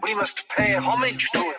We must pay homage to him.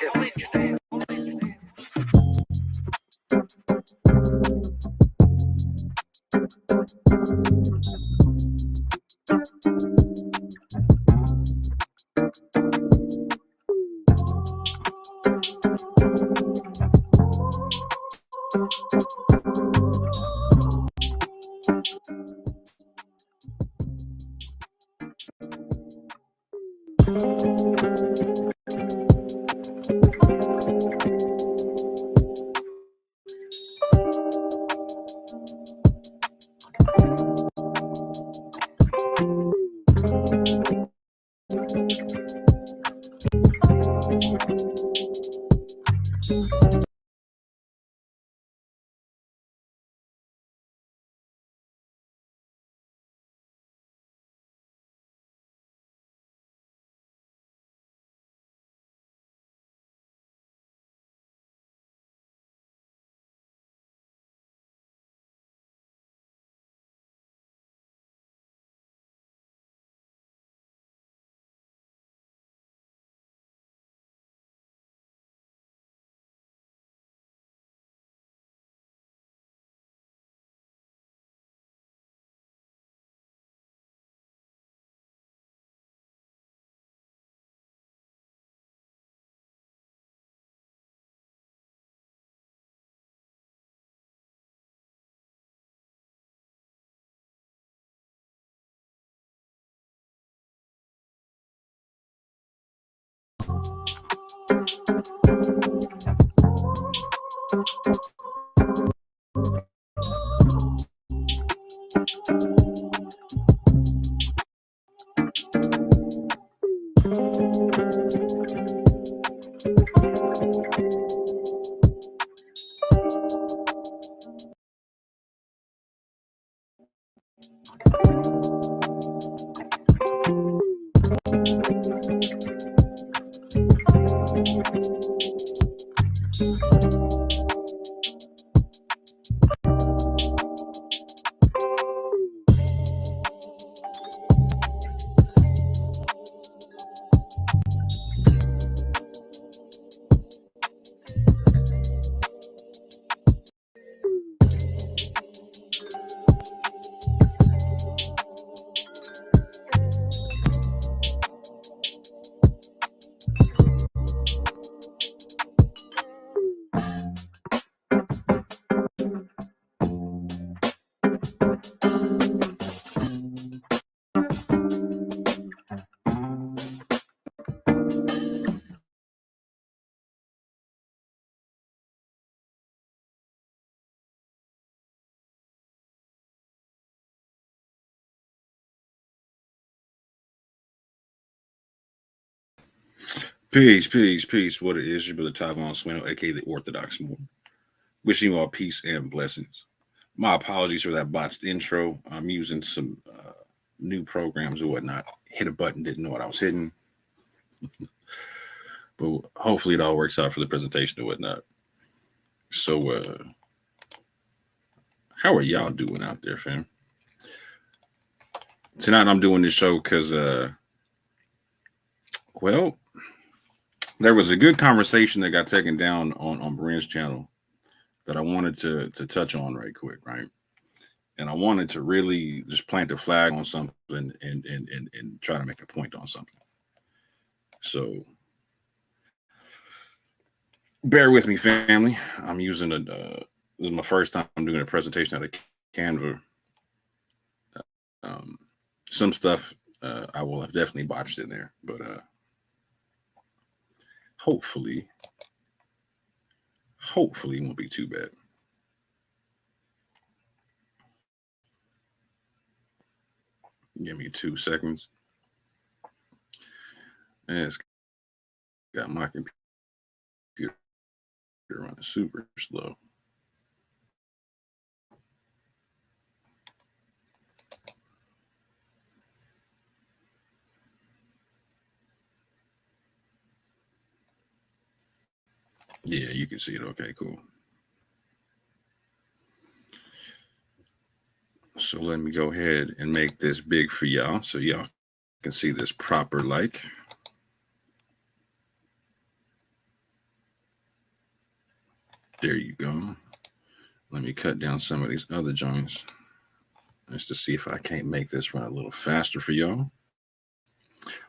Peace, peace, peace. What it is, your brother Tavon Swindle, aka the Orthodox Mormon. Wishing you all peace and blessings. My apologies for that botched intro. I'm using some new programs or whatnot. Hit a button, didn't know what I was hitting. But hopefully it all works out for the presentation or whatnot. So, how are y'all doing out there, fam? Tonight I'm doing this show because, well, there was a good conversation that got taken down on Brian's channel that I wanted to touch on right quick, right? And I wanted to really just plant a flag on something and try to make a point on something. So bear with me, family. I'm using this is my first time I'm doing a presentation out of Canva. Some stuff I will have definitely botched in there, but hopefully it won't be too bad. Give me 2 seconds. And it's got my computer running super slow. Yeah, you can see it. Okay, cool. So let me go ahead and make this big for y'all so y'all can see this proper like. There you go. Let me cut down some of these other joints just to see if I can't make this run a little faster for y'all.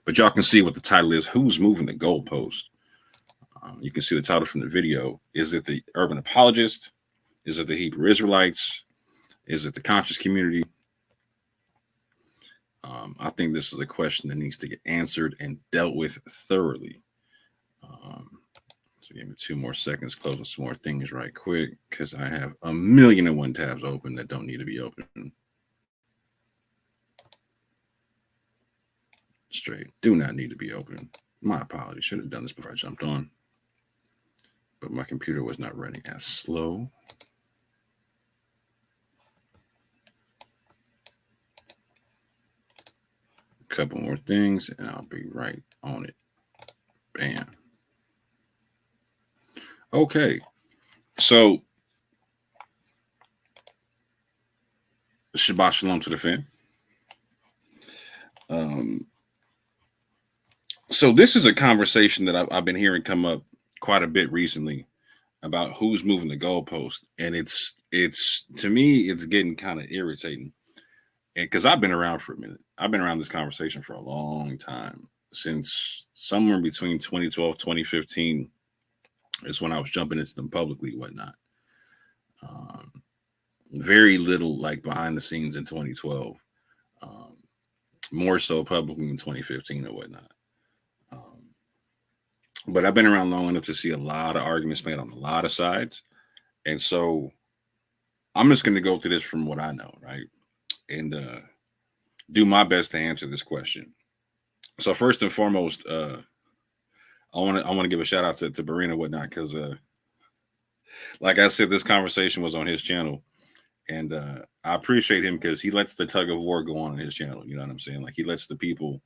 But y'all can see what the title is, Who's Moving the Goalpost? You can see the title from the video. Is it the urban apologist? Is it the Hebrew Israelites? Is it the conscious community? I think this is a question that needs to get answered and dealt with thoroughly. So give me 2 more seconds, closing some more things right quick, because I have 1,000,001 tabs open that don't need to be open. Straight, do not need to be open. My apologies, should have done this before I jumped on. But my computer was not running as slow. A couple more things and I'll be right on it. Bam. Okay, so Shabbat Shalom to the fam. So this is a conversation that I've been hearing come up quite a bit recently about who's moving the goalpost, and it's to me it's getting kind of irritating, and because I've been around for a minute, I've been around this conversation for a long time, since somewhere between 2012 2015 is when I was jumping into them publicly and whatnot. Very little like behind the scenes in 2012, more so publicly in 2015 and whatnot. But I've been around long enough to see a lot of arguments made on a lot of sides. And so I'm just going to go through this from what I know, right? And do my best to answer this question. So first and foremost, I want to give a shout out to Barina and whatnot, because like I said, this conversation was on his channel. And I appreciate him because he lets the tug of war go on his channel. You know what I'm saying? Like, he lets the people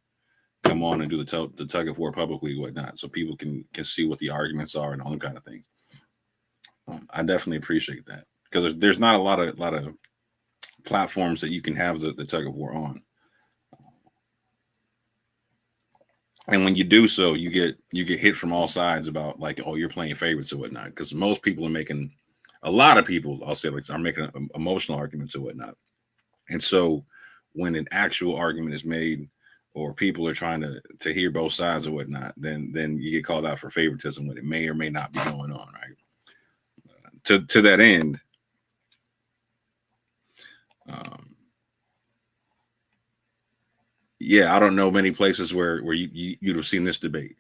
come on and do the tug of war publicly and whatnot, so people can see what the arguments are and all that kind of things. I definitely appreciate that, because there's not a lot of platforms that you can have the tug of war on, and when you do so, you get hit from all sides about like, oh, you're playing favorites or whatnot, because most people are making, a lot of people, I'll say, like, are making emotional arguments or whatnot. And so when an actual argument is made, or people are trying to hear both sides or whatnot, then you get called out for favoritism when it may or may not be going on, right? To that end, yeah, I don't know many places where you'd have seen this debate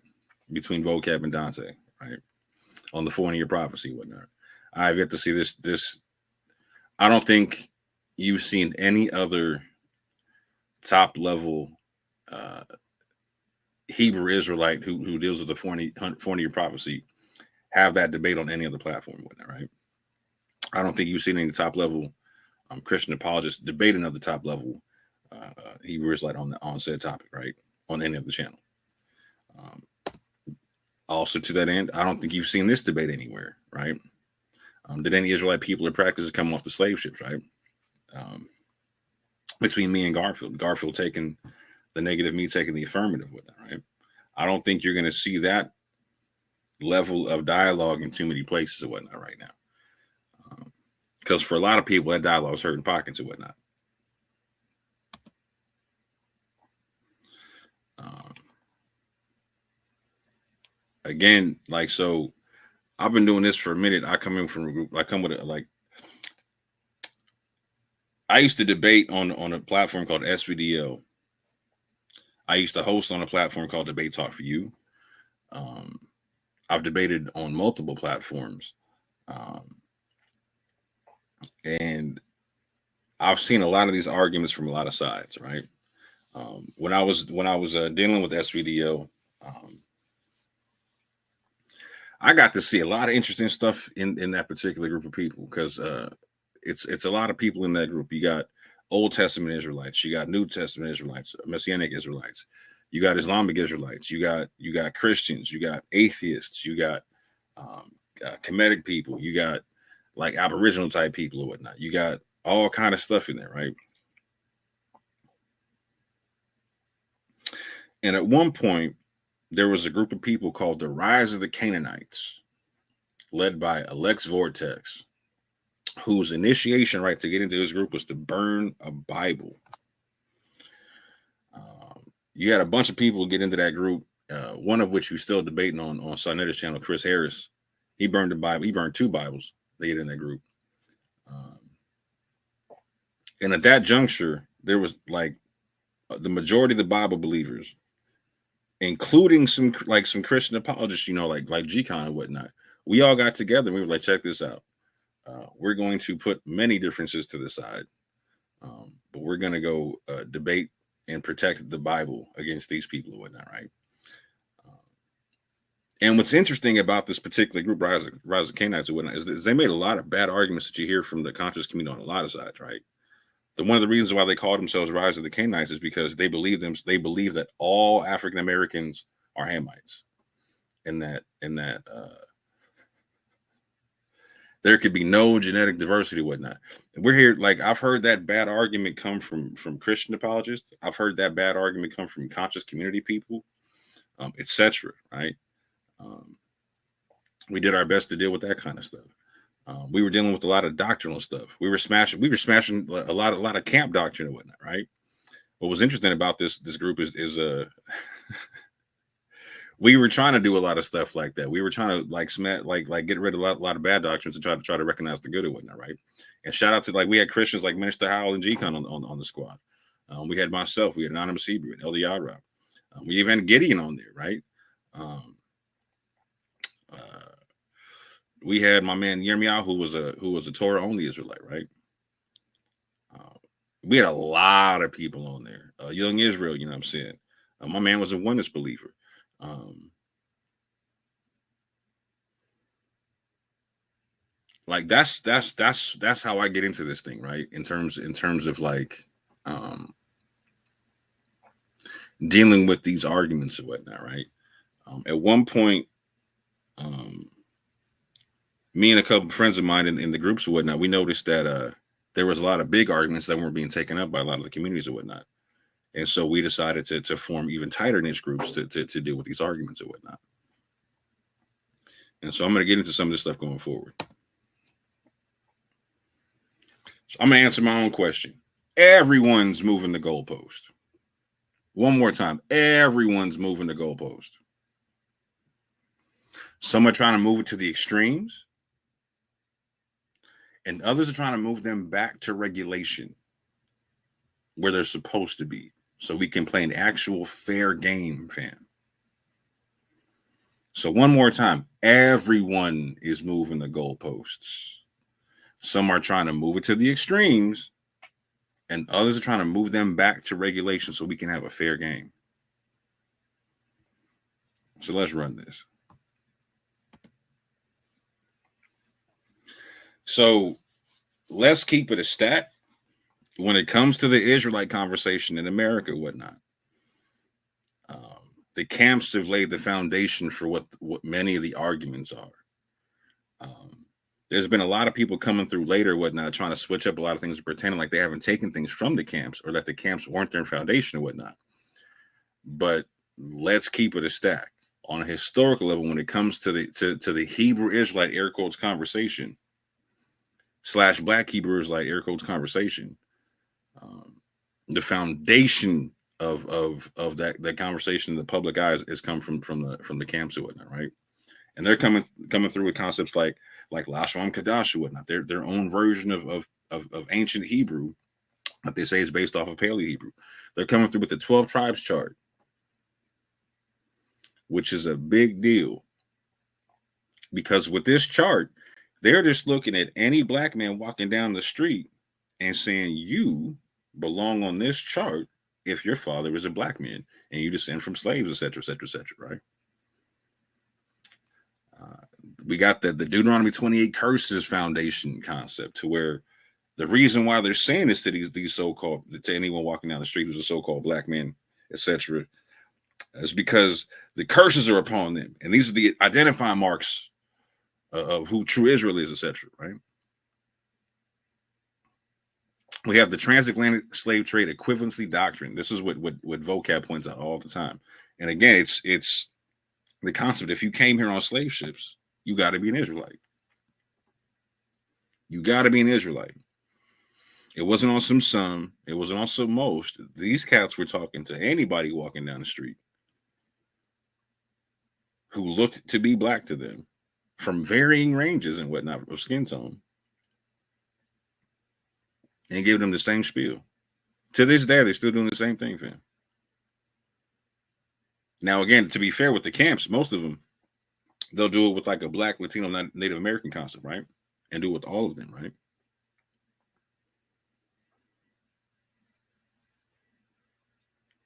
between Vocab and Dante, right, on the 400-year prophecy and whatnot. I've yet to see this. I don't think you've seen any other top level Hebrew Israelite who deals with the 400-year prophecy have that debate on any other platform, whatnot, right? I don't think you've seen any top level Christian apologists debate another top level Hebrew Israelite on said topic, right, on any other channel. Also, to that end, I don't think you've seen this debate anywhere, right? Did any Israelite people or practices come off the slave ships, right? Between me and Garfield taking the negative, me taking the affirmative with it, right? I don't think you're going to see that level of dialogue in too many places or whatnot right now. Because for a lot of people, that dialogue is hurting pockets or whatnot. Again, like, so I've been doing this for a minute. I come in from a group, I come with I used to debate on a platform called SVDL. I used to host on a platform called Debate Talk for You. I've debated on multiple platforms, and I've seen a lot of these arguments from a lot of sides, right? When I was dealing with SVDL, I got to see a lot of interesting stuff in that particular group of people, because it's a lot of people in that group. You got Old Testament Israelites, you got New Testament Israelites, Messianic Israelites, you got Islamic Israelites, you got Christians, you got atheists, you got Kemetic people, you got like Aboriginal type people or whatnot. You got all kind of stuff in there, right? And at one point, there was a group of people called the Rise of the Canaanites, led by Alex Vortex, whose initiation right to get into this group was to burn a Bible. You had a bunch of people get into that group, one of which you're still debating on Sarnetta's channel, Chris Harris. He burned the Bible. He burned 2 Bibles. They get in that group. And at that juncture, there was like the majority of the Bible believers, including some Christian apologists, like G-Con and whatnot. We all got together and we were like, check this out. We're going to put many differences to the side, but we're going to go debate and protect the Bible against these people and whatnot, right? And what's interesting about this particular group, Rise of Canaanites and whatnot, is that they made a lot of bad arguments that you hear from the conscious community on a lot of sides, right? One of the reasons why they called themselves Rise of the Canaanites is because they believe that all African Americans are Hamites, and that there could be no genetic diversity, whatnot. And we're here, like, I've heard that bad argument come from Christian apologists. I've heard that bad argument come from conscious community people, etc. Right? We did our best to deal with that kind of stuff. We were dealing with a lot of doctrinal stuff. We were smashing a lot of camp doctrine and whatnot, right? What was interesting about this group is we were trying to do a lot of stuff like that. We were trying to get rid of a lot of bad doctrines and try to recognize the good and whatnot, right? And shout out to we had Christians like Minister Howell and G-Con on the squad. We had myself, we had Anonymous Hebrew, and Elder Yadra. We even had Gideon on there, right? We had my man Yirmiyahu, who was a Torah only Israelite, right? We had a lot of people on there. Young Israel, you know what I'm saying? My man was a oneness believer. Like that's how I get into this thing, right? In terms of like dealing with these arguments and whatnot, right? At one point, me and a couple of friends of mine in the groups and whatnot, we noticed that there was a lot of big arguments that weren't being taken up by a lot of the communities and whatnot. And so we decided to form even tighter niche groups to deal with these arguments and whatnot. And so I'm going to get into some of this stuff going forward. So I'm going to answer my own question. Everyone's moving the goalpost. One more time. Everyone's moving the goalpost. Some are trying to move it to the extremes, and others are trying to move them back to regulation where they're supposed to be, so we can play an actual fair game, fam. So one more time, everyone is moving the goalposts. Some are trying to move it to the extremes, and others are trying to move them back to regulation so we can have a fair game. So let's run this. So let's keep it a stat. When it comes to the Israelite conversation in America, whatnot, the camps have laid the foundation for what many of the arguments are. There's been a lot of people coming through later, whatnot, trying to switch up a lot of things, pretending like they haven't taken things from the camps or that the camps weren't their foundation and whatnot. But let's keep it a stack on a historical level when it comes to the Hebrew Israelite air quotes conversation / Black Hebrew Israelite air quotes conversation. The foundation of that conversation in the public eyes has come from the camps and whatnot, right? And they're coming through with concepts like Lashon Kadash and whatnot. Their own version of ancient Hebrew that they say is based off of Paleo Hebrew. They're coming through with the 12 tribes chart, which is a big deal, because with this chart, they're just looking at any black man walking down the street and saying, you belong on this chart if your father is a black man and you descend from slaves, etc., etc., etc., right? We got the Deuteronomy 28 curses foundation concept, to where the reason why they're saying this to these so-called, to anyone walking down the street who's a so-called black man, etc., is because the curses are upon them, and these are the identifying marks of who true Israel is, etc. Right? We have the transatlantic slave trade equivalency doctrine. This is what vocab points out all the time. And again, it's the concept. If you came here on slave ships, you got to be an Israelite. You got to be an Israelite. It wasn't on some. It wasn't on some most. These cats were talking to anybody walking down the street who looked to be black to them, from varying ranges and whatnot of skin tone, and give them the same spiel. To this day, they're still doing the same thing, fam. Now, again, to be fair with the camps, most of them, they'll do it with like a black, Latino, Native American concept, right? And do it with all of them, right?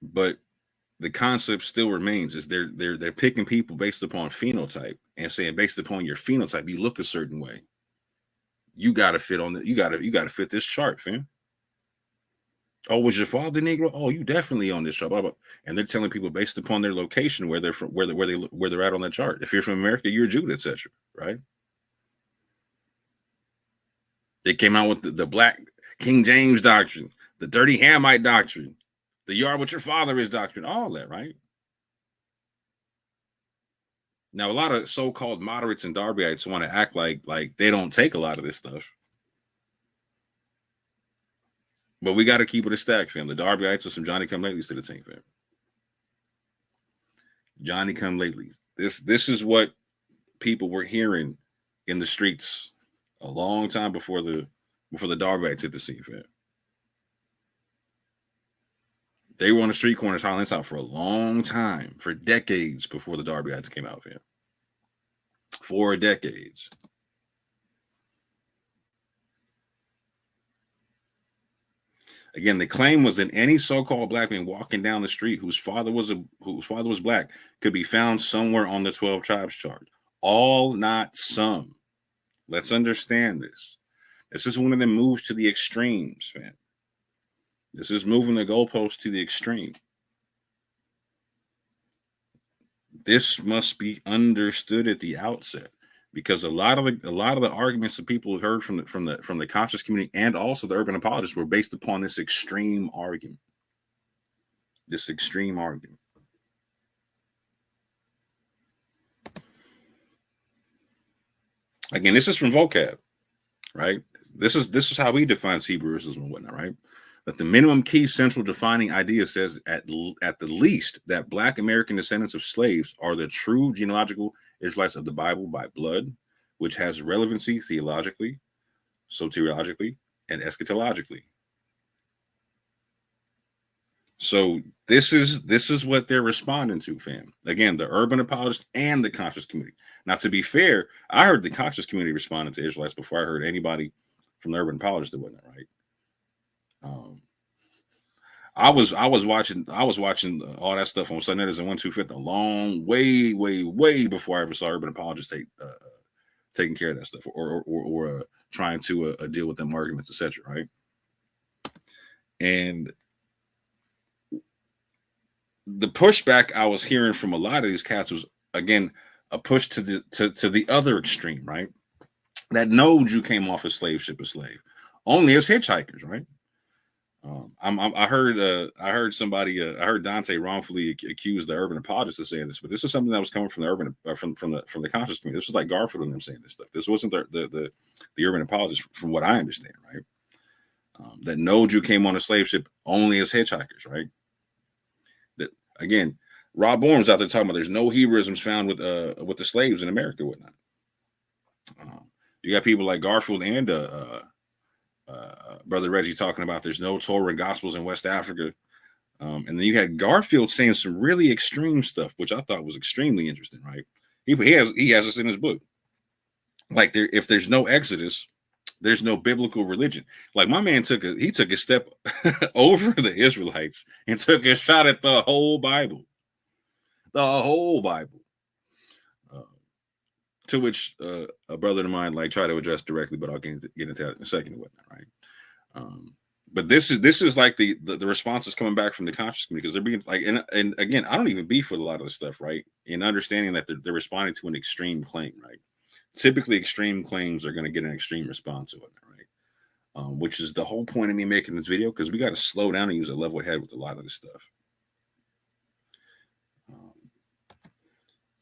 But the concept still remains: is they're picking people based upon phenotype and saying, based upon your phenotype, you look a certain way. You got to fit on the. You got to fit this chart, fam. Oh, was your father Negro? Oh, you definitely on this chart. Blah, blah. And they're telling people based upon their location where they're from, where they're at on that chart. If you're from America, you're Judah, etc. Right? They came out with the Black King James doctrine, the Dirty Hamite doctrine, the "you are what your father is" doctrine, all that, right? Now, a lot of so-called moderates and Darbyites want to act like they don't take a lot of this stuff. But we got to keep it a stack, fam. The Darbyites are some Johnny-come-latelys to the team, fam. Johnny-come-latelys. This is what people were hearing in the streets a long time before the Darbyites hit the scene, fam. They were on the street corners hollering this out for a long time, for decades before the Darbyites came out, fam. For decades. Again, the claim was that any so-called black man walking down the street whose father was black could be found somewhere on the 12 tribes chart. All, not some. Let's understand this. This is one of them moves to the extremes, man. This is moving the goalpost to the extreme. This must be understood at the outset, because a lot of the arguments that people heard from the conscious community and also the urban apologists were based upon this extreme argument. This extreme argument. Again, this is from vocab, right? This is how we define Hebrewism and whatnot, right? That the minimum key central defining idea says at the least that Black American descendants of slaves are the true genealogical Israelites of the Bible by blood, which has relevancy theologically, soteriologically, and eschatologically. So this is what they're responding to, fam. Again, the urban apologists and the conscious community. Now, to be fair, I heard the conscious community responding to Israelites before I heard anybody from the urban apologists that wasn't, right? I was watching all that stuff on Sundays and 1-2-5 a long way before I ever saw urban apologists taking care of that stuff or trying to deal with them arguments, etc. Right? And the pushback I was hearing from a lot of these cats was, again, a push to the other extreme, right? That no Jew came off a slave ship a slave, only as hitchhikers, right? I heard somebody, I heard Dante wrongfully accuse the urban apologists of saying this, but this is something that was coming from the urban from the conscious community. This was like Garfield and them saying this stuff. This wasn't the urban apologists, from what I understand, right? That no Jew came on a slave ship only as hitchhikers, right? That, again, Rob Bourne was out there talking about there's no Hebrewisms found with the slaves in America, whatnot. You got people like Garfield and Brother Reggie talking about there's no Torah and Gospels in West Africa. And then you had Garfield saying some really extreme stuff, which I thought was extremely interesting, right? He has this in his book. Like, if there's no Exodus, there's no biblical religion. Like, my man took a step over the Israelites and took a shot at the whole Bible. The whole Bible. To which a brother of mine tried to address directly, but I'll get into that in a second and whatnot, right? But this is like the responses coming back from the conscious community, because they're being like, and again, I don't even beef with a lot of this stuff, right? In understanding that they're responding to an extreme claim, right? typically extreme claims are going to get an extreme response to it, right? Which is the whole point of me making this video, because we got to slow down and use a level head with a lot of this stuff.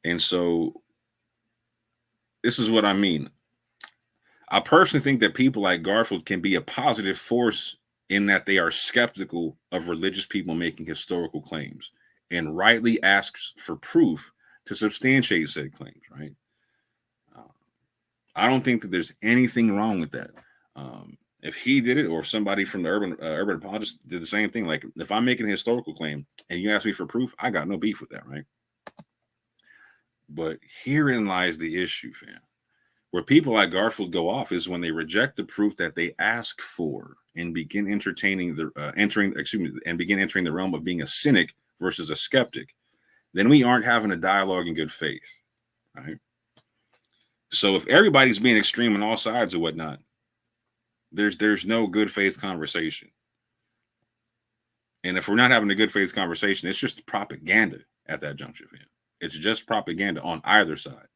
And so this is what I mean. I personally think that people like Garfield can be a positive force in that they are skeptical of religious people making historical claims and rightly asks for proof to substantiate said claims, right? I don't think that there's anything wrong with that. If he did it, or somebody from the urban apologists did the same thing, like if I'm making a historical claim and you ask me for proof, I got no beef with that, right? But herein lies the issue, fam. Where people like Garfield go off is when they reject the proof that they ask for and begin entering the realm of being a cynic versus a skeptic. Then we aren't having a dialogue in good faith, right? So if everybody's being extreme on all sides or whatnot, there's no good faith conversation. And if we're not having a good faith conversation, it's just propaganda at that juncture, fam. It's just propaganda on either side.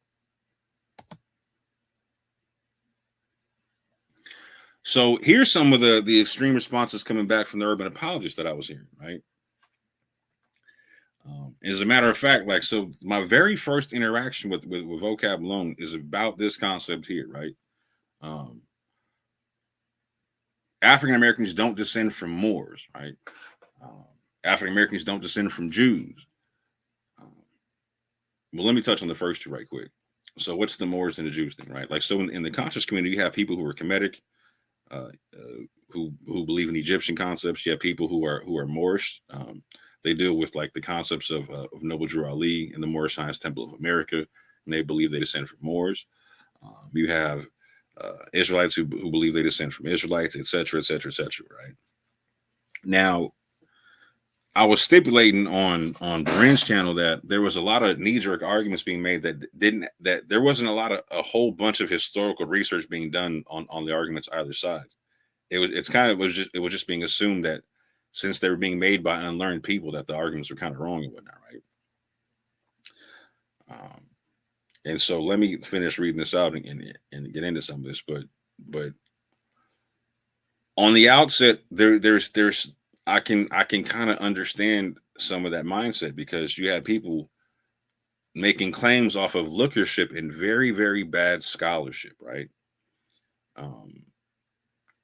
So here's some of the extreme responses coming back from the urban apologists that I was hearing, right? As a matter of fact, like, so my very first interaction with vocab alone is about this concept here, right? African Americans don't descend from Moors, right? African Americans don't descend from Jews. Well, let me touch on the first two right quick. So what's the Moors and the Jews thing, right? Like, so in the conscious community, you have people who are Kemetic, who believe in Egyptian concepts. You have people who are Moorish. They deal with like the concepts of Noble Drew Ali and the Moorish Science Temple of America, and they believe they descend from Moors. You have Israelites who believe they descend from Israelites, et cetera, et cetera, et cetera, right? Now, I was stipulating on Bryn's channel that there was a lot of knee-jerk arguments being made that there wasn't a whole bunch of historical research being done on the arguments either side. It was just being assumed that since they were being made by unlearned people, that the arguments were kind of wrong and whatnot, right? And so let me finish reading this out and get into some of this. But on the outset, there's I can kind of understand some of that mindset, because you had people making claims off of lookership and very, very bad scholarship, right?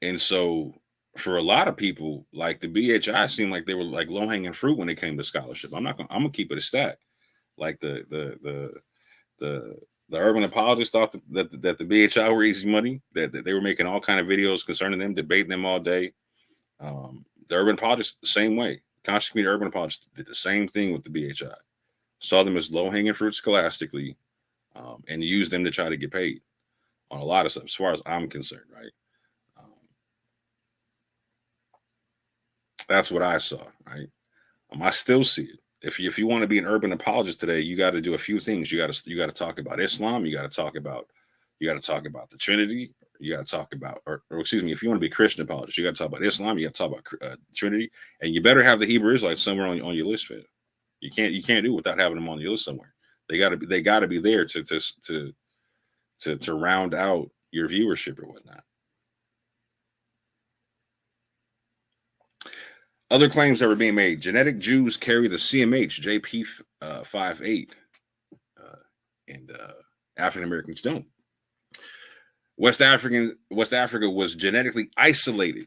And so for a lot of people, like the BHI seemed like they were like low-hanging fruit when it came to scholarship. I'm gonna keep it a stack. Like the urban apologists thought that the BHI were easy money, that they were making all kind of videos concerning them, debating them all day. The urban apologists, the same way. Conscious community urban apologists did the same thing with the BHI. Saw them as low-hanging fruit scholastically, and used them to try to get paid on a lot of stuff, as far as I'm concerned, right? That's what I saw, right? I still see it. If you want to be an urban apologist today, you got to do a few things. You got to talk about Islam. You got to talk about the Trinity. You got to talk about, or excuse me, if you want to be a Christian apologist, you got to talk about Islam. You got to talk about Trinity, and you better have the Hebrew Israelites somewhere on your list, fam. You can't do it without having them on your list somewhere. They got to be there to round out your viewership or whatnot. Other claims that were being made: genetic Jews carry the CMH JP58, and African Americans don't. West Africa was genetically isolated.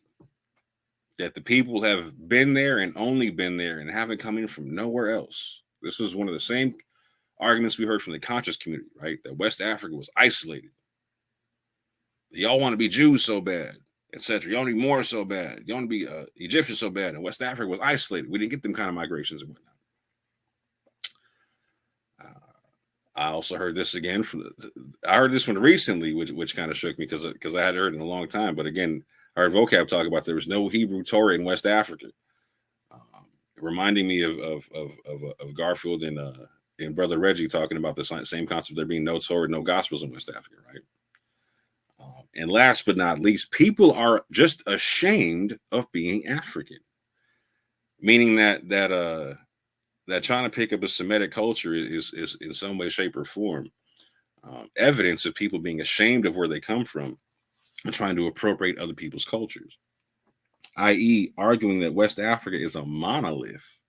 That the people have been there and only been there and haven't come in from nowhere else. This was one of the same arguments we heard from the conscious community, right? That West Africa was isolated. Y'all want to be Jews so bad, etc. Y'all need more so bad. You want to be Egyptian so bad, and West Africa was isolated. We didn't get them kind of migrations and whatnot. I also heard this again I heard this one recently, which kind of shook me because I hadn't heard it in a long time. But again, I heard vocab talk about there was no Hebrew Torah in West Africa, reminding me of Garfield and Brother Reggie talking about the same concept. There being no Torah, no Gospels in West Africa, right? And last but not least, people are just ashamed of being African, meaning that trying to pick up a Semitic culture is in some way, shape, or form evidence of people being ashamed of where they come from and trying to appropriate other people's cultures, i.e., arguing that West Africa is a monolith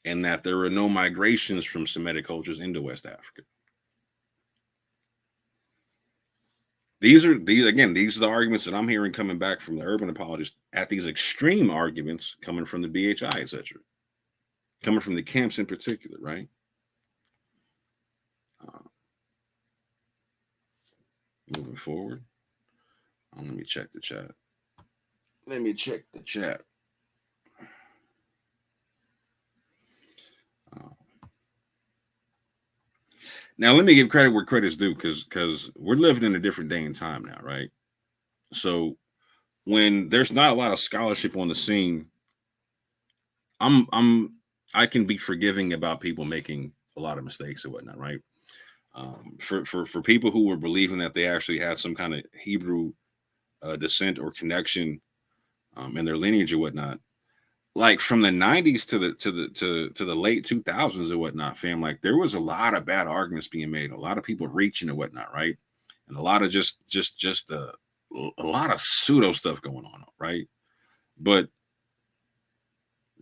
and that there were no migrations from Semitic cultures into West Africa. These are the arguments that I'm hearing coming back from the urban apologists at these extreme arguments coming from the BHI, etc., coming from the camps in particular, right? Moving forward. Let me check the chat. Now, let me give credit where credit's due, because we're living in a different day and time now, right? So when there's not a lot of scholarship on the scene, I can be forgiving about people making a lot of mistakes and whatnot, right? For people who were believing that they actually had some kind of Hebrew descent or connection in their lineage or whatnot, like from the 90s to the late 2000s and whatnot, fam, like there was a lot of bad arguments being made, a lot of people reaching and whatnot, right? And a lot of just a lot of pseudo stuff going on, right? But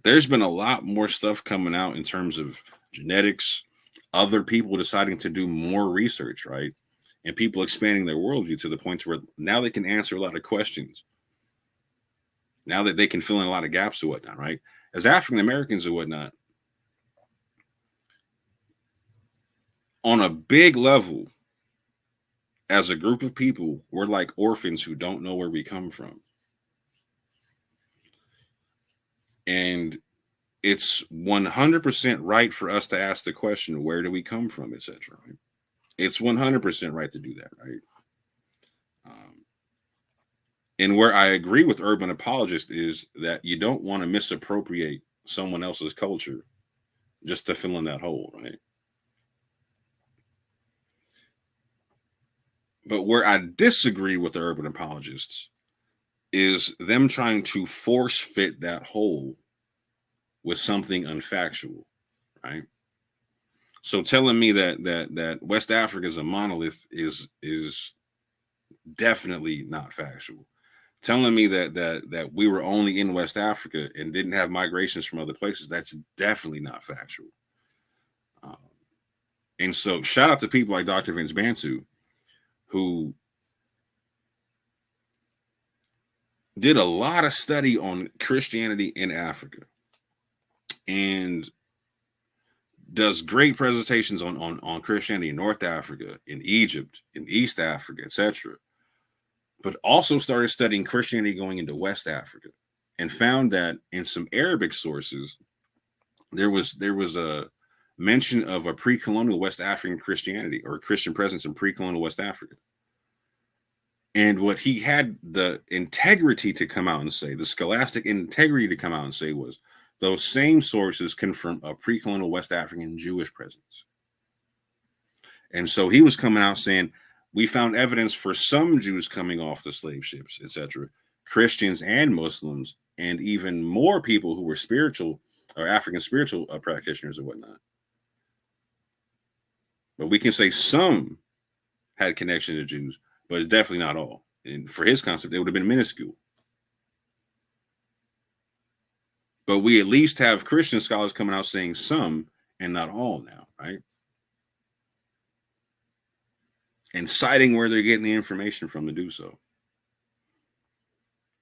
there's been a lot more stuff coming out in terms of genetics, other people deciding to do more research, right? And people expanding their worldview to the point where now they can answer a lot of questions. Now that they can fill in a lot of gaps or whatnot, right? As African Americans or whatnot, on a big level, as a group of people, we're like orphans who don't know where we come from. And it's 100% right for us to ask the question, where do we come from, etc. Right? It's 100% right to do that, right? And where I agree with urban apologists is that you don't want to misappropriate someone else's culture just to fill in that hole, right? But where I disagree with the urban apologists is them trying to force fit that hole with something unfactual, right? So telling me that West Africa is a monolith is definitely not factual. Telling me that we were only in West Africa and didn't have migrations from other places, that's definitely not factual. And so shout out to people like Dr. Vince Bantu, who did a lot of study on Christianity in Africa and does great presentations on Christianity in North Africa, in Egypt, in East Africa, etc. But also started studying Christianity going into West Africa and found that in some Arabic sources, there was a mention of a pre-colonial West African Christianity or Christian presence in pre-colonial West Africa. And what he had the integrity to come out and say, the scholastic integrity to come out and say was, those same sources confirm a pre-colonial West African Jewish presence. And so he was coming out saying, we found evidence for some Jews coming off the slave ships, etc., Christians and Muslims, and even more people who were spiritual or African spiritual practitioners and whatnot. But we can say some had connection to Jews, but it's definitely not all. And for his concept, it would have been minuscule. But we at least have Christian scholars coming out saying some and not all now, right? And citing where they're getting the information from to do so.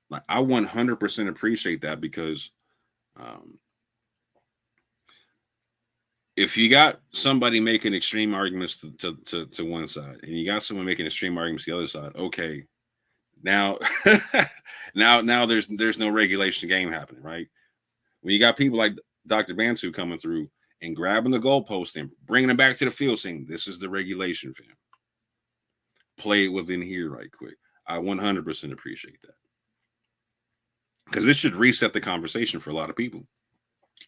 Like, I 100% appreciate that, because if you got somebody making extreme arguments to one side and you got someone making extreme arguments to the other side, okay, now now there's no regulation game happening, right? When you got people like Dr. Bantu coming through and grabbing the goalpost and bringing them back to the field saying, this is the regulation, fam. Play it within here right quick. I 100% appreciate that, because this should reset the conversation for a lot of people.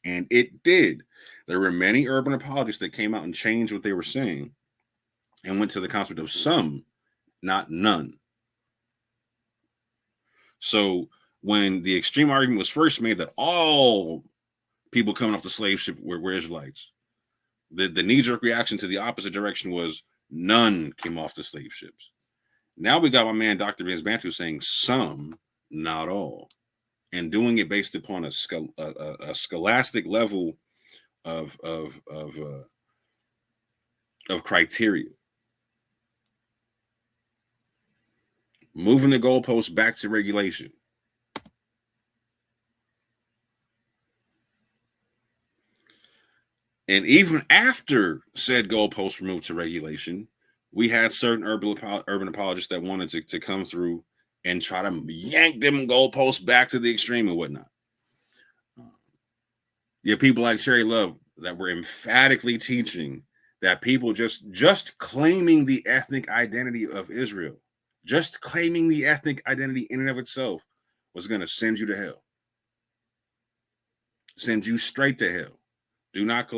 And it did. There were many urban apologists that came out and changed what they were saying and went to the concept of some, not none. So when the extreme argument was first made that all people coming off the slave ship were Israelites, The knee-jerk reaction to the opposite direction was none came off the slave ships. Now we got my man Dr. Vince Bantu saying some, not all, and doing it based upon a scholastic level of criteria, moving the goalposts back to regulation. And even after said goalposts were moved to regulation, we had certain urban apologists that wanted to come through and try to yank them goalposts back to the extreme and whatnot. You have people like Sherry Love that were emphatically teaching that people just claiming the ethnic identity of Israel, just claiming the ethnic identity in and of itself was going to send you to hell. Send you straight to hell. Do not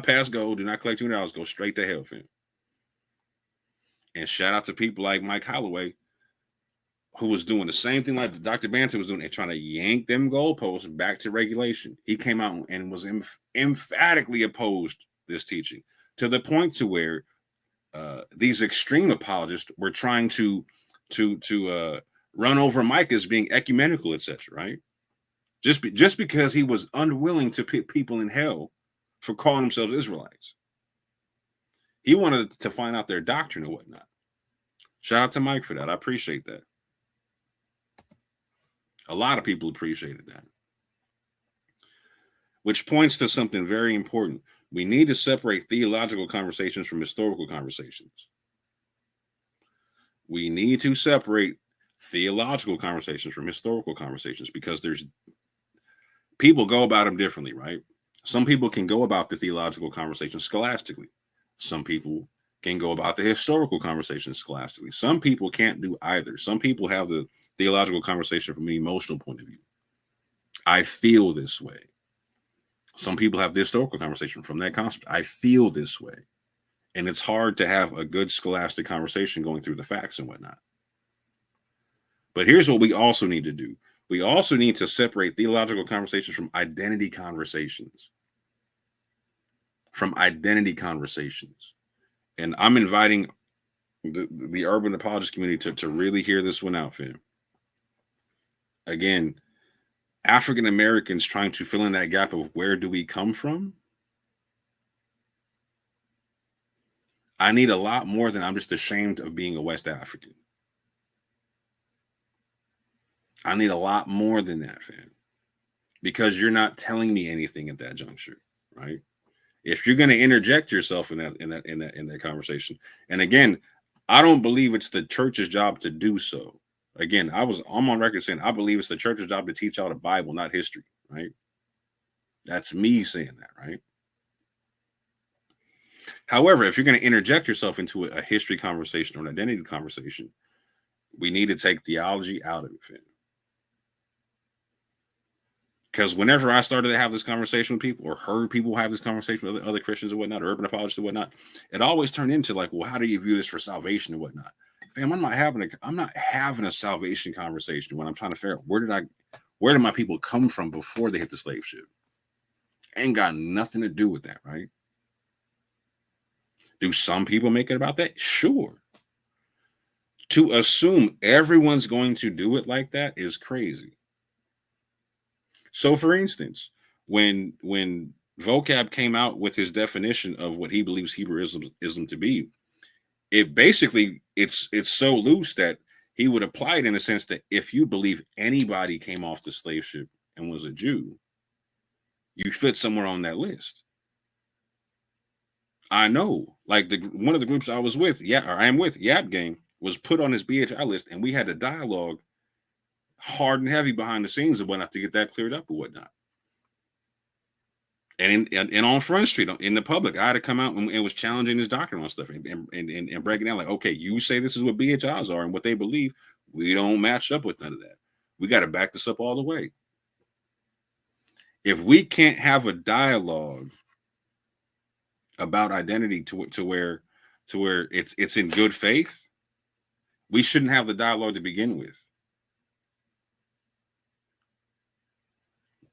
pass go. Do not collect $200. Go straight to hell, fam. And shout out to people like Mike Holloway, who was doing the same thing like Dr. Bantu was doing and trying to yank them goalposts back to regulation. He came out and was emphatically opposed this teaching to the point to where these extreme apologists were trying to run over Mike as being ecumenical, etc. Right? Just because he was unwilling to put people in hell for calling themselves Israelites. He wanted to find out their doctrine and whatnot. Shout out to Mike for that. I appreciate that. A lot of people appreciated that. Which points to something very important. We need to separate theological conversations from historical conversations. We need to separate theological conversations from historical conversations because people go about them differently, right? Some people can go about the theological conversation scholastically. Some people can go about the historical conversation scholastically. Some people can't do either. Some people have the theological conversation from an emotional point of view. I feel this way. Some people have the historical conversation from that concept. I feel this way. And it's hard to have a good scholastic conversation going through the facts and whatnot. But here's what we also need to do. We also need to separate theological conversations from identity conversations. And I'm inviting the urban apologist community to really hear this one out, fam. Again, African Americans trying to fill in that gap of where do we come from? I need a lot more than I'm just ashamed of being a West African. I need a lot more than that, fam. Because you're not telling me anything at that juncture, right? If you're going to interject yourself in that conversation, and again, I don't believe it's the church's job to do so. Again, I'm on record saying I believe it's the church's job to teach out the Bible, not history, right? That's me saying that, right? However, if you're going to interject yourself into a history conversation or an identity conversation, we need to take theology out of it, fam. Because whenever I started to have this conversation with people or heard people have this conversation with other Christians and whatnot, or urban apologists and whatnot, it always turned into like, well, how do you view this for salvation and whatnot? Fam, I'm not having a salvation conversation when I'm trying to figure out where did my people come from before they hit the slave ship? Ain't got nothing to do with that, right? Do some people make it about that? Sure. To assume everyone's going to do it like that is crazy. So, for instance, when Vocab came out with his definition of what he believes Hebrewism to be, it basically it's so loose that he would apply it in the sense that if you believe anybody came off the slave ship and was a Jew, you fit somewhere on that list. I know, like one of the groups I was with, I am with, Yap Gang, was put on his BHI list, and we had a dialogue hard and heavy behind the scenes and whatnot to get that cleared up or whatnot. And on Front Street, in the public, I had to come out and was challenging his doctrine on stuff and breaking down like, okay, you say this is what BHIs are and what they believe. We don't match up with none of that. We got to back this up all the way. If we can't have a dialogue about identity to where it's in good faith, we shouldn't have the dialogue to begin with.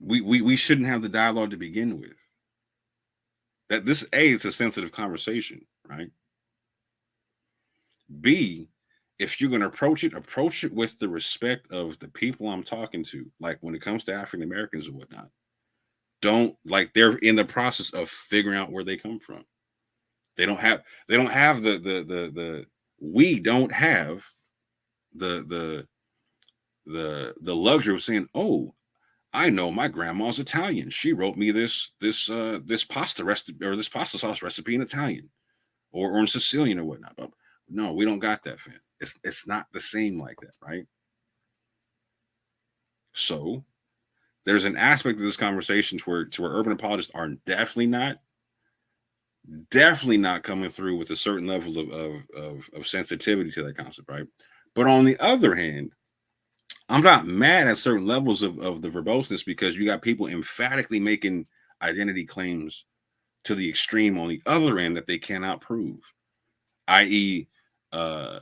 We shouldn't have the dialogue to begin with. That this A, it's a sensitive conversation, right? B, if you're going to approach it with the respect of the people I'm talking to. Like when it comes to African Americans and whatnot, don't like they're in the process of figuring out where they come from. They don't have the we don't have the the luxury of saying, oh, I know my grandma's Italian. She wrote me this pasta recipe or this pasta sauce recipe in Italian or in Sicilian or whatnot. But no, we don't got that, fam. It's not the same like that, right? So there's an aspect of this conversation to where urban apologists are definitely not coming through with a certain level of sensitivity to that concept, right? But on the other hand, I'm not mad at certain levels of the verboseness because you got people emphatically making identity claims to the extreme on the other end that they cannot prove, i.e., uh,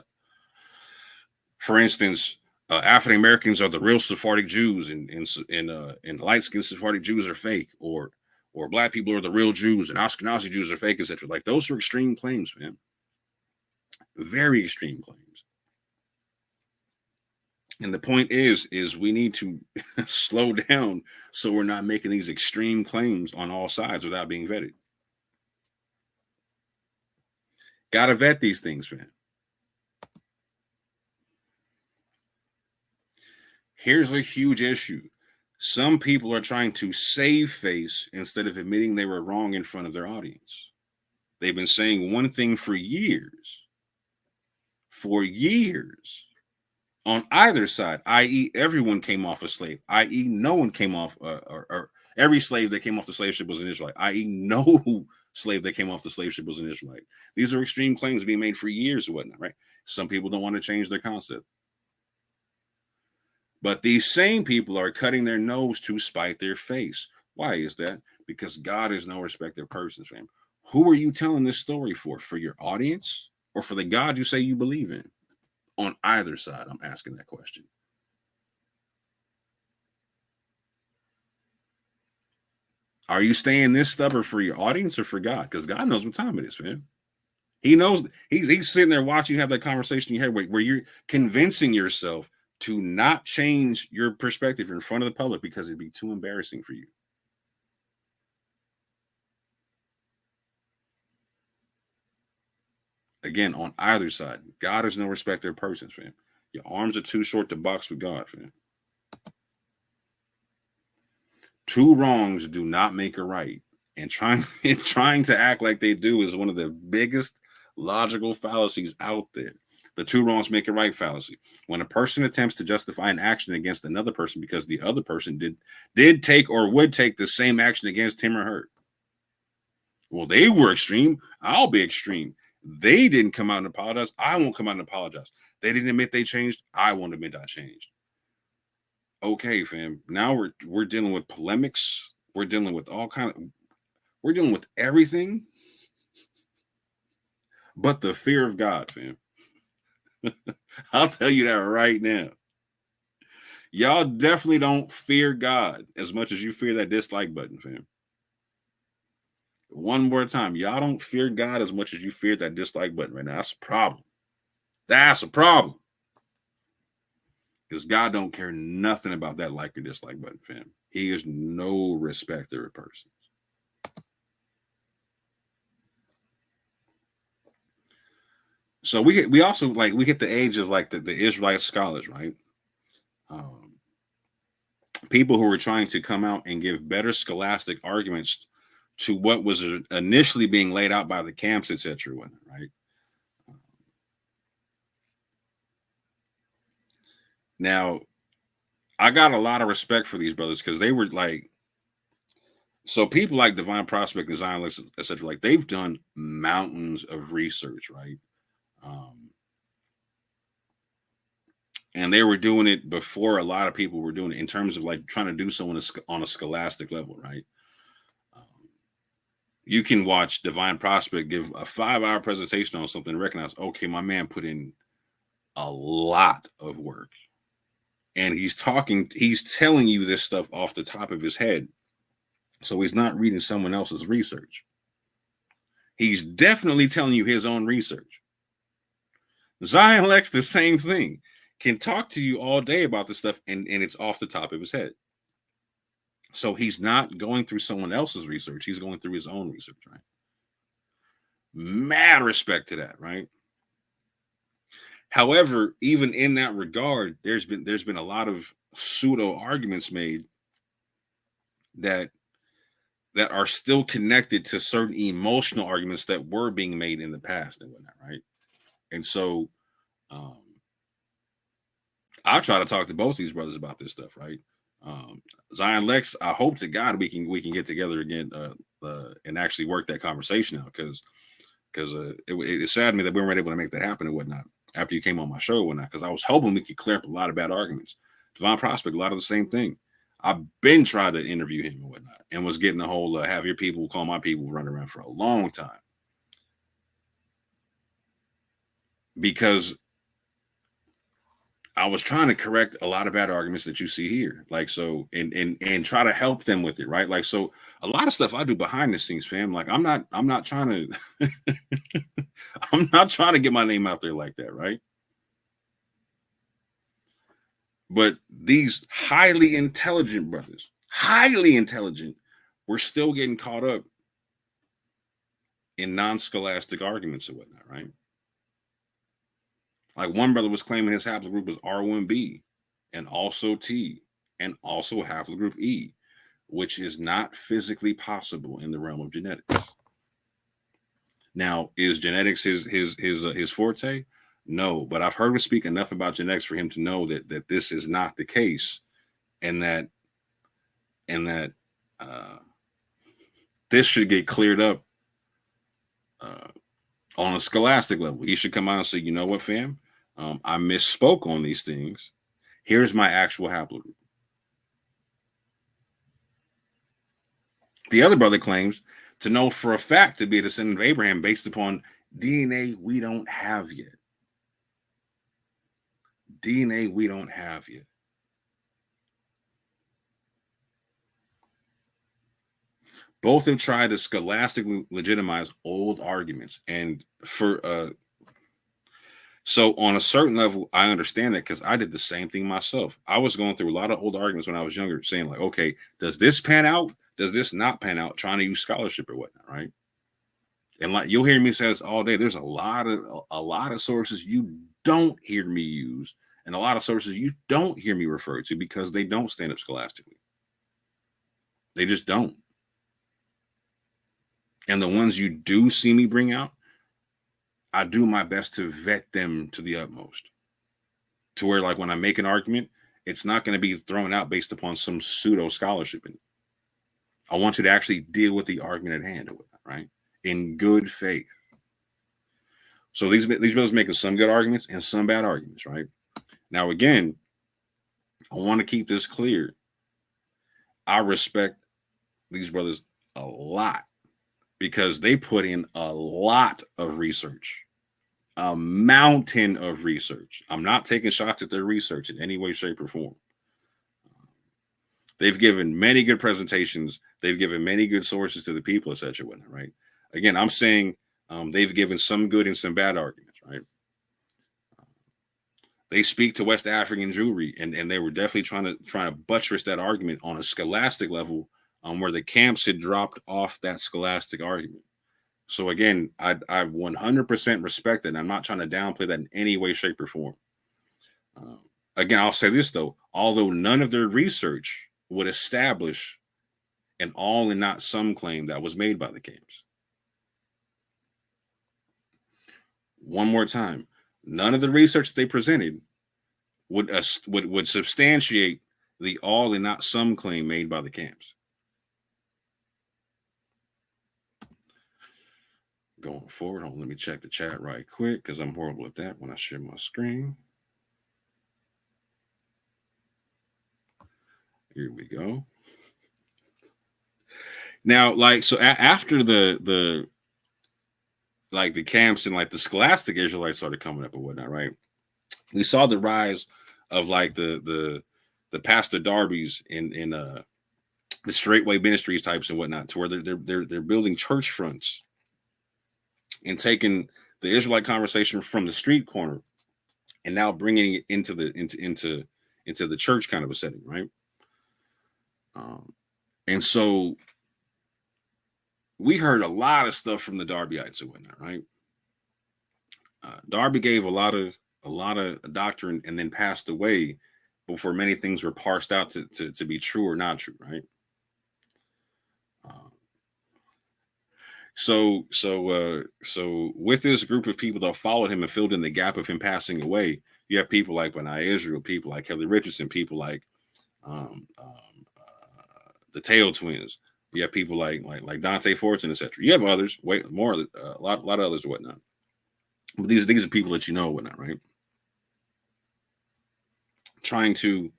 for instance, African Americans are the real Sephardic Jews, and light skinned Sephardic Jews are fake, or black people are the real Jews, and Ashkenazi Jews are fake, etc. Like those are extreme claims, man. Very extreme claims. And the point is we need to slow down so we're not making these extreme claims on all sides without being vetted. Gotta vet these things, man. Here's a huge issue. Some people are trying to save face instead of admitting they were wrong in front of their audience. They've been saying one thing for years. For years. On either side, i.e., everyone came off a slave, i.e., no one came off, or every slave that came off the slave ship was an Israelite, i.e., no slave that came off the slave ship was an Israelite. These are extreme claims being made for years or whatnot, right? Some people don't want to change their concept. But these same people are cutting their nose to spite their face. Why is that? Because God is no respecter of persons, fam. Who are you telling this story for? For your audience or for the God you say you believe in? On either side, I'm asking that question. Are you staying this stubborn for your audience or for God? Because God knows what time it is, man. He knows he's sitting there watching you have that conversation in your head where you're convincing yourself to not change your perspective in front of the public because it'd be too embarrassing for you. Again, on either side, God is no respecter of persons, fam. Your arms are too short to box with God, fam. Two wrongs do not make a right. And trying to act like they do is one of the biggest logical fallacies out there. The two wrongs make a right fallacy. When a person attempts to justify an action against another person because the other person did take or would take the same action against him or her. Well, they were extreme. I'll be extreme. They didn't come out and apologize. I won't come out and apologize. They didn't admit they changed. I won't admit I changed. Okay, fam. Now we're dealing with polemics. We're dealing with we're dealing with everything but the fear of God, fam. I'll tell you that right now. Y'all definitely don't fear God as much as you fear that dislike button, fam. One more time. Y'all don't fear God as much as you fear that dislike button right now. That's a problem. That's a problem. Because God don't care nothing about that like or dislike button, fam. He is no respecter of persons. So we also we hit the age of like the Israelite scholars, right? Um, People who were trying to come out and give better scholastic arguments to what was initially being laid out by the camps, etc. Right? Now, I got a lot of respect for these brothers because they were so people like Divine Prospect and Zionists, etc. Like they've done mountains of research, right? Um, and they were doing it before a lot of people were doing it in terms of like trying to do so on a scholastic level, right? You can watch Divine Prospect give a 5-hour presentation on something and recognize, okay, my man put in a lot of work. And he's telling you this stuff off the top of his head. So he's not reading someone else's research. He's definitely telling you his own research. Zion Lex, the same thing, can talk to you all day about this stuff, and it's off the top of his head. So he's not going through someone else's research. He's going through his own research, right? Mad respect to that, right? However, even in that regard, there's been a lot of pseudo arguments made that are still connected to certain emotional arguments that were being made in the past and whatnot, right? And so I try to talk to both these brothers about this stuff, right? Zion Lex, I hope to God we can get together again and actually work that conversation out, because it saddened me that we weren't able to make that happen and whatnot after you came on my show and whatnot, because I was hoping we could clear up a lot of bad arguments. Divine Prospect, a lot of the same thing. I've been trying to interview him and whatnot, and was getting the whole have your people call my people run around for a long time, because I was trying to correct a lot of bad arguments that you see here, like, so, and try to help them with it, right? Like, so a lot of stuff I do behind the scenes, fam. Like, I'm not trying to I'm not trying to get my name out there like that, right? But these highly intelligent brothers, we're still getting caught up in non-scholastic arguments and whatnot, right? Like, one brother was claiming his haplogroup was R1b and also T and also haplogroup E, which is not physically possible in the realm of genetics. Now, is genetics his forte? No, but I've heard him speak enough about genetics for him to know that this is not the case, and that this should get cleared up on a scholastic level. He should come out and say, you know what, fam, I misspoke on these things. Here's my actual haplogroup. The other brother claims to know for a fact to be a descendant of Abraham based upon DNA we don't have yet. DNA we don't have yet. Both have tried to scholastically legitimize old arguments. And so on a certain level, I understand that, because I did the same thing myself. I was going through a lot of old arguments when I was younger, saying like, okay, does this pan out? Does this not pan out? Trying to use scholarship or whatnot, right? And like, you'll hear me say this all day. There's a lot of sources you don't hear me use, and a lot of sources you don't hear me refer to, because they don't stand up scholastically. They just don't. And the ones you do see me bring out, I do my best to vet them to the utmost, to where, like, when I make an argument, it's not going to be thrown out based upon some pseudo scholarship. I want you to actually deal with the argument at hand, right? In good faith. So these brothers making some good arguments and some bad arguments, right? Now, again, I want to keep this clear. I respect these brothers a lot, because they put in a lot of research, a mountain of research. I'm not taking shots at their research in any way, shape, or form. They've given many good presentations. They've given many good sources to the people, etc. Right? Again, I'm saying they've given some good and some bad arguments, right? They speak to West African Jewry, and they were definitely trying to buttress that argument on a scholastic level, where the camps had dropped off that scholastic argument. So again, I 100% respect it, and I'm not trying to downplay that in any way, shape, or form. Again, I'll say this though: although none of their research would establish an all and not some claim that was made by the camps. One more time, none of the research they presented would substantiate the all and not some claim made by the camps. Going forward, let me check the chat right quick, because I'm horrible at that when I share my screen. Here we go. Now, like, so after the camps and like the scholastic Israelites started coming up and whatnot, right? We saw the rise of like the Pastor Darby's in the straightway ministries types and whatnot, to where they're building church fronts and taking the Israelite conversation from the street corner and now bringing it into the church kind of a setting, right? And so we heard a lot of stuff from the Darbyites and whatnot, right? Darby gave a lot of doctrine and then passed away before many things were parsed out to be true or not true, right? So with this group of people that followed him and filled in the gap of him passing away, you have people like Benai Israel, people like Kelly Richardson, people like the Tail Twins. You have people like Dante Fortson, etc. You have others, way more, a lot of others, and whatnot. But these are people that you know, and whatnot, right? Trying to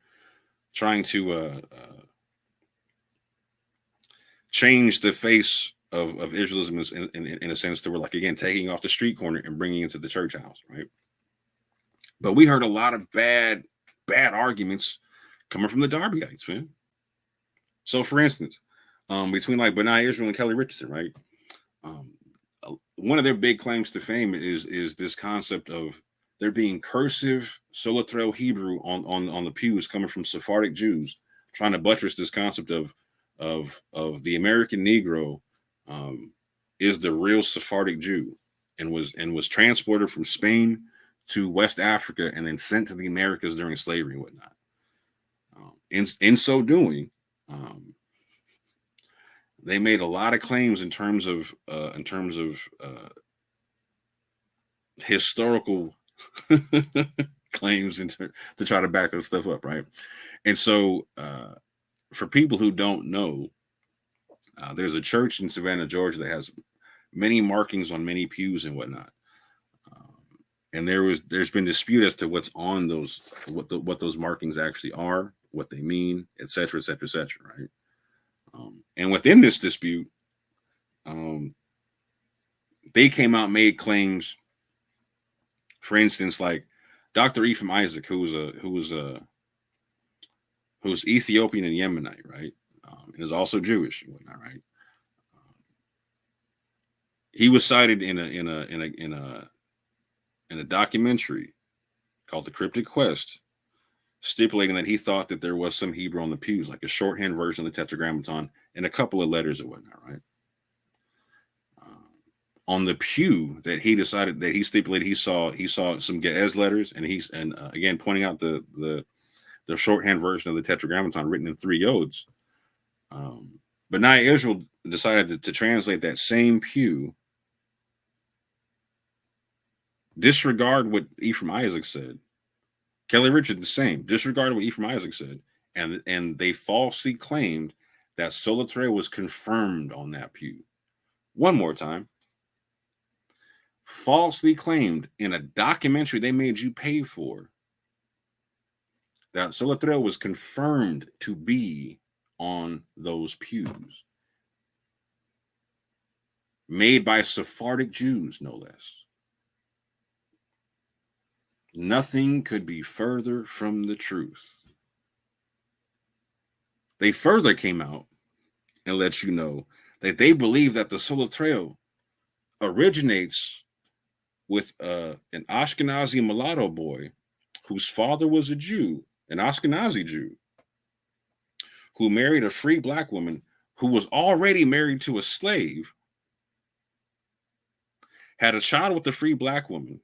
change the face of Israelism in a sense, to where, like, again, taking off the street corner and bringing it into the church house, right? But we heard a lot of bad arguments coming from the Darbyites, man. So, for instance, between like Benai Israel and Kelly Richardson, right? One of their big claims to fame is this concept of there being cursive Solatrel Hebrew on the pews coming from Sephardic Jews, trying to buttress this concept of the American Negro is the real Sephardic Jew and was transported from Spain to West Africa and then sent to the Americas during slavery and whatnot. In so doing, they made a lot of claims in terms of historical claims to try to back that stuff up, right? And so, for people who don't know, there's a church in Savannah, Georgia, that has many markings on many pews and whatnot. And there's been dispute as to what's on those, what those markings actually are, what they mean, etc., etc., etc., right? And within this dispute, they came out, made claims. For instance, like Dr. Ephraim Isaac, who's Ethiopian and Yemenite, right, and is also Jewish and whatnot, right? He was cited in a documentary called The Cryptic Quest, stipulating that he thought that there was some Hebrew on the pews, like a shorthand version of the Tetragrammaton and a couple of letters and whatnot, right? On the pew that he decided, that he stipulated he saw some Ge'ez letters, and again pointing out the shorthand version of the Tetragrammaton written in 3 yods. But now Israel decided to translate that same pew, disregard what Ephraim Isaac said. Kelly Richard the same, disregarded what Ephraim Isaac said, and they falsely claimed that Solatrel was confirmed on that pew. One more time. Falsely claimed in a documentary they made you pay for that Solatrel was confirmed to be on those pews, made by Sephardic Jews, no less. Nothing could be further from the truth. They further came out and let you know that they believe that the Solatrel originates with an Ashkenazi mulatto boy whose father was a Jew, an Ashkenazi Jew, who married a free black woman who was already married to a slave, had a child with the free black woman,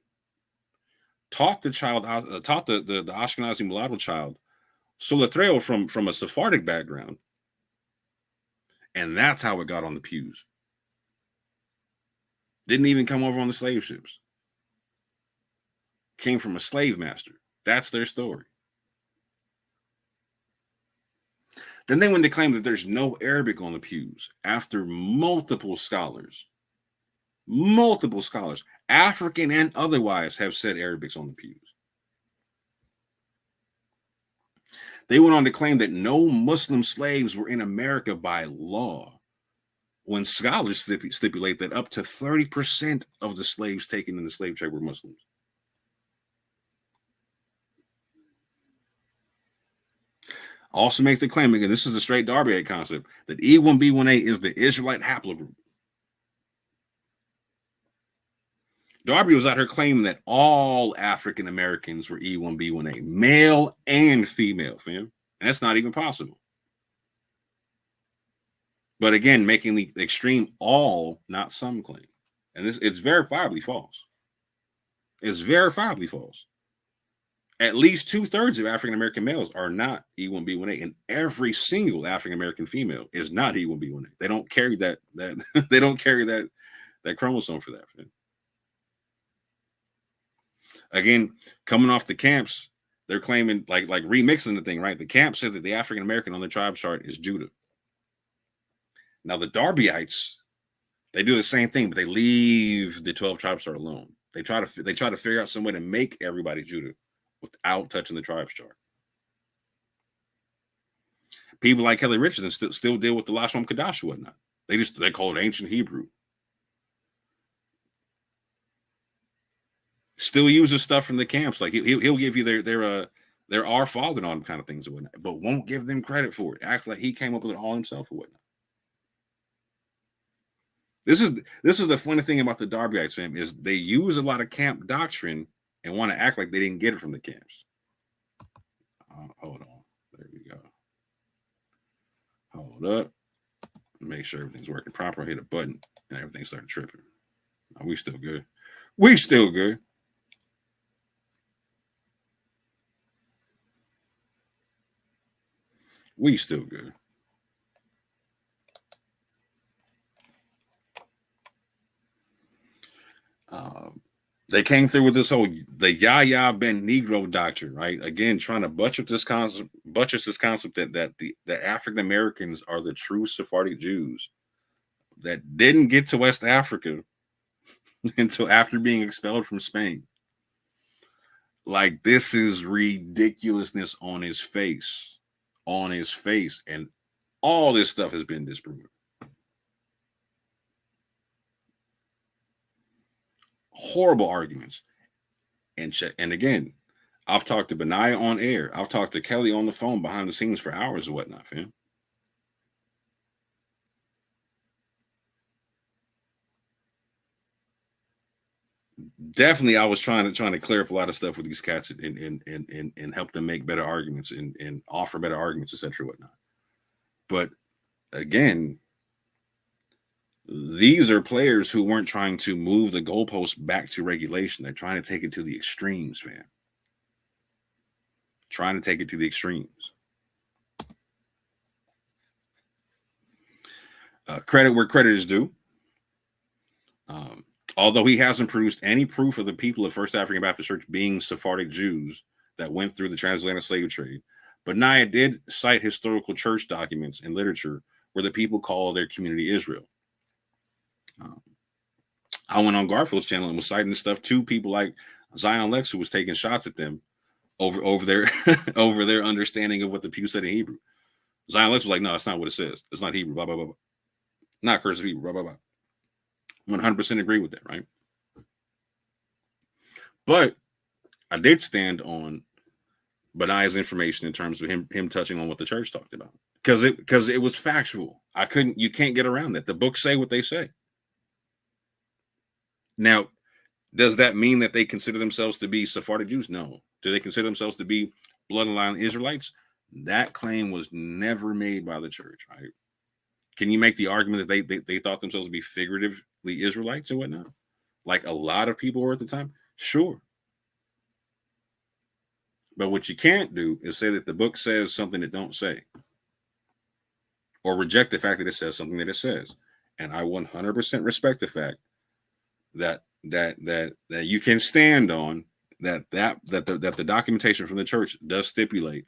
taught the child, taught the Ashkenazi mulatto child Solatrel from a Sephardic background, and that's how it got on the pews. Didn't even come over on the slave ships. Came from a slave master. That's their story. Then they went to claim that there's no Arabic on the pews after multiple scholars, African and otherwise, have said Arabic's on the pews. They went on to claim that no Muslim slaves were in America by law, when scholars stipulate that up to 30% of the slaves taken in the slave trade were Muslims. Also make the claim, again, this is the straight Darbyite concept, that E1B1A is the Israelite haplogroup. Darby was out here claiming that all African Americans were E1B1A, male and female, fam. And that's not even possible. But again, making the extreme all, not some claim. And it's verifiably false. It's verifiably false. At least 2/3 of African American males are not E1B1A, and every single African American female is not E1B1A. They don't carry that they don't carry that chromosome for that. Man. Again, coming off the camps, they're claiming like remixing the thing, right? The camp said that the African American on the tribe chart is Judah. Now the Darbyites, they do the same thing, but they leave the 12 tribe chart alone. They try to figure out some way to make everybody Judah without touching the tribes chart. People like Kelly Richardson still deal with the Lashon Kadash and whatnot. They call it ancient Hebrew. Still uses stuff from the camps, like he'll give you their our father and all them kind of things and whatnot, but won't give them credit for it. Acts like he came up with it all himself or whatnot. This is the funny thing about the Darbyites, fam, is they use a lot of camp doctrine and want to act like they didn't get it from the camps. Hold on. There we go. Hold up. Make sure everything's working proper. Hit a button and everything started tripping. Oh, we still good. We still good. We still good. They came through with the Yahya Ben Negro doctrine, right? Again, trying to buttress this concept that African Americans are the true Sephardic Jews that didn't get to West Africa until after being expelled from Spain. Like, this is ridiculousness on his face, and all this stuff has been disproven. Horrible arguments. And again, I've talked to Benaiah on air. I've talked to Kelly on the phone behind the scenes for hours and whatnot, fam. Definitely, I was trying to clear up a lot of stuff with these cats and help them make better arguments and offer better arguments, etc. Whatnot. But again, these are players who weren't trying to move the goalposts back to regulation. They're trying to take it to the extremes, fam. Trying to take it to the extremes. Credit where credit is due. Although he hasn't produced any proof of the people of First African Baptist Church being Sephardic Jews that went through the transatlantic slave trade, Benaiah did cite historical church documents and literature where the people call their community Israel. I went on Garfield's channel and was citing this stuff to people like Zion Lex, who was taking shots at them over their over their understanding of what the pew said in Hebrew. Zion Lex was like, no, that's not what it says. It's not Hebrew, blah, blah, blah, blah. Not cursive Hebrew, blah, blah, blah. 100% agree with that, right? But I did stand on Benaiah's information in terms of him touching on what the church talked about. Because it was factual. You can't get around that. The books say what they say. Now, does that mean that they consider themselves to be Sephardic Jews? No. Do they consider themselves to be bloodline Israelites? That claim was never made by the church, right? Can you make the argument that they thought themselves to be figuratively Israelites and whatnot? Like a lot of people were at the time? Sure. But what you can't do is say that the book says something that don't say. Or reject the fact that it says something that it says. And I 100% respect the fact that you can stand on that the documentation from the church does stipulate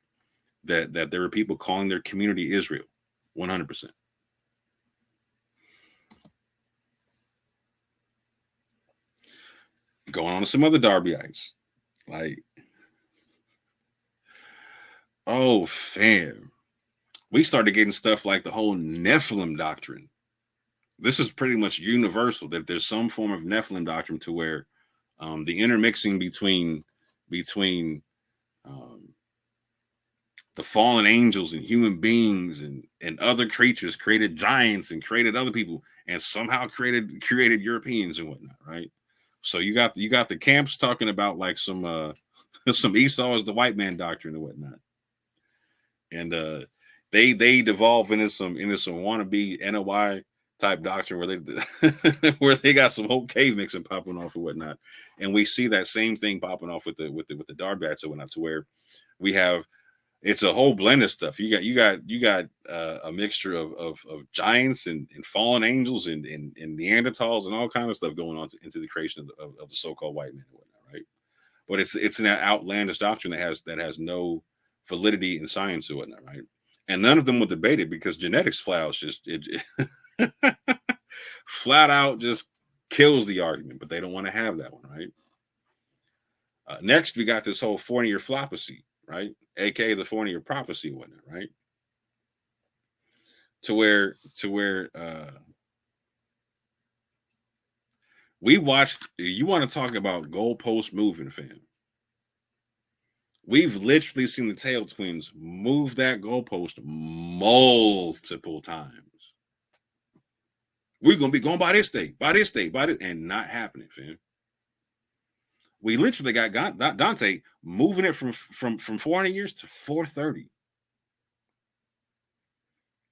that there are people calling their community Israel. 100%. Going on to some other Darbyites, like, oh fam, we started getting stuff like the whole Nephilim doctrine. This is pretty much universal, that there's some form of Nephilim doctrine to where the intermixing between the fallen angels and human beings and other creatures created giants and created other people and somehow created Europeans and whatnot, right? So you got the camps talking about like some some Esau is the white man doctrine and whatnot, and they devolve into some wannabe NOI type doctrine where they where they got some whole cave mixing popping off and whatnot, and we see that same thing popping off with the Darbats and whatnot, to where we have it's a whole blend of stuff. You got a mixture of giants and fallen angels and Neanderthals and all kinds of stuff going on into the creation of the so-called white man and whatnot, right? But it's an outlandish doctrine that has no validity in science and whatnot, right? And none of them will debate it because genetics flat out flat out just kills the argument, but they don't want to have that one, right? Next, we got this whole 40-year floppacy, right? AKA the 40-year prophecy and whatnot, right? To where we watched, you want to talk about goalpost moving, fam. We've literally seen the Tail Twins move that goalpost multiple times. We're gonna be going by this day, and not happening, fam. We literally got Dante moving it from 400 years to 430.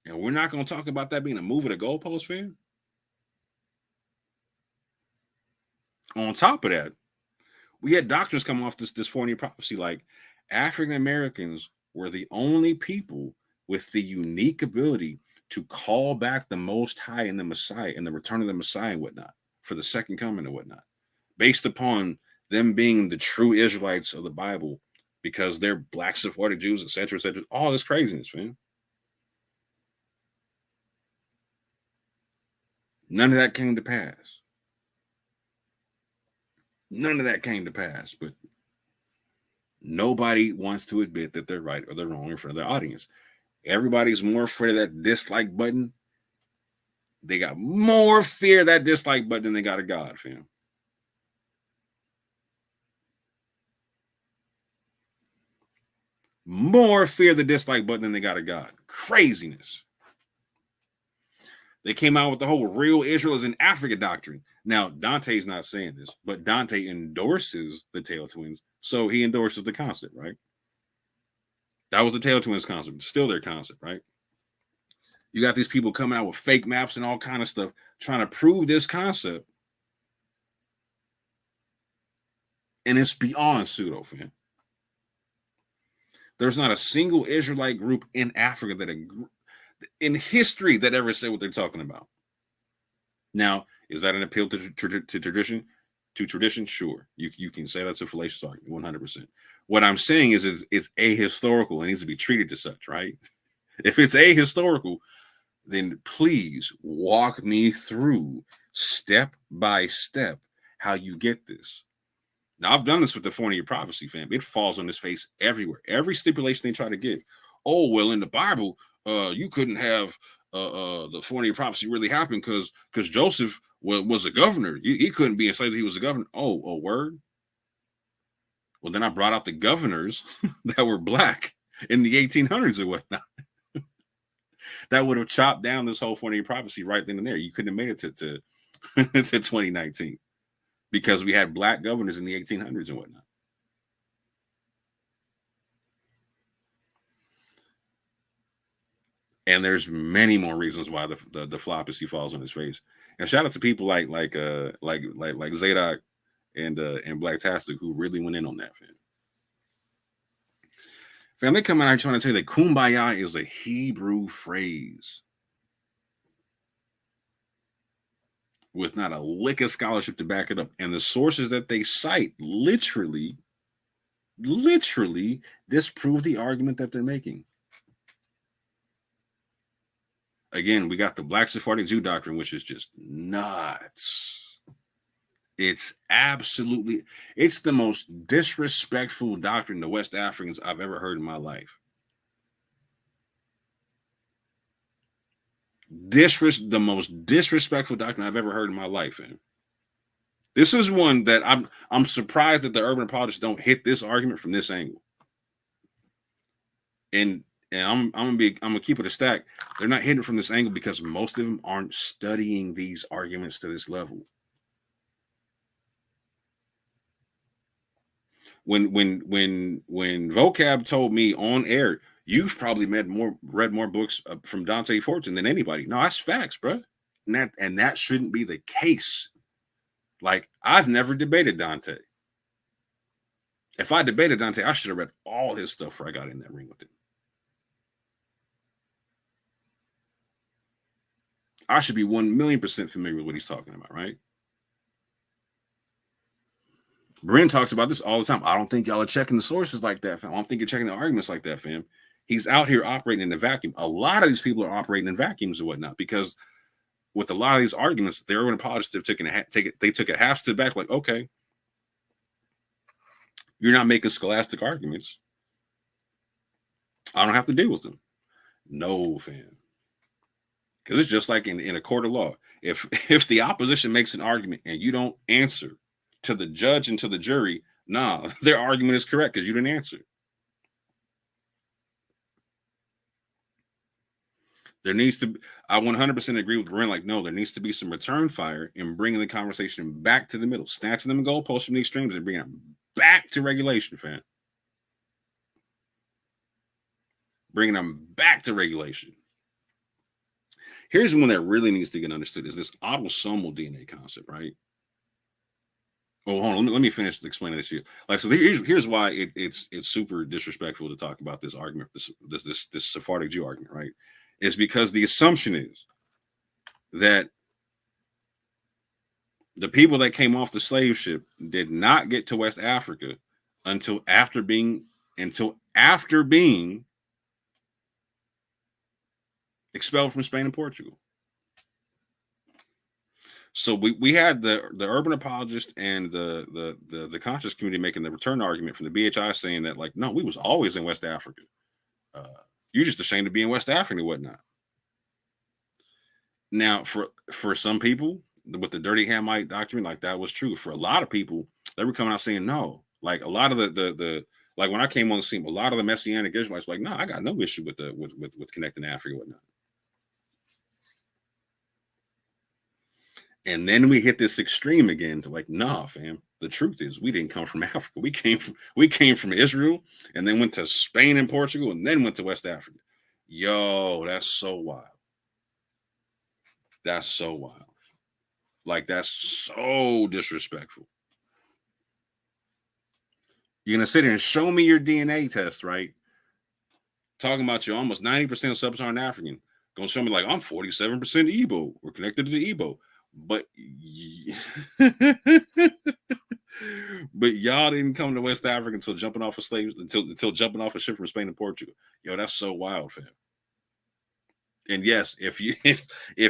And we're not going to talk about that being a move of the goalpost, fam. On top of that, we had doctrines come off this 400-year prophecy, like African Americans were the only people with the unique ability to call back the Most High and the Messiah and the return of the Messiah and whatnot for the second coming and whatnot, based upon them being the true Israelites of the Bible because they're Black Sephardic Jews, etc., all this craziness, man. None of that came to pass. None of that came to pass, but nobody wants to admit that they're right or they're wrong in front of their audience. Everybody's more afraid of that dislike button. They got more fear of that dislike button than they got a God, fam. More fear of the dislike button than they got a God. Craziness. They came out with the whole real Israel is in Africa doctrine. Now, Dante's not saying this, but Dante endorses the Tail Twins, so he endorses the concept, right? That was the Tail Twins concept. It's still their concept, right? You got these people coming out with fake maps and all kind of stuff, trying to prove this concept. And it's beyond pseudo, fam. There's not a single Israelite group in Africa in history that ever said what they're talking about. Now, is that an appeal to tradition? To tradition? Sure. You can say that's a fallacious argument, 100%. What I'm saying is it's ahistorical and needs to be treated as such, right? If it's ahistorical, then please walk me through step by step how you get this. Now, I've done this with the 40-year prophecy, fam. It falls on its face everywhere. Every stipulation they try to get. Oh, well, in the Bible, you couldn't have the 40-year prophecy really happen because Joseph was a governor. He couldn't be enslaved. He was a governor. Oh, word? Well, then I brought out the governors that were Black in the 1800s or whatnot. That would have chopped down this whole 40-year prophecy right then and there. You couldn't have made it to 2019 because we had Black governors in the 1800s and whatnot. And there's many more reasons why the floppacy falls on his face. And shout out to people like Zadok and Blacktastic who really went in on that, fam. Fam, they come out here trying to tell you that kumbaya is a Hebrew phrase with not a lick of scholarship to back it up. And the sources that they cite literally disprove the argument that they're making. Again, we got the Black Sephardic Jew doctrine, which is just nuts. It's the most disrespectful doctrine to West Africans I've ever heard in my life. The most disrespectful doctrine I've ever heard in my life, man. This is one that I'm surprised that the urban apologists don't hit this argument from this angle. And I'm gonna keep it a stack. They're not hitting it from this angle because most of them aren't studying these arguments to this level. when vocab told me on air, you've probably read more books from Dante Fortune than anybody. No, that's facts, bro. And that shouldn't be the case. Like, I've never debated Dante. If I debated Dante, I should have read all his stuff before I got in that ring with him. I should be 1,000,000% familiar with what he's talking about, right? Bryn talks about this all the time. I don't think y'all are checking the sources like that, fam. I don't think you're checking the arguments like that, fam. He's out here operating in a vacuum. A lot of these people are operating in vacuums and whatnot, because with a lot of these arguments, the urban apologists have they took a half step back, like, okay, you're not making scholastic arguments. I don't have to deal with them. No, fam. Because it's just like in a court of law. If the opposition makes an argument and you don't answer to the judge and to the jury, nah, their argument is correct because you didn't answer. There needs to be, I 100% agree with Brent. Like, no, there needs to be some return fire in bringing the conversation back to the middle, snatching them goalposts from the extremes and bringing them back to regulation, fam. Bringing them back to regulation. Here's one that really needs to get understood: is this autosomal DNA concept, right? Oh, hold on. Let me finish explaining this to you. Like, so here's why it's super disrespectful to talk about this argument, this Sephardic Jew argument, right? It's because the assumption is that the people that came off the slave ship did not get to West Africa until after being expelled from Spain and Portugal. So we had the urban apologist and the conscious community making the return argument from the BHI, saying that, like, no, we was always in West Africa. You're just ashamed to be in West Africa and whatnot. Now, for some people with the dirty Hamite doctrine, like, that was true. For a lot of people, they were coming out saying no. Like, a lot of the like, when I came on the scene, a lot of the Messianic Israelites were like, no, I got no issue with connecting to Africa and whatnot. And then we hit this extreme again to, like, nah, fam. The truth is, we didn't come from Africa. We came from Israel, and then went to Spain and Portugal, and then went to West Africa. Yo, that's so wild. That's so wild. Like, that's so disrespectful. You're gonna sit here and show me your DNA test, right? Talking about you're almost 90% sub-Saharan African. Gonna show me, like, I'm 47% Igbo. We're connected to the Igbo. But but y'all didn't come to West Africa until jumping off of slaves, until jumping off a ship from Spain and Portugal. Yo, that's so wild, fam. And yes, if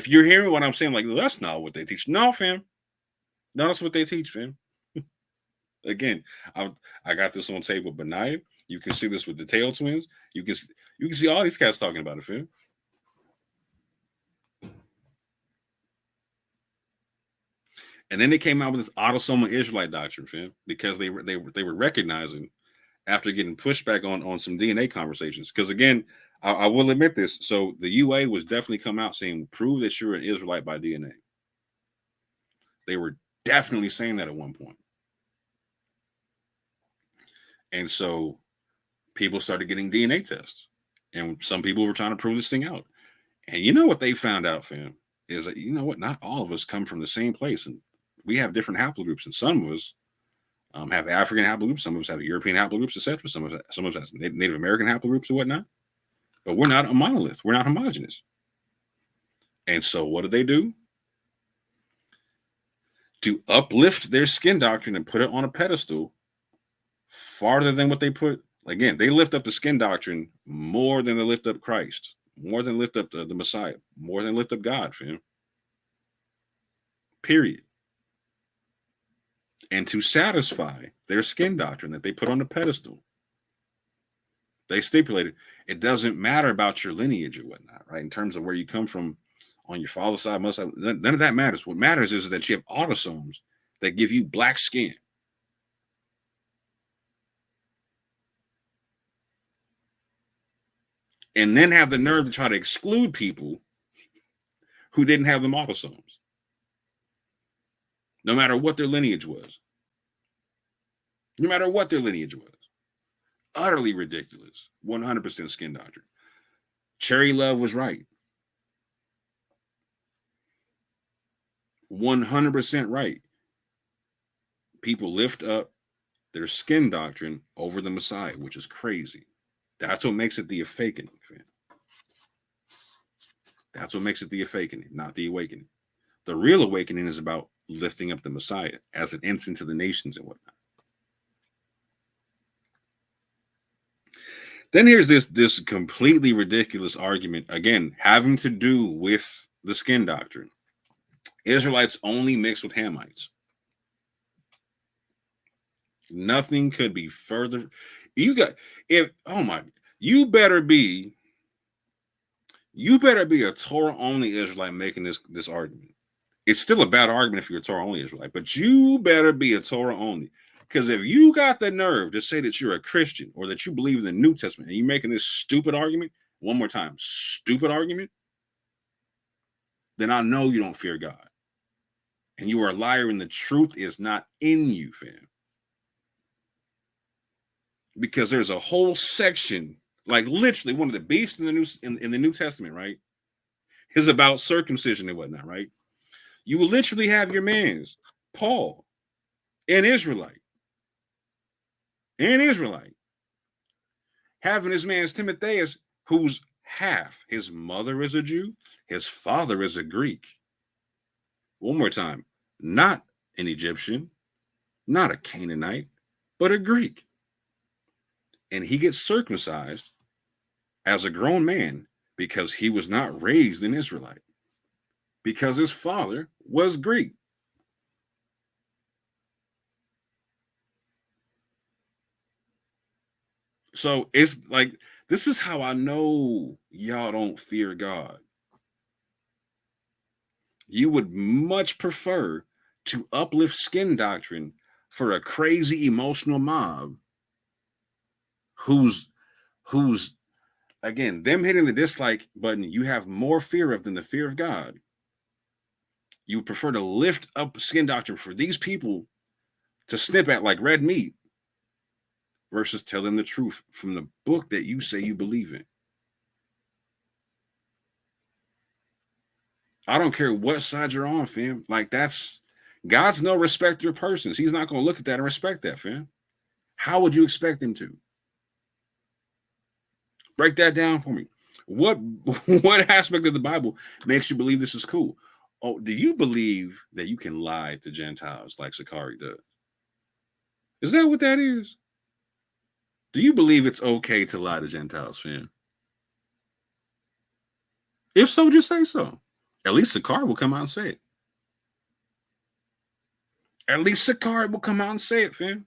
you're hearing what I'm saying, like, that's not what they teach. No, fam. No, that's what they teach, fam. Again, I got this on tape with Benaiah. You can see this with the Tail Twins. You can see all these cats talking about it, fam. And then they came out with this autosomal Israelite doctrine, fam, because they were recognizing, after getting pushback on some DNA conversations. Because, again, I will admit this. So the UA was definitely come out saying, prove that you're an Israelite by DNA. They were definitely saying that at one point. And so people started getting DNA tests. And some people were trying to prove this thing out. And you know what they found out, fam, is that, you know what, not all of us come from the same place. And we have different haplogroups. And some of us have African haplogroups. Some of us have European haplogroups, etc. Some of us have Native American haplogroups and whatnot. But we're not a monolith. We're not homogenous. And so what did they do? To uplift their skin doctrine and put it on a pedestal farther than what they put. Again, they lift up the skin doctrine more than they lift up Christ, more than lift up the Messiah, more than lift up God, fam. Period. And to satisfy their skin doctrine that they put on the pedestal, they stipulated it doesn't matter about your lineage or whatnot, right? In terms of where you come from on your father's side, mother's side, none of that matters. What matters is that you have autosomes that give you black skin. And then have the nerve to try to exclude people who didn't have them autosomes, no matter what their lineage was. no matter what their lineage was. Utterly ridiculous. 100% skin doctrine. Cherry Love was right. 100% right. People lift up their skin doctrine over the Messiah, which is crazy. That's what makes it the awakening, fam. That's what makes it the awakening, not the awakening. The real awakening is about lifting up the Messiah as an ensign to the nations and whatnot. Then here's this completely ridiculous argument, again, having to do with the skin doctrine. Israelites only mix with Hamites. Nothing could be further. You better be a Torah only Israelite making this argument. It's still a bad argument if you're a Torah only Israelite, but you better be a Torah only. Because if you got the nerve to say that you're a Christian or that you believe in the New Testament and you're making this stupid argument, one more time, stupid argument, then I know you don't fear God. And you are a liar and the truth is not in you, fam. Because there's a whole section, like literally one of the beefs in the New Testament, right, is about circumcision and whatnot, right? You will literally have your mans, Paul, an Israelite, having his man's Timotheus, who's half. His mother is a Jew, his father is a Greek. One more time, not an Egyptian, not a Canaanite, but a Greek. And he gets circumcised as a grown man because he was not raised an Israelite, because his father was Greek. So it's like, this is how I know y'all don't fear God. You would much prefer to uplift skin doctrine for a crazy emotional mob who's again, them hitting the dislike button you have more fear of than the fear of God. You would prefer to lift up skin doctrine for these people to snip at like red meat versus tell them the truth from the book that you say you believe in. I don't care what side you're on, fam. Like, that's God's no respecter of persons. He's not going to look at that and respect that, fam. How would you expect him to? Break that down for me. What aspect of the Bible makes you believe this is cool? Oh, do you believe that you can lie to Gentiles like Sakari does? Is that what that is? Do you believe it's okay to lie to Gentiles, fam? If so, just say so. At least Sakari will come out and say it. At least Sakari will come out and say it, fam.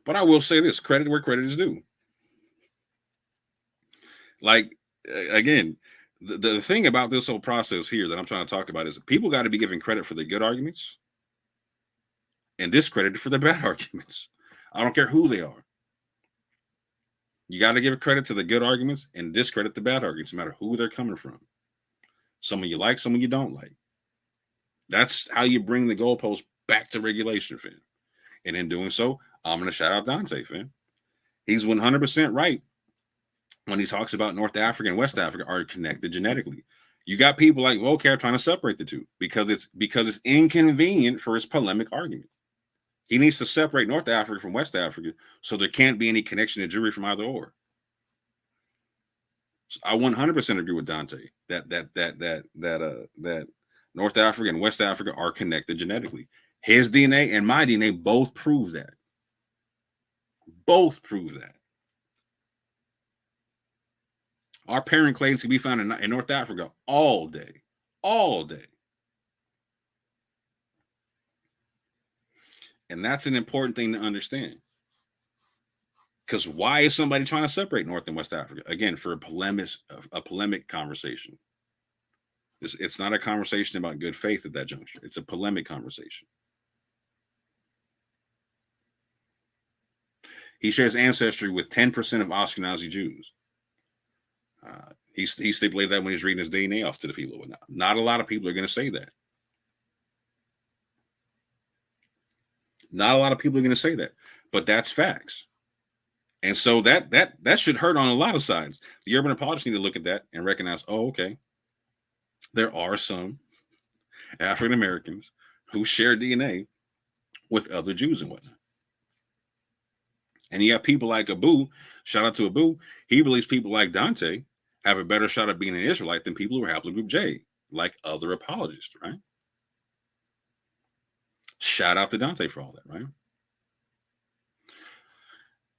But I will say this, credit where credit is due. Like, again, the thing about this whole process here that I'm trying to talk about is people got to be given credit for the good arguments and discredited for the bad arguments. I don't care who they are. You got to give credit to the good arguments and discredit the bad arguments, no matter who they're coming from. Someone you like, someone you don't like. That's how you bring the goalpost back to regulation, fam. And in doing so, I'm going to shout out Dante, fam. He's 100% right when he talks about North Africa and West Africa are connected genetically. You got people like Vocab trying to separate the two because it's inconvenient for his polemic argument. He needs to separate North Africa from West Africa so there can't be any connection to Jewry from either or. So I 100% agree with Dante that North Africa and West Africa are connected genetically. His DNA and my DNA both prove that. Both prove that. Our parent clades can be found in North Africa all day. All day. And that's an important thing to understand. Because why is somebody trying to separate North and West Africa? Again, for a polemic conversation. It's not a conversation about good faith at that juncture. It's a polemic conversation. He shares ancestry with 10% of Ashkenazi Jews. He stipulated that when he's reading his DNA off to the people. Not a lot of people are going to say that. Not a lot of people are going to say that, but that's facts. And so that should hurt on a lot of sides. The urban apologists need to look at that and recognize, oh, okay, there are some African Americans who share DNA with other Jews and whatnot. And you have people like Abu, shout out to Abu, he believes people like Dante have a better shot at being an Israelite than people who are haplogroup J, like other apologists, right? Shout out to Dante for all that, right?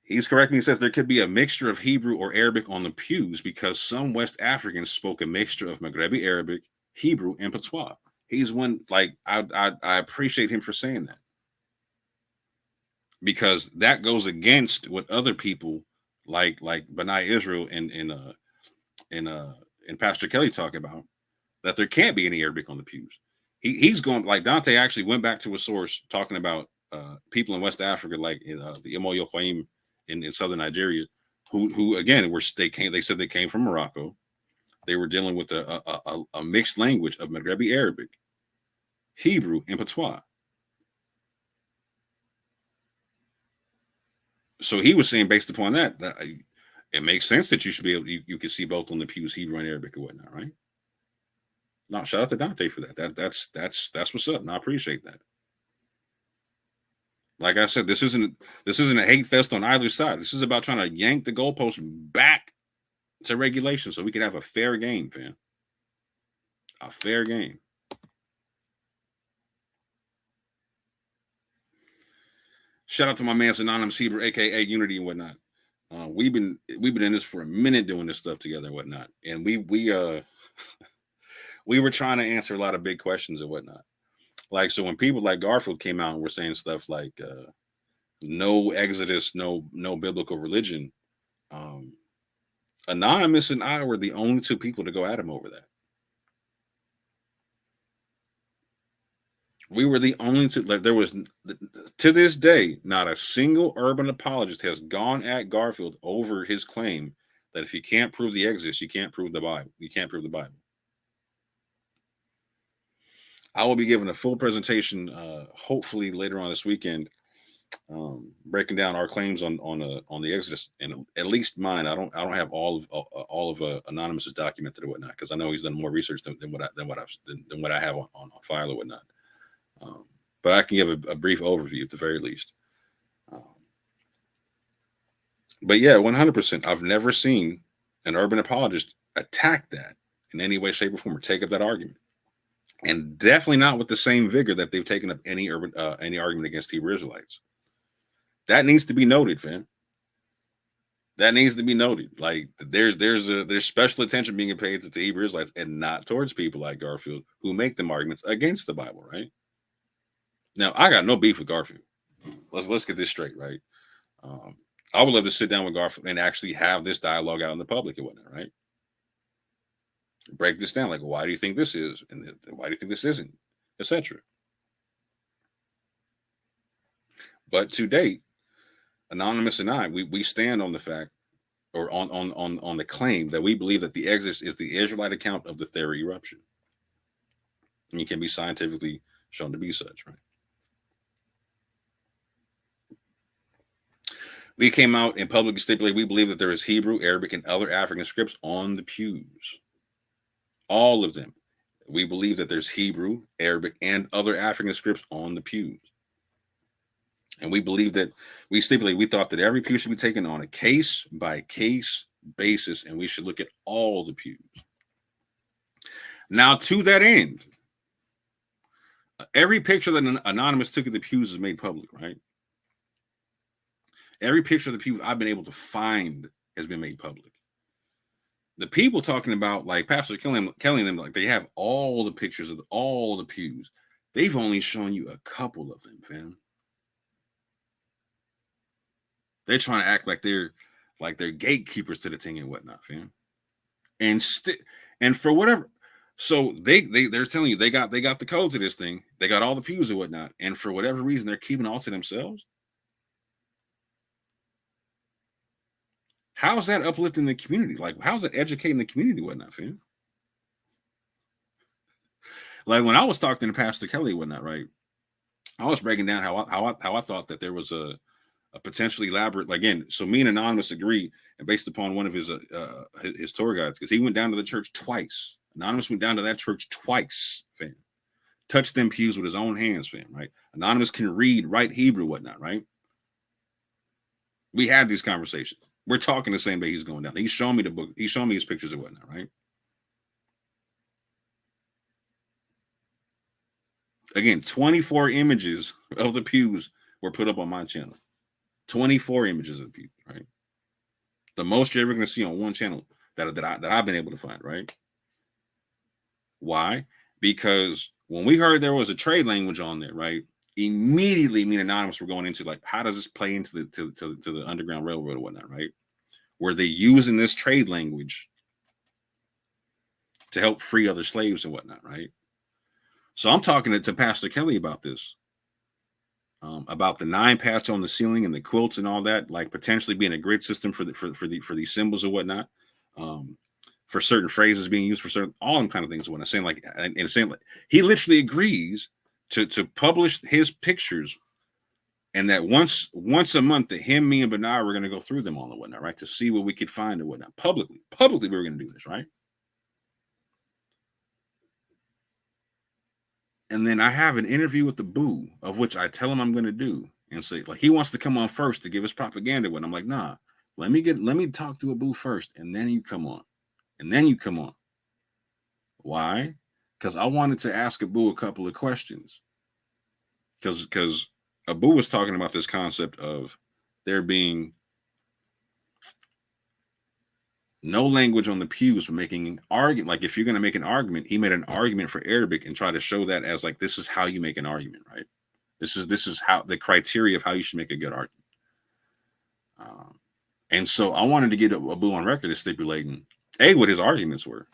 He's correct when he says there could be a mixture of Hebrew or Arabic on the pews because some West Africans spoke a mixture of Maghrebi Arabic, Hebrew, and Patois. He's one, like, I appreciate him for saying that, because that goes against what other people like Benai Israel and Pastor Kelly talk about, that there can't be any Arabic on the pews. He's going, like, Dante actually went back to a source talking about people in West Africa, like the Imo Yoquaim in southern Nigeria, who again they said they came from Morocco. They were dealing with a mixed language of Maghrebi Arabic, Hebrew, and Patois. So he was saying, based upon that it makes sense that you should be able, you can see both on the pews, Hebrew and Arabic and whatnot, right? No, shout out to Dante for that. That's what's up, and I appreciate that. Like I said, this isn't a hate fest on either side. This is about trying to yank the goalpost back to regulation so we can have a fair game, fam. A fair game. Shout out to my man Anonymous Hebrew, aka Unity and whatnot. We've been in this for a minute doing this stuff together and whatnot, and we were trying to answer a lot of big questions and whatnot. Like, so when people like Garfield came out and were saying stuff like no Exodus, no biblical religion, Anonymous and I were the only two people to go at him over that. We were the only two. Like, there was, to this day, not a single urban apologist has gone at Garfield over his claim that if you can't prove the Exodus, you can't prove the Bible. You can't prove the Bible. I will be giving a full presentation, hopefully later on this weekend, breaking down our claims on the Exodus, and at least mine. I don't have all of Anonymous's documented or whatnot, because I know he's done more research than what I have on file or whatnot. But I can give a brief overview at the very least. But yeah, 100%. I've never seen an urban apologist attack that in any way, shape, or form, or take up that argument. And definitely not with the same vigor that they've taken up any argument against Hebrew Israelites. That needs to be noted, fam. That needs to be noted. Like, there's special attention being paid to the Hebrew Israelites and not towards people like Garfield who make them arguments against the Bible, right? Now, I got no beef with Garfield. Let's get this straight, right? I would love to sit down with Garfield and actually have this dialogue out in the public and whatnot, right? Break this down. Like, why do you think this is? And why do you think this isn't? Etc. But to date, Anonymous and I, we stand on the fact, or on the claim, that we believe that the Exodus is the Israelite account of the Thera eruption. And it can be scientifically shown to be such, right? We came out and publicly stipulated we believe that there is Hebrew, Arabic, and other African scripts on the pews. All of them. We believe that there's Hebrew, Arabic, and other African scripts on the pews. And we believe that we thought that every pew should be taken on a case-by-case basis, and we should look at all the pews. Now, to that end, every picture that an Anonymous took of the pews is made public, right? Every picture of the pew I've been able to find has been made public. The people talking about, like Pastor Kelly and them, like, they have all the pictures of all the pews. They've only shown you a couple of them, fam. They're trying to act like they're gatekeepers to the thing and whatnot, fam. And for whatever, so they're telling you they got the code to this thing. They got all the pews and whatnot, and for whatever reason, they're keeping all to themselves. How's that uplifting the community? Like, how's it educating the community? Whatnot, fam? Like when I was talking to Pastor Kelly, whatnot, right? I was breaking down how I thought that there was a potentially elaborate, like, again. So me and Anonymous agree, and based upon one of his tour guides, because he went down to the church twice. Anonymous went down to that church twice, fam. Touched them pews with his own hands, fam. Right? Anonymous can read, write Hebrew, whatnot, right? We had these conversations. We're talking the same day he's going down. He's showing me the book. He's showing me his pictures and whatnot, right? Again, 24 images of the pews were put up on my channel. 24 images of the pews, right? The most you're ever going to see on one channel that I've been able to find, right? Why? Because when we heard there was a trade language on there, right? Immediately, me and Anonymous were going into like, how does this play into the Underground Railroad or whatnot, right? Were they using this trade language to help free other slaves and whatnot, right? So I'm talking to Pastor Kelly about this, about the 9 patch on the ceiling and the quilts and all that, like potentially being a grid system for these symbols or whatnot, for certain phrases being used for certain, all them kind of things. When I'm saying like, and saying like, he literally agrees to publish his pictures, and that once a month that him, me, and Bernard were going to go through them all and whatnot, right, to see what we could find and whatnot. Publicly, we were going to do this, right? And then I have an interview with the Boo, of which I tell him I'm going to do, and say like he wants to come on first to give us propaganda. When I'm like, nah, let me talk to a Boo first, and then you come on, Why? Because I wanted to ask Abu a couple of questions. Because Abu was talking about this concept of there being no language on the pews for making an argument. Like if you're going to make an argument, he made an argument for Arabic and tried to show that as like, this is how you make an argument, right? This is how the criteria of how you should make a good argument. And so I wanted to get Abu on record as stipulating what his arguments were,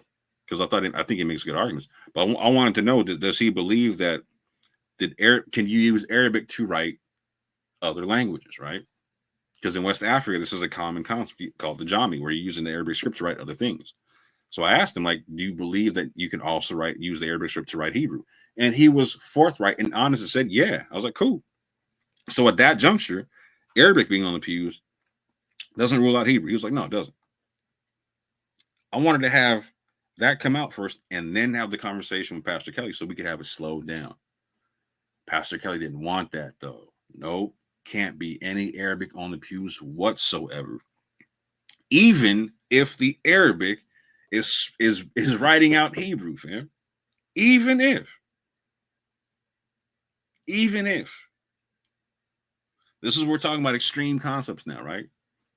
because I think he makes good arguments. But I wanted to know, does he believe that can you use Arabic to write other languages, right? Because in West Africa, this is a common concept called the Jami, where you're using the Arabic script to write other things. So I asked him, like, do you believe that you can also use the Arabic script to write Hebrew? And he was forthright and honest and said, yeah. I was like, cool. So at that juncture, Arabic being on the pews doesn't rule out Hebrew. He was like, no, it doesn't. I wanted to have that come out first and then have the conversation with Pastor Kelly so we could have it slowed down. Pastor Kelly didn't want that, though. Nope. Can't be any Arabic on the pews whatsoever. Even if the Arabic is writing out Hebrew, fam. Even if. This is, we're talking about extreme concepts now, right?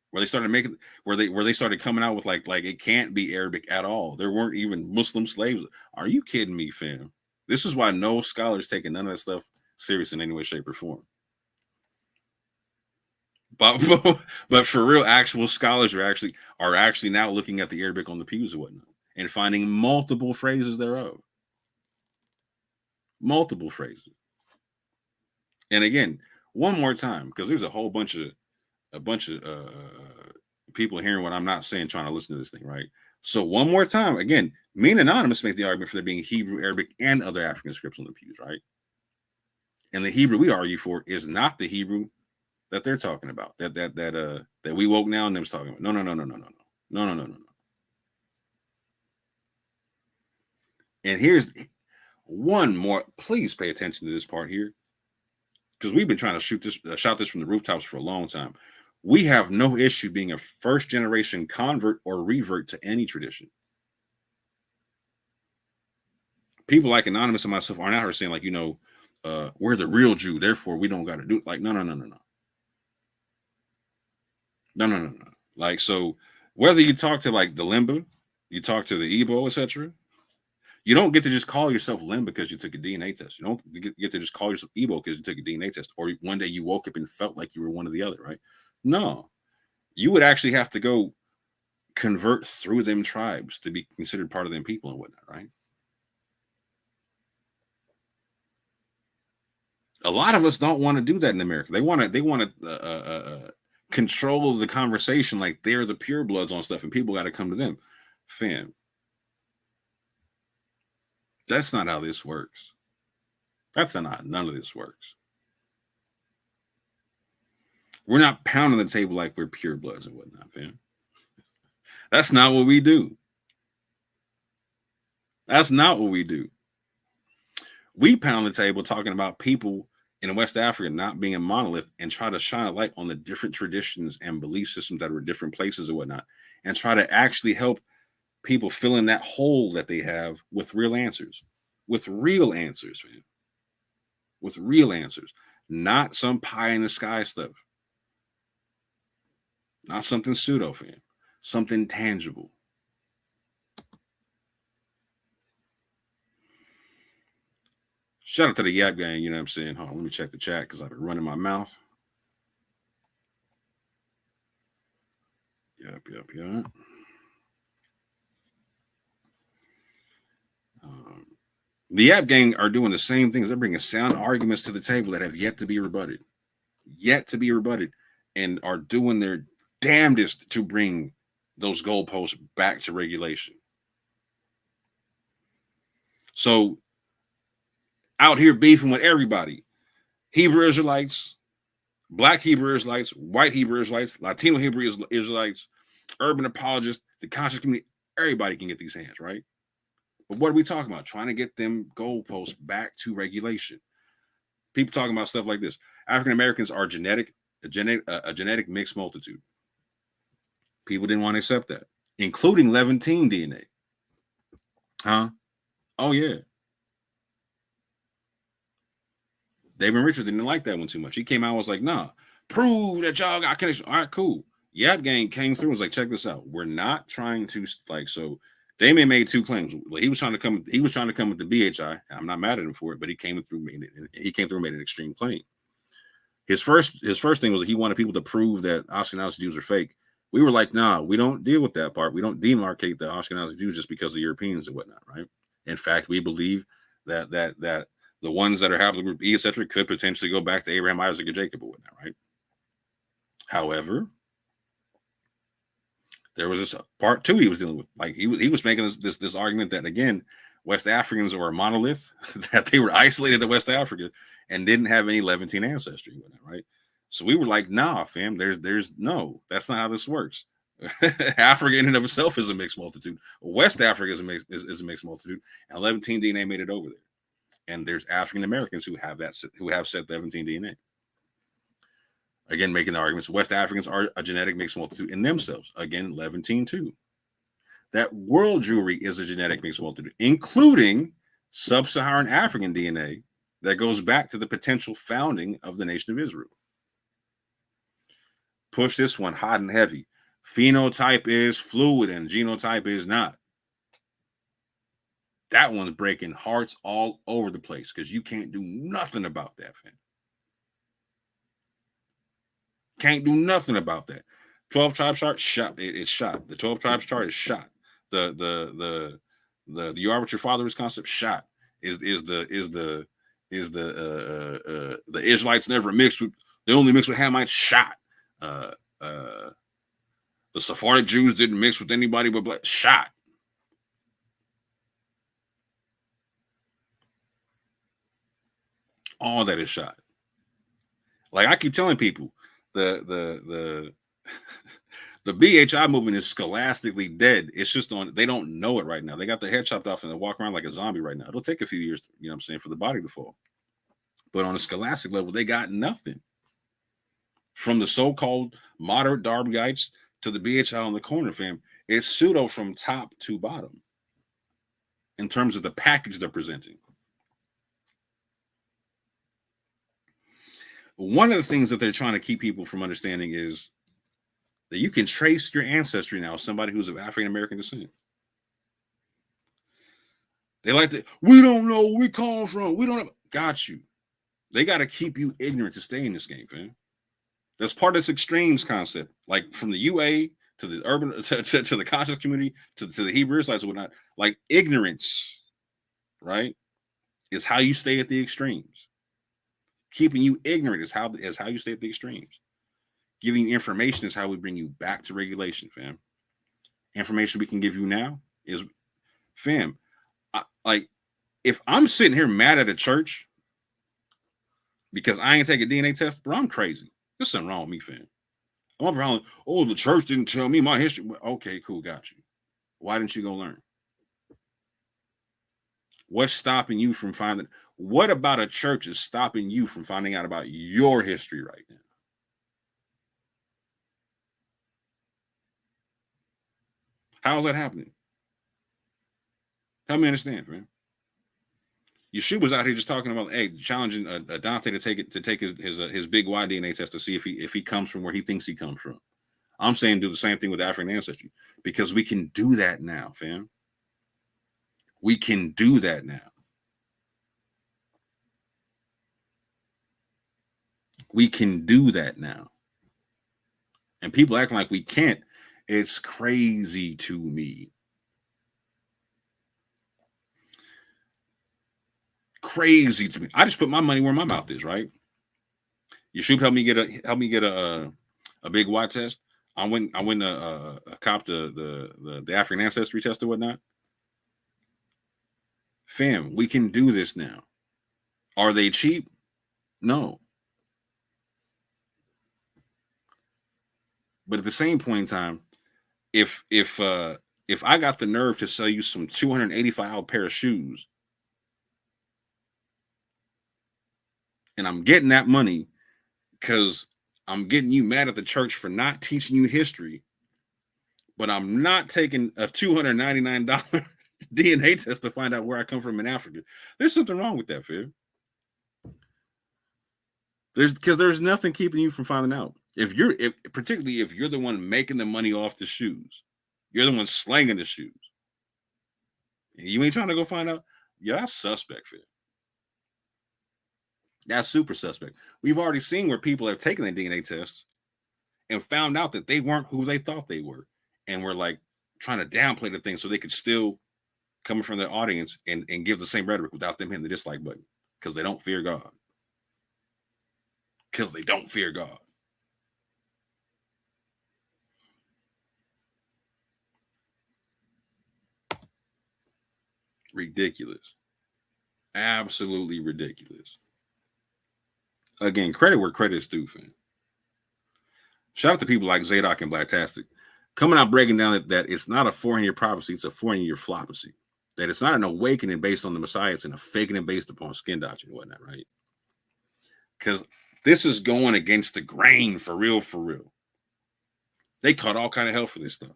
Where they started making, where they started coming out with like it can't be Arabic at all. There weren't even Muslim slaves. Are you kidding me, fam? This is why no scholars taking none of that stuff serious in any way, shape, or form. But for real, actual scholars are actually now looking at the Arabic on the pews and whatnot and finding multiple phrases thereof. Multiple phrases. And again, one more time, because there's a whole bunch of people hearing what I'm not saying, trying to listen to this thing, right? So one more time, again, me and Anonymous make the argument for there being Hebrew, Arabic, and other African scripts on the pews, right? And the Hebrew we argue for is not the Hebrew that they're talking about, that we woke now and them was talking about. No. And here's one more. Please pay attention to this part here, because we've been trying to shout this from the rooftops for a long time. We have no issue being a first generation convert or revert to any tradition. People like Anonymous and myself aren't out here saying like, we're the real Jew, therefore we don't got to do it. Like, no. Like, so whether you talk to like the Limba, you talk to the Igbo, etc., you don't get to just call yourself Limba because you took a DNA test. You don't get to just call yourself Igbo because you took a DNA test, or one day you woke up and felt like you were one or the other, right? No, you would actually have to go convert through them tribes to be considered part of them people and whatnot, right? A lot of us don't want to do that in America. They want to control the conversation like they're the purebloods on stuff and people got to come to them. Fam, that's not how this works. That's not, none of this works. We're not pounding the table like we're purebloods and whatnot, fam. That's not what we do. That's not what we do. We pound the table talking about people in West Africa not being a monolith and try to shine a light on the different traditions and belief systems that are in different places and whatnot, and try to actually help people fill in that hole that they have with real answers. With real answers, man. With real answers. Not some pie in the sky stuff. Not something pseudo, fam. Something tangible. Shout out to the Yap Gang, you know what I'm saying? Hold on, let me check the chat because I've been running my mouth. Yep. The Yap Gang are doing the same things. They're bringing sound arguments to the table that have yet to be rebutted. And are doing their damnedest to bring those goalposts back to regulation. So out here beefing with everybody. Hebrew Israelites, Black Hebrew Israelites, white Hebrew Israelites, Latino Hebrew Israelites, urban apologists, the conscious community, everybody can get these hands, right? But what are we talking about? Trying to get them goalposts back to regulation. People talking about stuff like this. African Americans are a genetic mixed multitude. People didn't want to accept that, including Levantine DNA. Huh? Oh, yeah. David Richards didn't like that one too much. He came out and was like, nah, prove that y'all got connection. All right, cool. Yap Gang came through and was like, check this out. We're not trying to, like, so Damien made two claims. He was trying to come with the BHI. I'm not mad at him for it, but he came through and made an extreme claim. His first thing was that he wanted people to prove that Ashkenazi Jews are fake. We were like, nah, we don't deal with that part. We don't demarcate the Ashkenazi Jews just because of Europeans and whatnot, right? In fact, we believe that the ones that are haplogroup E, etc., could potentially go back to Abraham, Isaac, and Jacob or whatnot, right? However, there was this part two he was dealing with. Like he was making this argument that, again, West Africans were a monolith, that they were isolated to West Africa and didn't have any Levantine ancestry, right? So we were like, nah, fam, there's no, that's not how this works. Africa in and of itself is a mixed multitude. West Africa is a mixed multitude, and Levantine DNA made it over there. And there's African Americans who have said Levantine DNA. Again, making the arguments, West Africans are a genetic mixed multitude in themselves. Again, Levantine too. That world Jewry is a genetic mixed multitude, including sub-Saharan African DNA that goes back to the potential founding of the nation of Israel. Push this one hot and heavy. Phenotype is fluid and genotype is not. That one's breaking hearts all over the place because you can't do nothing about that, fam. Can't do nothing about that. 12 tribes chart shot. It's shot. The 12 tribes chart is shot. The you are what your father is concept shot. Is the Israelites never mixed with, they only mixed with Hamites shot. The Sephardic Jews didn't mix with anybody but black shot. All that is shot. Like I keep telling people, the BHI movement is scholastically dead. It's just they don't know it right now. They got their head chopped off and they walk around like a zombie right now. It'll take a few years, you know what I'm saying, for the body to fall. But on a scholastic level, they got nothing. From the so-called moderate Darbites to the BHI on the corner, fam, it's pseudo from top to bottom in terms of the package they're presenting. One of the things that they're trying to keep people from understanding is that you can trace your ancestry now, somebody who's of African American descent. They like to, we don't know where we come from. We don't have, got you. They got to keep you ignorant to stay in this game, fam. That's part of this extremes concept. Like from the UA to the urban, to the conscious community, to the Hebrew Israelites and whatnot. Like ignorance, right, is how you stay at the extremes. Keeping you ignorant is how you stay at the extremes. Giving you information is how we bring you back to regulation, fam. Information we can give you now is, fam, like, if I'm sitting here mad at a church because I ain't take a DNA test, bro, I'm crazy. There's something wrong with me, fam. I'm over hollering, oh, the church didn't tell me my history. Okay, cool, got you. Why didn't you go learn? What's stopping you from finding? What about a church is stopping you from finding out about your history right now? How is that happening? Help me understand, man. Yeshua was out here just talking about, hey, challenging Dante to take his big Y DNA test to see if he comes from where he thinks he comes from. I'm saying do the same thing with African ancestry, because we can do that now, fam. We can do that now. We can do that now. And people acting like we can't. It's crazy to me. Crazy to me. I just put my money where my mouth is, right? Yeshua help me get a big Y test. I went cop the African ancestry test or whatnot. Fam, we can do this now. Are they cheap? No. But at the same point in time, if I got the nerve to sell you some $285 pair of shoes, and I'm getting that money because I'm getting you mad at the church for not teaching you history, but I'm not taking a $299 DNA test to find out where I come from in Africa. There's something wrong with that, Phil. There's nothing keeping you from finding out. Particularly if you're the one making the money off the shoes, you're the one slanging the shoes. And you ain't trying to go find out. Yeah, that's suspect, Phil. That's super suspect. We've already seen where people have taken a DNA test and found out that they weren't who they thought they were, and were like trying to downplay the thing so they could still come from their audience and give the same rhetoric without them hitting the dislike button, because they don't fear God. Because they don't fear God. Ridiculous. Absolutely ridiculous. Again, credit where credit is due, fam. Shout out to people like Zadok and Blacktastic coming out breaking down that it's not a 400-year prophecy, it's a 400-year floppacy. That it's not an awakening based on the Messiah, it's an awakening based upon skin doctrine and whatnot, right? Because this is going against the grain for real, for real. They caught all kind of hell for this stuff.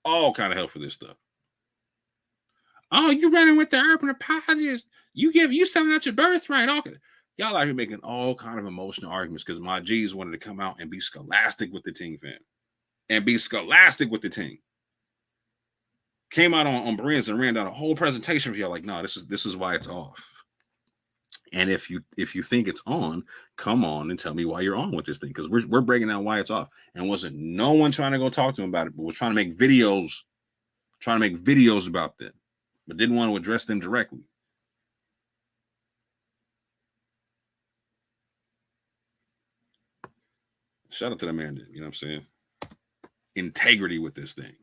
All kind of hell for this stuff. Oh, you running with the urban apologists. You selling out your birthright. Y'all out here making all kind of emotional arguments because my G's wanted to come out and be scholastic with the team, fam. And be scholastic with the team. Came out on Bereans and ran down a whole presentation for y'all. Like, no, this is why it's off. And if you think it's on, come on and tell me why you're on with this thing. Because we're breaking down why it's off. And wasn't no one trying to go talk to him about it, but was trying to make videos about them, but didn't want to address them directly. Shout out to that man, you know what I'm saying? Integrity with this thing.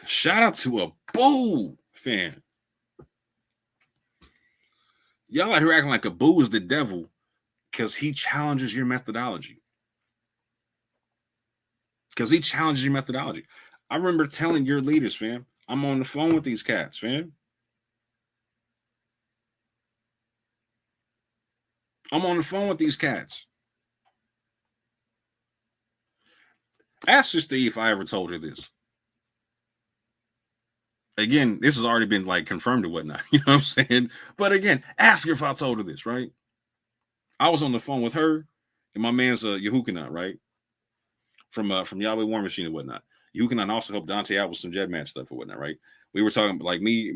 Shout out to a Boo fan. Y'all out here acting like a Boo is the devil because he challenges your methodology. I remember telling your leaders, fam, I'm on the phone with these cats, fam. I'm on the phone with these cats. Ask Sister E if I ever told her this. Again, this has already been like confirmed or whatnot. You know what I'm saying? But again, ask her if I told her this, right? I was on the phone with her and my man's Yehukanah, right? From Yahweh War Machine and whatnot. Yehukanah also helped Dante out with some Jet Match stuff or whatnot, right? We were talking like me,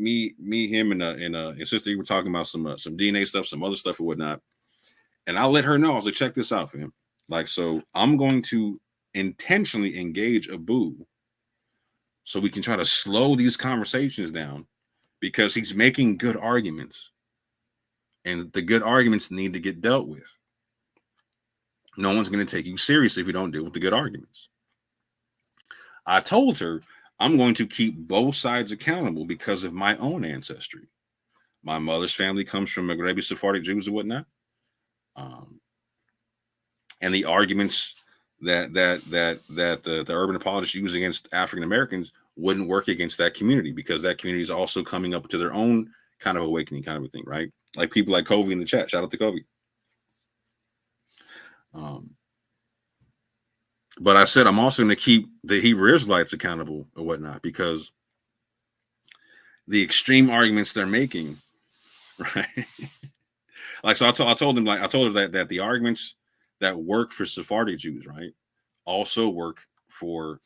him, and Sister E were talking about some DNA stuff, some other stuff or whatnot. And I let her know. I was like, check this out, fam. Like, so I'm going to intentionally engage a Boo so we can try to slow these conversations down, because he's making good arguments and the good arguments need to get dealt with. No one's going to take you seriously if you don't deal with the good arguments. I told her I'm going to keep both sides accountable because of my own ancestry. My mother's family comes from Maghrebi Sephardic Jews and whatnot. And the arguments that the urban apologists use against African Americans wouldn't work against that community, because that community is also coming up to their own kind of awakening kind of a thing, right? Like people like Covey in the chat. Shout out to Covey. But I said I'm also going to keep the Hebrew Israelites accountable or whatnot, because the extreme arguments they're making, right? Like, so I told them, like, I told her that the arguments that work for Sephardic Jews, right, also work for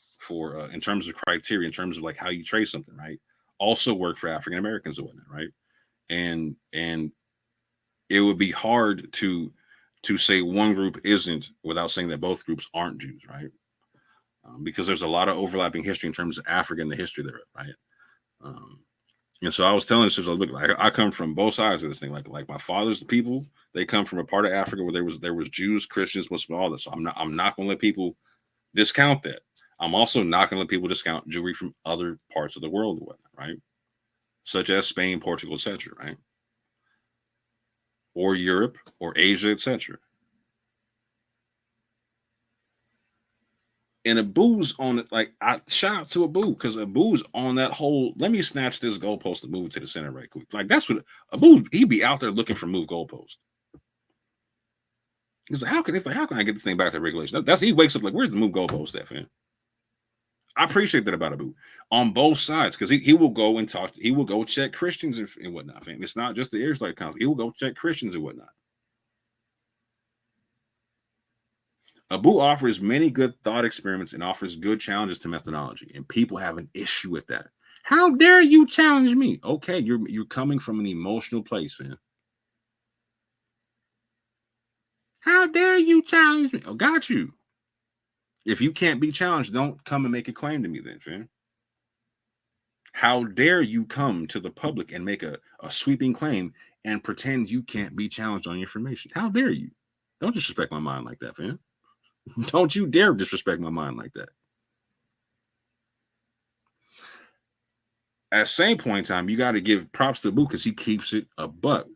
in terms of criteria, in terms of like how you trace something, right, also work for African Americans and whatnot, right? And it would be hard to say one group isn't without saying that both groups aren't Jews, right? Because there's a lot of overlapping history in terms of Africa and the history there, right? And so I was telling sisters, look, I come from both sides of this thing. Like my father's people, they come from a part of Africa where there was Jews, Christians, Muslims, all this. So I'm not going to let people discount that. I'm also not going to let people discount Jewry from other parts of the world or whatnot, right? Such as Spain, Portugal, etc., right? Or Europe, or Asia, etc. And Abu's on it. Like, I shout out to Abu, because Abu's on that whole, let me snatch this goalpost and move it to the center right quick. Like, that's what Abu, he'd be out there looking for move goalpost. He's like, how can I get this thing back to regulation? That's, he wakes up like, where's the move goalpost at, man? I appreciate that about Abu on both sides, because he will go and talk. He will go check Christians and whatnot, fam. It's not just the Israelite council. He will go check Christians and whatnot. Abu offers many good thought experiments and offers good challenges to methodology, and people have an issue with that. How dare you challenge me? Okay, you're coming from an emotional place, fam. How dare you challenge me? Oh, got you. If you can't be challenged, don't come and make a claim to me then, fam. How dare you come to the public and make a sweeping claim and pretend you can't be challenged on your information? How dare you? Don't disrespect my mind like that, fam. Don't you dare disrespect my mind like that. At the same point in time, you got to give props to Abu, because he keeps it a buck.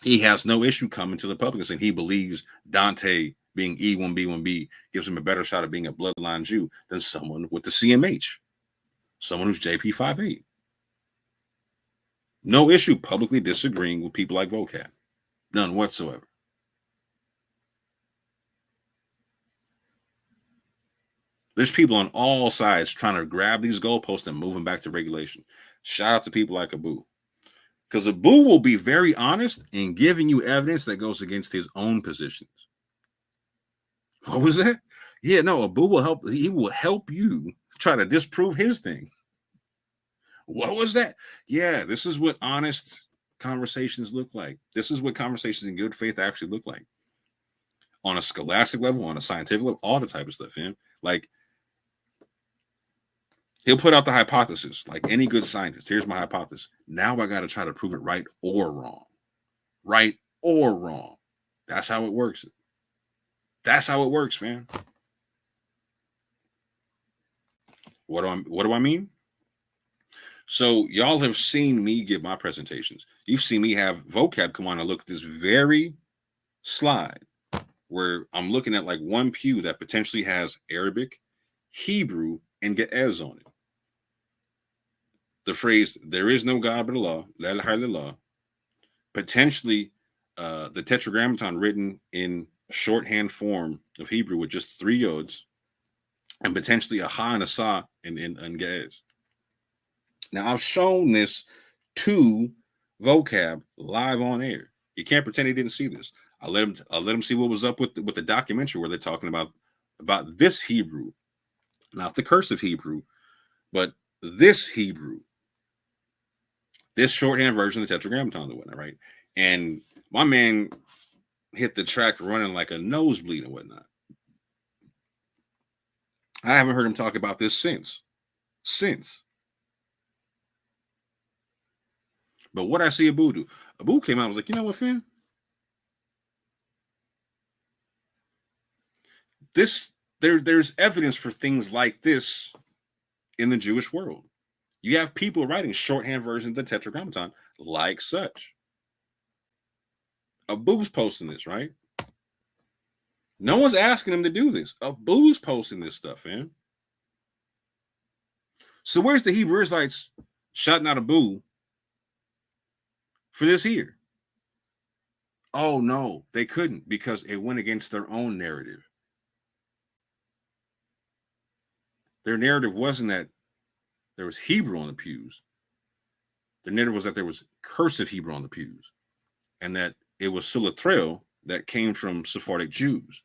He has no issue coming to the public and saying he believes Dante being E1B1B gives him a better shot at being a bloodline Jew than someone with the CMH, someone who's JP58. No issue publicly disagreeing with people like Vocab. None whatsoever. There's people on all sides trying to grab these goalposts and move them back to regulation. Shout out to people like Abu. Because Abu will be very honest in giving you evidence that goes against his own positions. What was that? Yeah, no, Abu will help. He will help you try to disprove his thing. What was that? Yeah, this is what honest conversations look like. This is what conversations in good faith actually look like. On a scholastic level, on a scientific level, all the type of stuff, man. Like, he'll put out the hypothesis, like any good scientist. Here's my hypothesis. Now I got to try to prove it right or wrong. Right or wrong. That's how it works. That's how it works, man. What do I mean? So y'all have seen me give my presentations. You've seen me have Vocab come on and look at this very slide where I'm looking at like one pew that potentially has Arabic, Hebrew, and Ge'ez on it. The phrase, there is no God but Allah, la ilaha illallah, potentially the tetragrammaton written in shorthand form of Hebrew with just 3 yods, and potentially a ha and a sa in Ge'ez. Now, I've shown this to Vocab live on air. You can't pretend he didn't see this. I let him see what was up with the documentary where they're talking about this Hebrew, not the cursive Hebrew, but this Hebrew, this shorthand version of the tetragrammaton and whatnot, right? And my man hit the track running like a nosebleed and whatnot. I haven't heard him talk about this since. But what I see Abu do, Abu came out and was like, you know what, fam? There's evidence for things like this in the Jewish world. You have people writing shorthand versions of the Tetragrammaton like such. Abu's posting this, right? No one's asking him to do this. Abu's posting this stuff, man. So where's the Hebrew Israelites shouting out Abu for this here? Oh no, they couldn't, because it went against their own narrative. Their narrative wasn't that there was Hebrew on the pews. The narrative was that there was cursive Hebrew on the pews, and that it was Silatreo that came from Sephardic Jews.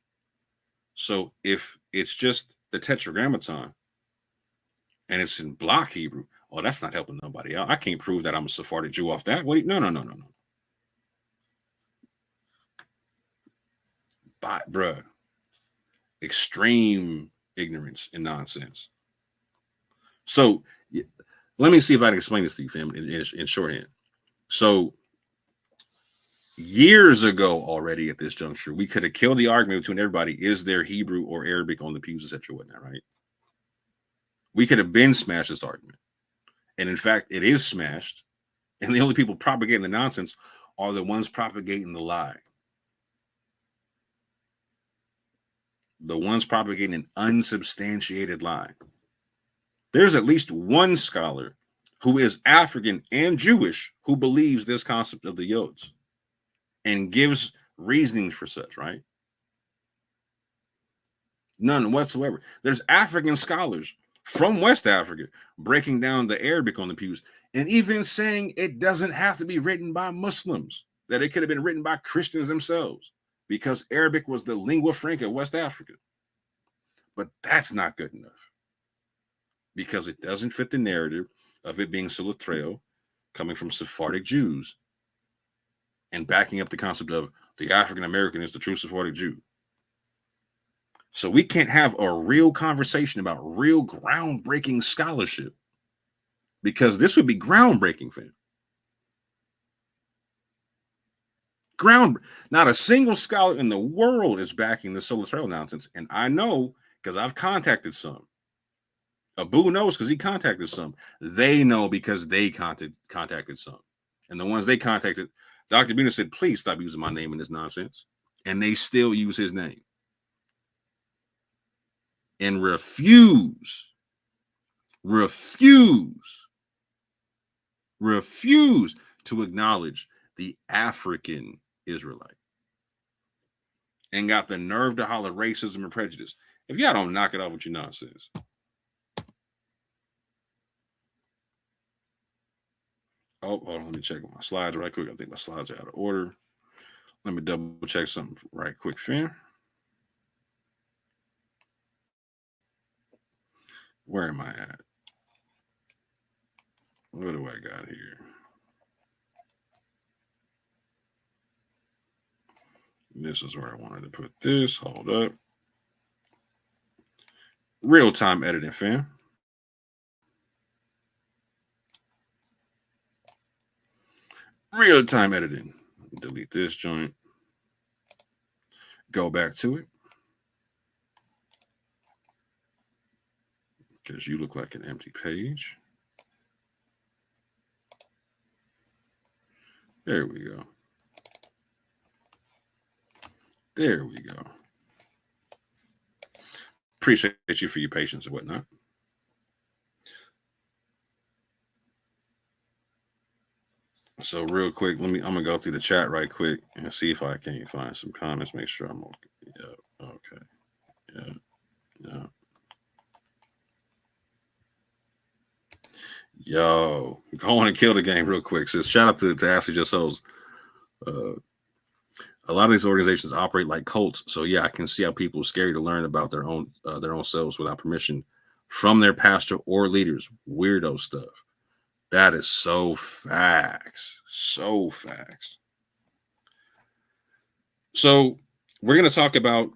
So if it's just the Tetragrammaton and it's in block Hebrew, oh, that's not helping nobody out. I can't prove that I'm a Sephardic Jew off that. Wait, no. But, bruh, extreme ignorance and nonsense. So let me see if I can explain this to you, fam, in shorthand. So years ago already at this juncture, we could have killed the argument between everybody. Is there Hebrew or Arabic on the pews, etc., whatnot, right? We could have been smashed this argument. And in fact, it is smashed. And the only people propagating the nonsense are the ones propagating the lie. The ones propagating an unsubstantiated lie. There's at least one scholar who is African and Jewish who believes this concept of the yods and gives reasoning for such, right? None whatsoever. There's African scholars from West Africa breaking down the Arabic on the pews and even saying it doesn't have to be written by Muslims, that it could have been written by Christians themselves, because Arabic was the lingua franca of West Africa. But that's not good enough, because it doesn't fit the narrative of it being Silatreo coming from Sephardic Jews and backing up the concept of the African American is the true Sephardic Jew. So we can't have a real conversation about real groundbreaking scholarship, because this would be groundbreaking, fam. Not a single scholar in the world is backing the Silatreo nonsense. And I know, because I've contacted some. Abu knows because he contacted some. They know because they contacted some. And the ones they contacted, Dr. Bina said, please stop using my name in this nonsense. And they still use his name. And refuse to acknowledge the African Israelite. And got the nerve to holler racism and prejudice. If y'all don't knock it off with your nonsense. Oh, hold on, let me check my slides right quick. I think my slides are out of order. Let me double check something right quick, fam. Where am I at? What do I got here? This is where I wanted to put this. Hold up. Real-time editing, fam. Real-time editing. Delete this joint. Go back to it. Because you look like an empty page. There we go. There we go. Appreciate you for your patience and whatnot. So real quick, I'm gonna go through the chat right quick and see if I can find some comments. Make sure I'm okay. Yeah, okay. Yeah. Yo, go on and kill the game real quick. So shout out to Ashley Just Souls. A lot of these organizations operate like cults. So yeah, I can see how people are scared to learn about their own selves without permission from their pastor or leaders. Weirdo stuff. That is so facts. So facts. So we're going to talk about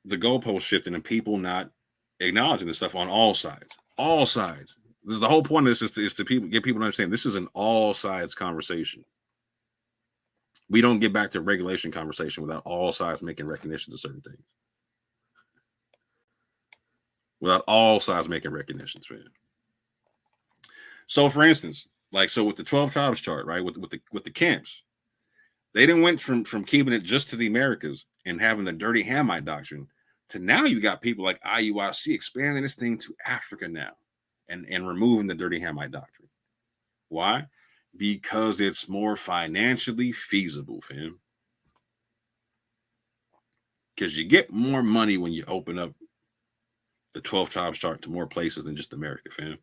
the goalpost shifting and people not acknowledging this stuff on all sides. All sides. This is the whole point of this is to get people to understand this is an all sides conversation. We don't get back to regulation conversation without all sides making recognitions of certain things. Without all sides making recognitions, man. So, for instance, like so with the 12 tribes chart, right? With the camps, they didn't went from keeping it just to the Americas and having the dirty Hamite doctrine to now you got people like IUIC expanding this thing to Africa now and removing the dirty Hamite doctrine. Why? Because it's more financially feasible, fam. Because you get more money when you open up the 12 tribes chart to more places than just America, fam.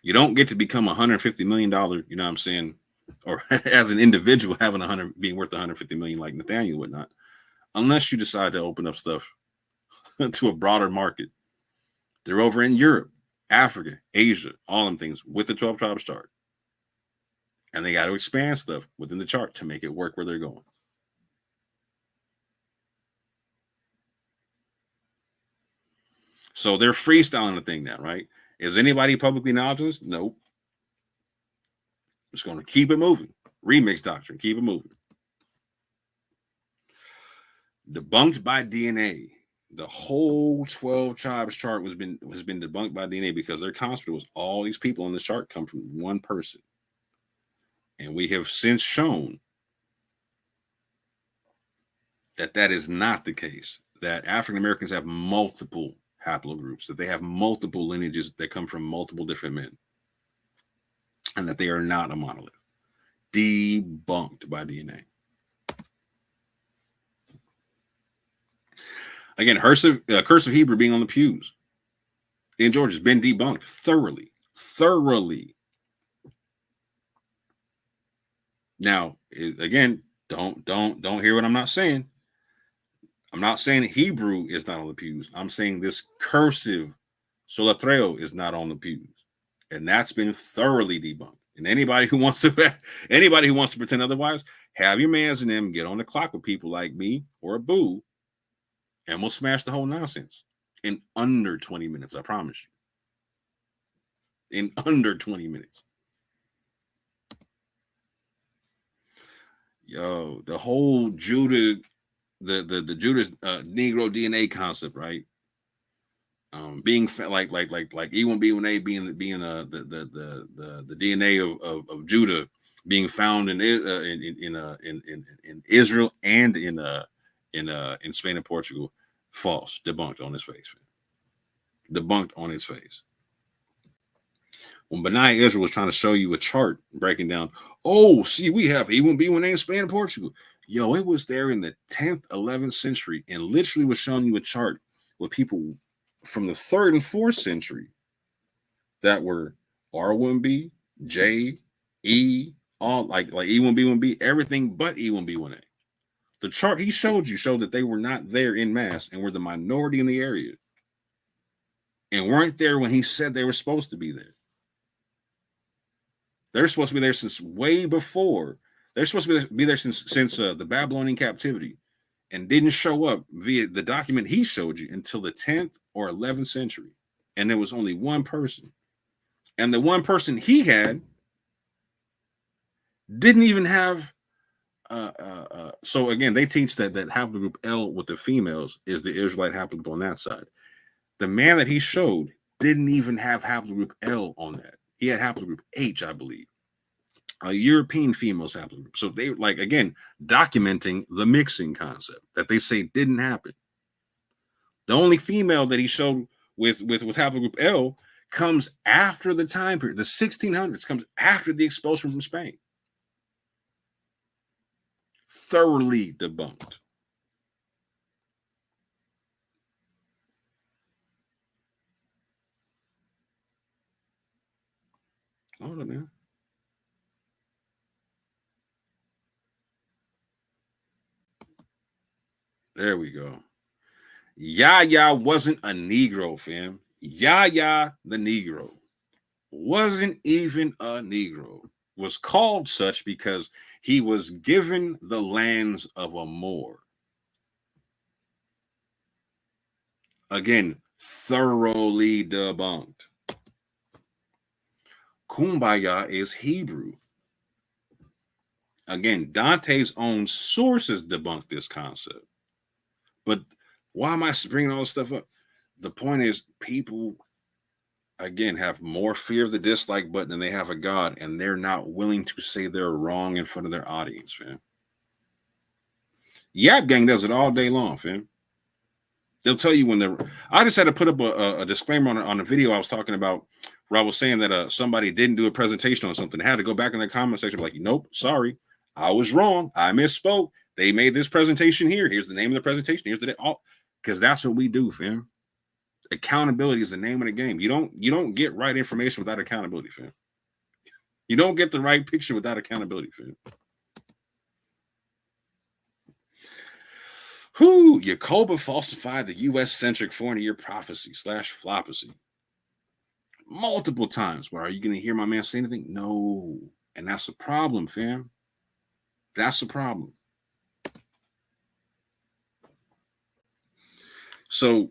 You don't get to become $150 million, you know what I'm saying? Or as an individual having being worth 150 million like Nathaniel would not, unless you decide to open up stuff to a broader market. They're over in Europe, Africa, Asia, all them things with the 12 tribes chart. And they got to expand stuff within the chart to make it work where they're going. So they're freestyling the thing now, right? Is anybody publicly acknowledging this? Nope. Just going to keep it moving. Remix doctrine, keep it moving. Debunked by DNA. The whole 12 tribes chart has been debunked by DNA because their concept was all these people on this chart come from one person. And we have since shown that is not the case, that African Americans have multiple haplogroups, that they have multiple lineages that come from multiple different men, and that they are not a monolith. Debunked by DNA. Again, cursive Hebrew being on the pews in Georgia has been debunked thoroughly. Now, again, don't hear what I'm not saying. I'm not saying Hebrew is not on the pews. I'm saying this cursive soletreo is not on the pews, and that's been thoroughly debunked. And anybody who wants to pretend otherwise, have your mans and them get on the clock with people like me or a boo, and we'll smash the whole nonsense in under 20 minutes. I promise you, in under 20 minutes. Yo, the whole Judah. The Judas Negro DNA concept, right? Being like E1B1A being the DNA of Judah being found in Israel and in Spain and Portugal. False, debunked on his face. Debunked on his face. When Benai Israel was trying to show you a chart breaking down, oh, see, we have E1B1A in Spain and Portugal. Yo, it was there in the 10th, 11th century and literally was showing you a chart with people from the 3rd and 4th century that were R1B, J, E, all like E1B1B, everything but E1B1A. The chart he showed you showed that they were not there in mass and were the minority in the area and weren't there when he said they were supposed to be there. They're supposed to be there since way before. They're supposed to be there since the Babylonian captivity, and didn't show up via the document he showed you until the 10th or 11th century. And there was only one person, and the one person he had didn't even have. So again, they teach that haplogroup L with the females is the Israelite haplogroup on that side. The man that he showed didn't even have haplogroup L on that. He had haplogroup H, I believe. A European females haplogroup. So they again documenting the mixing concept that they say didn't happen. The only female that he showed with haplogroup L comes after the time period, the 1600s, comes after the expulsion from Spain. Thoroughly debunked. Hold on, man. There we go. Yahya wasn't a Negro, fam. Yahya the Negro wasn't even a Negro. Was called such because he was given the lands of a Moor. Again, thoroughly debunked. Kumbaya is Hebrew. Again, Dante's own sources debunk this concept. But why am I bringing all this stuff up? The point is, people, again, have more fear of the dislike button than they have a God, and they're not willing to say they're wrong in front of their audience, fam. Yap Gang does it all day long, fam. They'll tell you when they're. I just had to put up a disclaimer on a video I was talking about where I was saying that somebody didn't do a presentation on something. I had to go back in the comment section like, nope, sorry, I was wrong. I misspoke. They made this presentation here. Here's the name of the presentation. Here's the all, because that's what we do, fam. Accountability is the name of the game. You don't get right information without accountability, fam. You don't get the right picture without accountability, fam. Who Yacoba falsified the U.S.-centric 400-year prophecy / floppacy multiple times. Well, are you going to hear my man say anything? No. And that's the problem, fam. That's the problem. So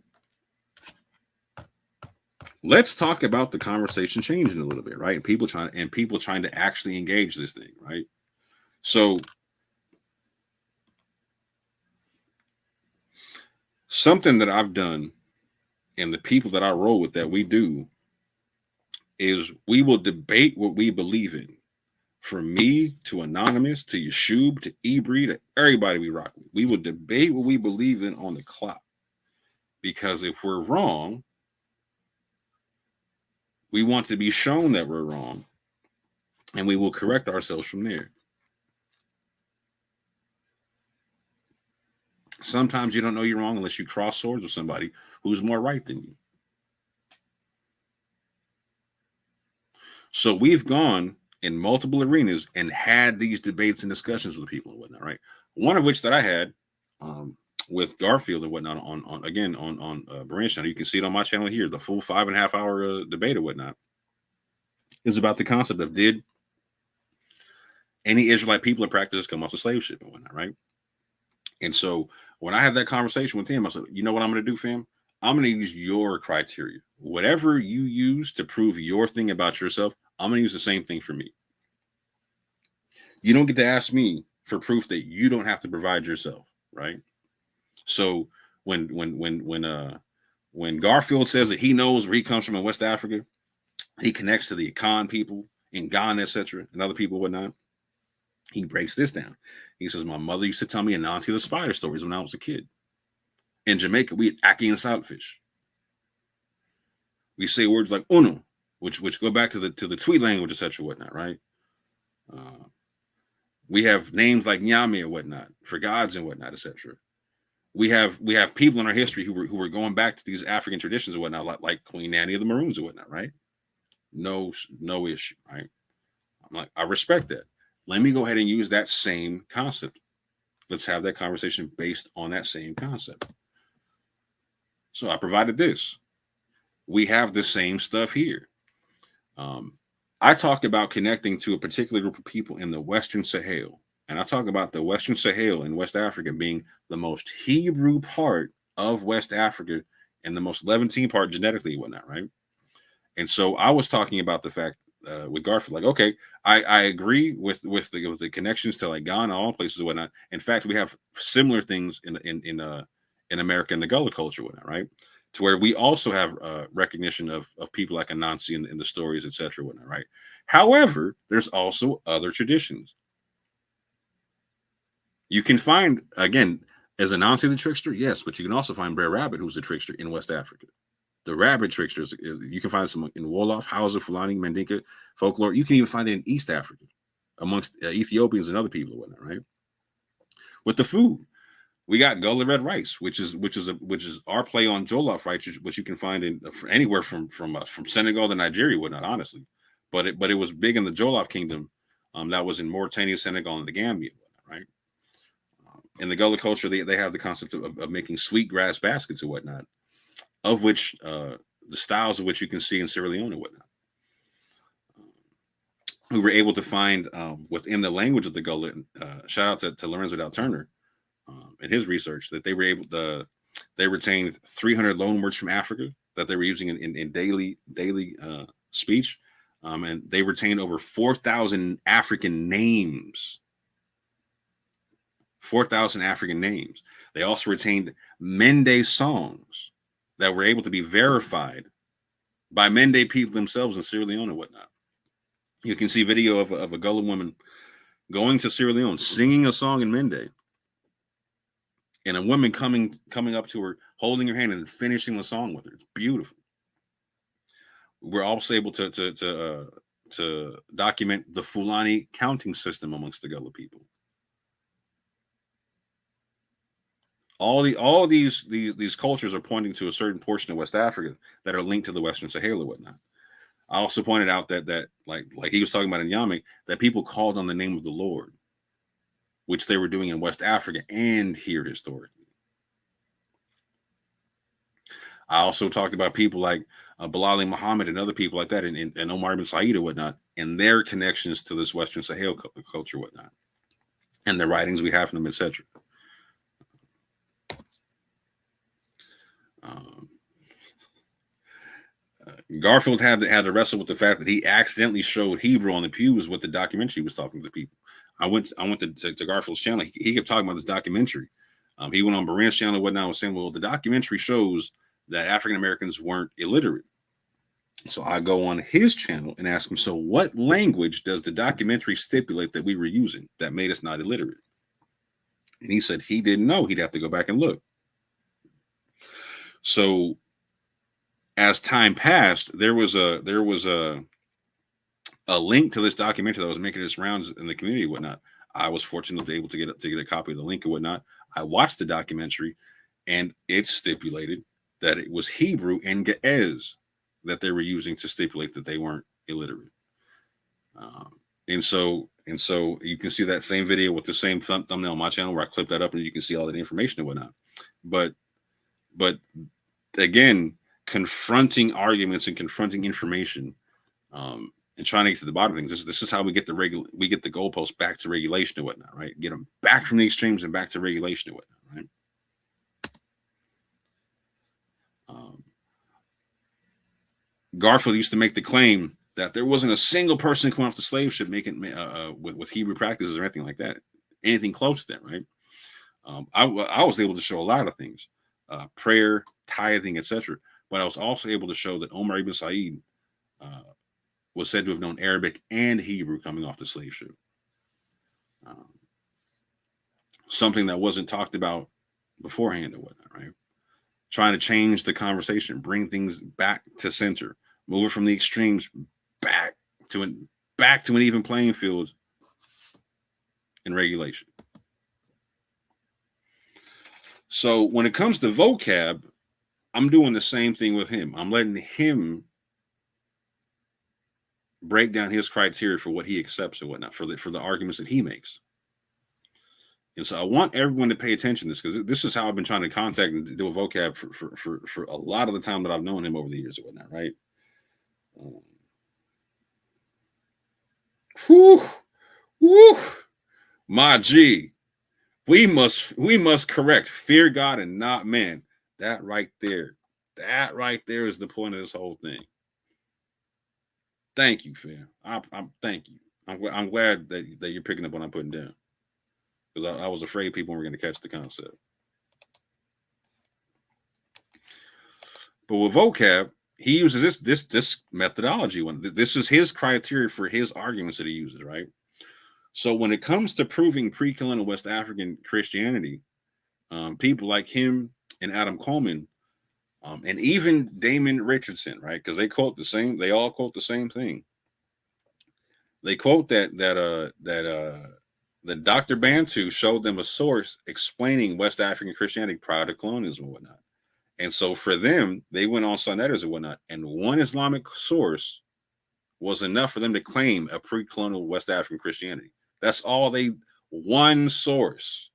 let's talk about the conversation changing a little bit, right? And people trying to actually engage this thing, right? So something that I've done and the people that I roll with that we do is we will debate what we believe in. From me to Anonymous to Yeshub to Ebri to everybody we rock with. We will debate what we believe in on the clock. Because if we're wrong, we want to be shown that we're wrong. And we will correct ourselves from there. Sometimes you don't know you're wrong unless you cross swords with somebody who's more right than you. So we've gone in multiple arenas and had these debates and discussions with people and whatnot, right? One of which that I had with Garfield and whatnot on Branch channel. You can see it on my channel here, the full 5.5 hour debate or whatnot, is about the concept of did any Israelite people or practices come off the slave ship and whatnot, right? And so when I had that conversation with him, I said, you know what I'm going to do, fam? I'm going to use your criteria. Whatever you use to prove your thing about yourself, I'm going to use the same thing for me. You don't get to ask me for proof that you don't have to provide yourself, right? So when Garfield says that he knows where he comes from in West Africa, he connects to the Akan people in Ghana, etc., and other people, whatnot. He breaks this down. He says, my mother used to tell me Anansi the spider stories when I was a kid. In Jamaica, we had Aki and Saltfish. We say words like Uno, which go back to the Tweet language, etc., whatnot, right? We have names like Nyame or whatnot for gods and whatnot, etc. We have people in our history who were going back to these African traditions and whatnot, like Queen Nanny of the Maroons and whatnot, right? No issue, right? I'm like, I respect that. Let me go ahead and use that same concept. Let's have that conversation based on that same concept. So I provided this. We have the same stuff here. I talk about connecting to a particular group of people in the Western Sahel. And I talk about the Western Sahel in West Africa being the most Hebrew part of West Africa and the most Levantine part genetically and whatnot, right? And so I was talking about the fact with Garfield, like, okay, I agree with the connections to like Ghana, all places and whatnot. In fact, we have similar things in America and the Gullah culture and whatnot, right? To where we also have recognition of people like Anansi in the stories, etc., whatnot, right? However, there's also other traditions. You can find, again, as Anansi the trickster, yes, but you can also find Brer Rabbit, who's the trickster in West Africa. The rabbit tricksters, you can find some in Wolof, Hausa, Fulani, Mandinka folklore. You can even find it in East Africa amongst Ethiopians and other people and whatnot, right? With the food, we got Gullah red rice, which is our play on Jollof rice, which you can find in anywhere from Senegal to Nigeria, whatnot, honestly. But it was big in the Jollof kingdom. That was in Mauritania, Senegal, and the Gambia, right? In the Gullah culture, they have the concept of making sweet grass baskets and whatnot, of which the styles of which you can see in Sierra Leone and whatnot. We were able to find within the language of the Gullah, shout out to Lorenzo Dow Turner in his research, that they were able to, they retained 300 loanwords from Africa that they were using in daily speech. And they retained over 4,000 African names 4,000 African names. They also retained Mende songs that were able to be verified by Mende people themselves in Sierra Leone and whatnot. You can see video of a Gullah woman going to Sierra Leone, singing a song in Mende, and a woman coming up to her, holding her hand and finishing the song with her. It's beautiful. We're also able to document the Fulani counting system amongst the Gullah people. All these cultures are pointing to a certain portion of West Africa that are linked to the Western Sahel or whatnot. I also pointed out that like he was talking about in Yami, that people called on the name of the Lord, which they were doing in West Africa and here historically. I also talked about people like Bilal Muhammad and other people like that, and Omar ibn Said or whatnot, and their connections to this Western Sahel culture, whatnot, and the writings we have from them, etc. Garfield had to wrestle with the fact that he accidentally showed Hebrew on the pews with the documentary he was talking to the people. I went to Garfield's channel. He kept talking about this documentary. He went on Baran's channel and whatnot, was saying, well, the documentary shows that African Americans weren't illiterate. So I go on his channel and ask him, so what language does the documentary stipulate that we were using that made us not illiterate? And he said he didn't know. He'd have to go back and look. So as time passed, there was a link to this documentary that was making its rounds in the community and whatnot. I was fortunate to be able to get a copy of the link and whatnot. I watched the documentary, and it stipulated that it was Hebrew and Ge'ez that they were using to stipulate that they weren't illiterate. And so you can see that same video with the same thumbnail on my channel where I clipped that up, and you can see all that information and whatnot. But again, confronting arguments and confronting information, and trying to get to the bottom of things. This is how we get the goalposts back to regulation and whatnot, right? Get them back from the extremes and back to regulation and whatnot, right? Garfield used to make the claim that there wasn't a single person coming off the slave ship making with Hebrew practices or anything like that, anything close to that, right? I was able to show a lot of things, prayer, tithing, etc. But I was also able to show that Omar ibn Said was said to have known Arabic and Hebrew coming off the slave ship. Something that wasn't talked about beforehand or whatnot, right? Trying to change the conversation, bring things back to center, move it from the extremes back to an even playing field in regulation. So when it comes to vocab, I'm doing the same thing with him. I'm letting him break down his criteria for what he accepts and whatnot, for the arguments that he makes. And so I want everyone to pay attention to this, because this is how I've been trying to contact and do a vocab for a lot of the time that I've known him over the years and whatnot, right? Whew, my G, we must correct, fear God and not man. That right there is the point of this whole thing. Thank you, fam. I'm thank you. I'm glad that you're picking up what I'm putting down, because I was afraid people were going to catch the concept. But with vocab, he uses this methodology. This is his criteria for his arguments that he uses, right? So when it comes to proving pre-colonial West African Christianity, people like him and Adam Coleman, and even Damon Richardson, right? Because they all quote the same thing. They quote that Dr. Bantu showed them a source explaining West African Christianity prior to colonialism and whatnot. And so for them, they went on Sonetters and whatnot, and one Islamic source was enough for them to claim a pre-colonial West African Christianity. That's all one source.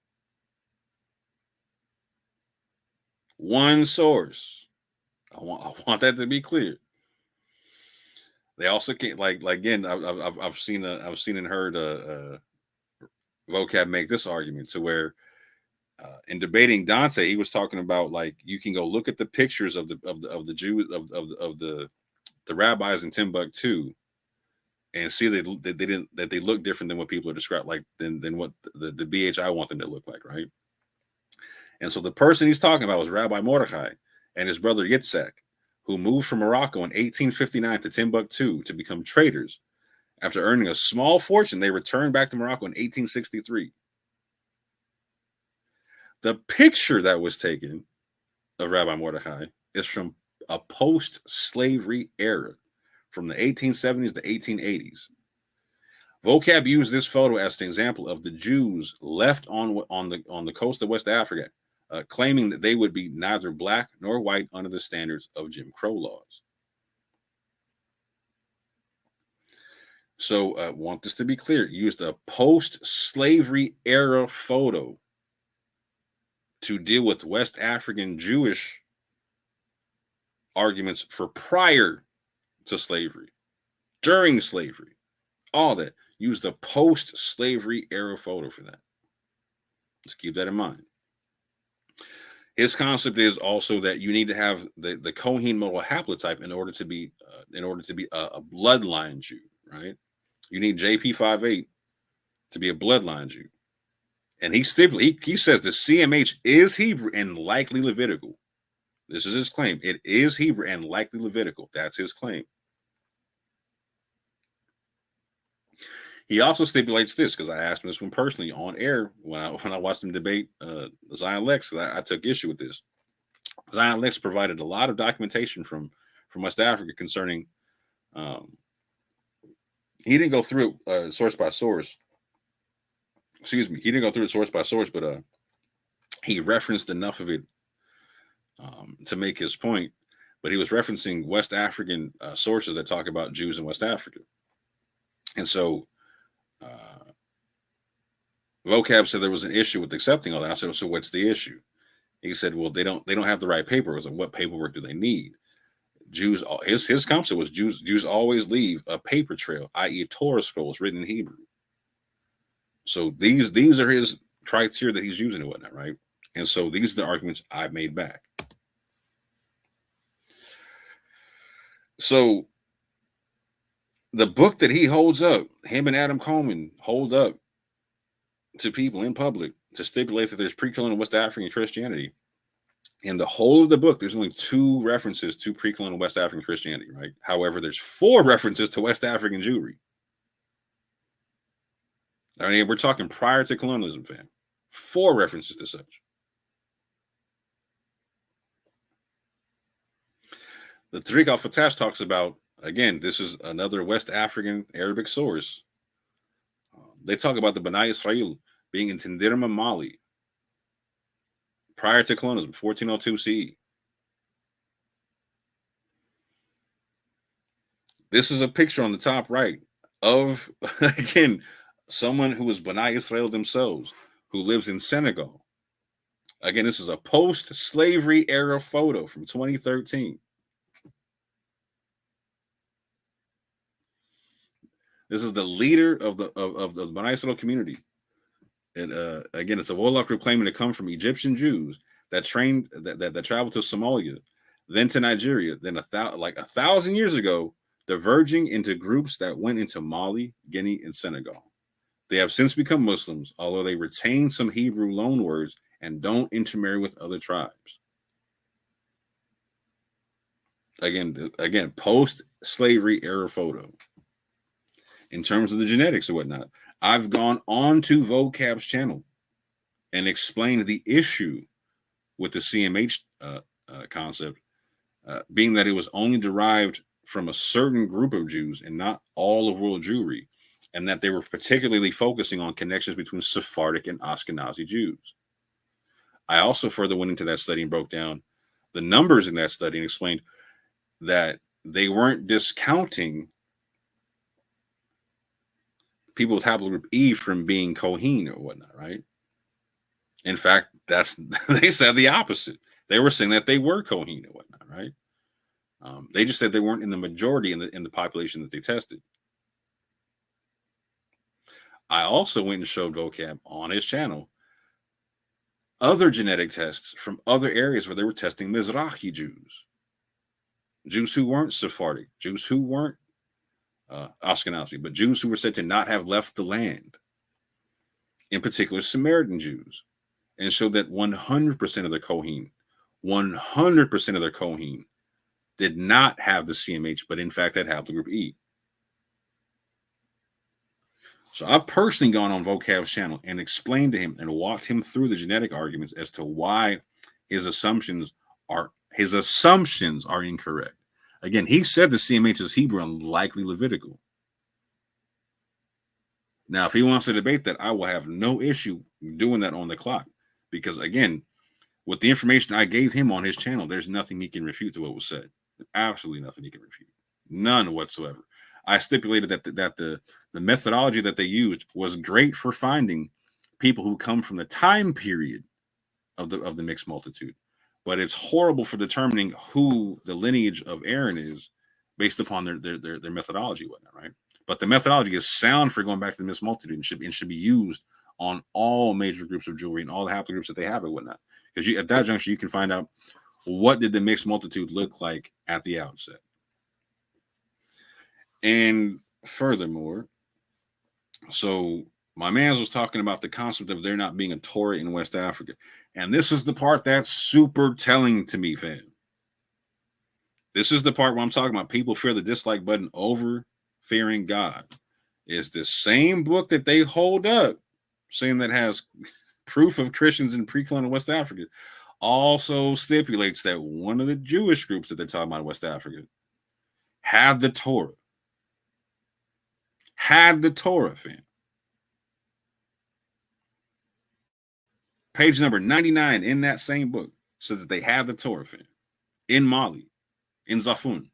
One source. I want that to be clear. They also can't like again. I've seen and heard vocab make this argument to where in debating Dante, he was talking about like you can go look at the pictures of the Jews of the rabbis in Timbuktu, and see that they look different than what people are described like than what the BHI want them to look like, right? And so the person he's talking about was Rabbi Mordechai and his brother Yitzhak, who moved from Morocco in 1859 to Timbuktu to become traders. After earning a small fortune, they returned back to Morocco in 1863. The picture that was taken of Rabbi Mordechai is from a post-slavery era, from the 1870s to 1880s. Vocab used this photo as an example of the Jews left on the coast of West Africa, claiming that they would be neither black nor white under the standards of Jim Crow laws. So, want this to be clear: used a post-slavery era photo to deal with West African Jewish arguments for prior to slavery, during slavery, all that. Used a post-slavery era photo for that. Let's keep that in mind. His concept is also that you need to have the Cohen model haplotype in order to be a bloodline Jew, right? You need JP58 to be a bloodline Jew. And he says the CMH is Hebrew and likely Levitical. This is his claim. It is Hebrew and likely Levitical. That's his claim. He also stipulates this, because I asked him this one personally on air when I watched him debate Zion Lex, because I took issue with this. Zion Lex provided a lot of documentation from West Africa concerning. He didn't go through it source by source. Excuse me. He didn't go through it source by source, but he referenced enough of it to make his point. But he was referencing West African sources that talk about Jews in West Africa. And so Vocab said there was an issue with accepting all that. I said, so what's the issue? He said, well, they don't have the right paperwork. So what paperwork do they need? Jews, his concept was Jews always leave a paper trail, i.e. Torah scrolls written in Hebrew. So these are his criteria that he's using and whatnot, right? And so these are the arguments I've made back. So the book that he holds up, him and Adam Coleman hold up to people in public to stipulate that there's pre-colonial West African Christianity. In the whole of the book, there's only 2 references to pre-colonial West African Christianity, right? However, there's 4 references to West African Jewry. I mean, we're talking prior to colonialism, fam. 4 references to such. The Tariq al-Fatash talks about, again, this is another West African Arabic source. They talk about the Bani Israel being in Tindirma, Mali, prior to colonialism, 1402 CE. This is a picture on the top right of, again, someone who was Bani Israel themselves, who lives in Senegal. Again, this is a post-slavery era photo from 2013. This is the leader of the Bani Israel community. And again, it's a warlock group claiming to come from Egyptian Jews that trained that traveled to Somalia, then to Nigeria, then 1,000 years ago, diverging into groups that went into Mali, Guinea, and Senegal. They have since become Muslims, although they retain some Hebrew loanwords and don't intermarry with other tribes. Again, post-slavery era photo. In terms of the genetics or whatnot, I've gone on to Vocab's channel and explained the issue with the CMH concept, being that it was only derived from a certain group of Jews and not all of world Jewry, and that they were particularly focusing on connections between Sephardic and Ashkenazi Jews. I also further went into that study and broke down the numbers in that study and explained that they weren't discounting people with haplogroup E from being Kohen or whatnot, right? In fact, they said the opposite. They were saying that they were Kohen or whatnot, right? They just said they weren't in the majority in the population that they tested. I also went and showed Vocab on his channel other genetic tests from other areas where they were testing Mizrahi Jews who weren't Sephardic, Jews who weren't Ashkenazi, but Jews who were said to not have left the land, in particular Samaritan Jews, and showed that 100% of their Kohen, 100% of their Kohen did not have the CMH, but in fact had haplogroup E. So I've personally gone on Vocab's channel and explained to him and walked him through the genetic arguments as to why his assumptions are incorrect. Again, he said the CMH is Hebrew and likely Levitical. Now, if he wants to debate that, I will have no issue doing that on the clock, because again, with the information I gave him on his channel, there's nothing he can refute to what was said. Absolutely nothing he can refute. None whatsoever. I stipulated that the methodology that they used was great for finding people who come from the time period of the mixed multitude, but it's horrible for determining who the lineage of Aaron is based upon their methodology, whatnot, right? But the methodology is sound for going back to the mixed multitude and should be used on all major groups of jewelry and all the haplogroups that they have and whatnot. Because at that juncture, you can find out what did the mixed multitude look like at the outset. And furthermore, so my man was talking about the concept of there not being a Torah in West Africa. And this is the part that's super telling to me, fam. This is the part where I'm talking about people fear the dislike button over fearing God. Is the same book that they hold up, saying that has proof of Christians in pre-colonial West Africa, also stipulates that one of the Jewish groups that they're talking about in West Africa had the Torah. Had the Torah, fam. Page number 99 in that same book says that they have the Torah, fam. In Mali, in Zafun.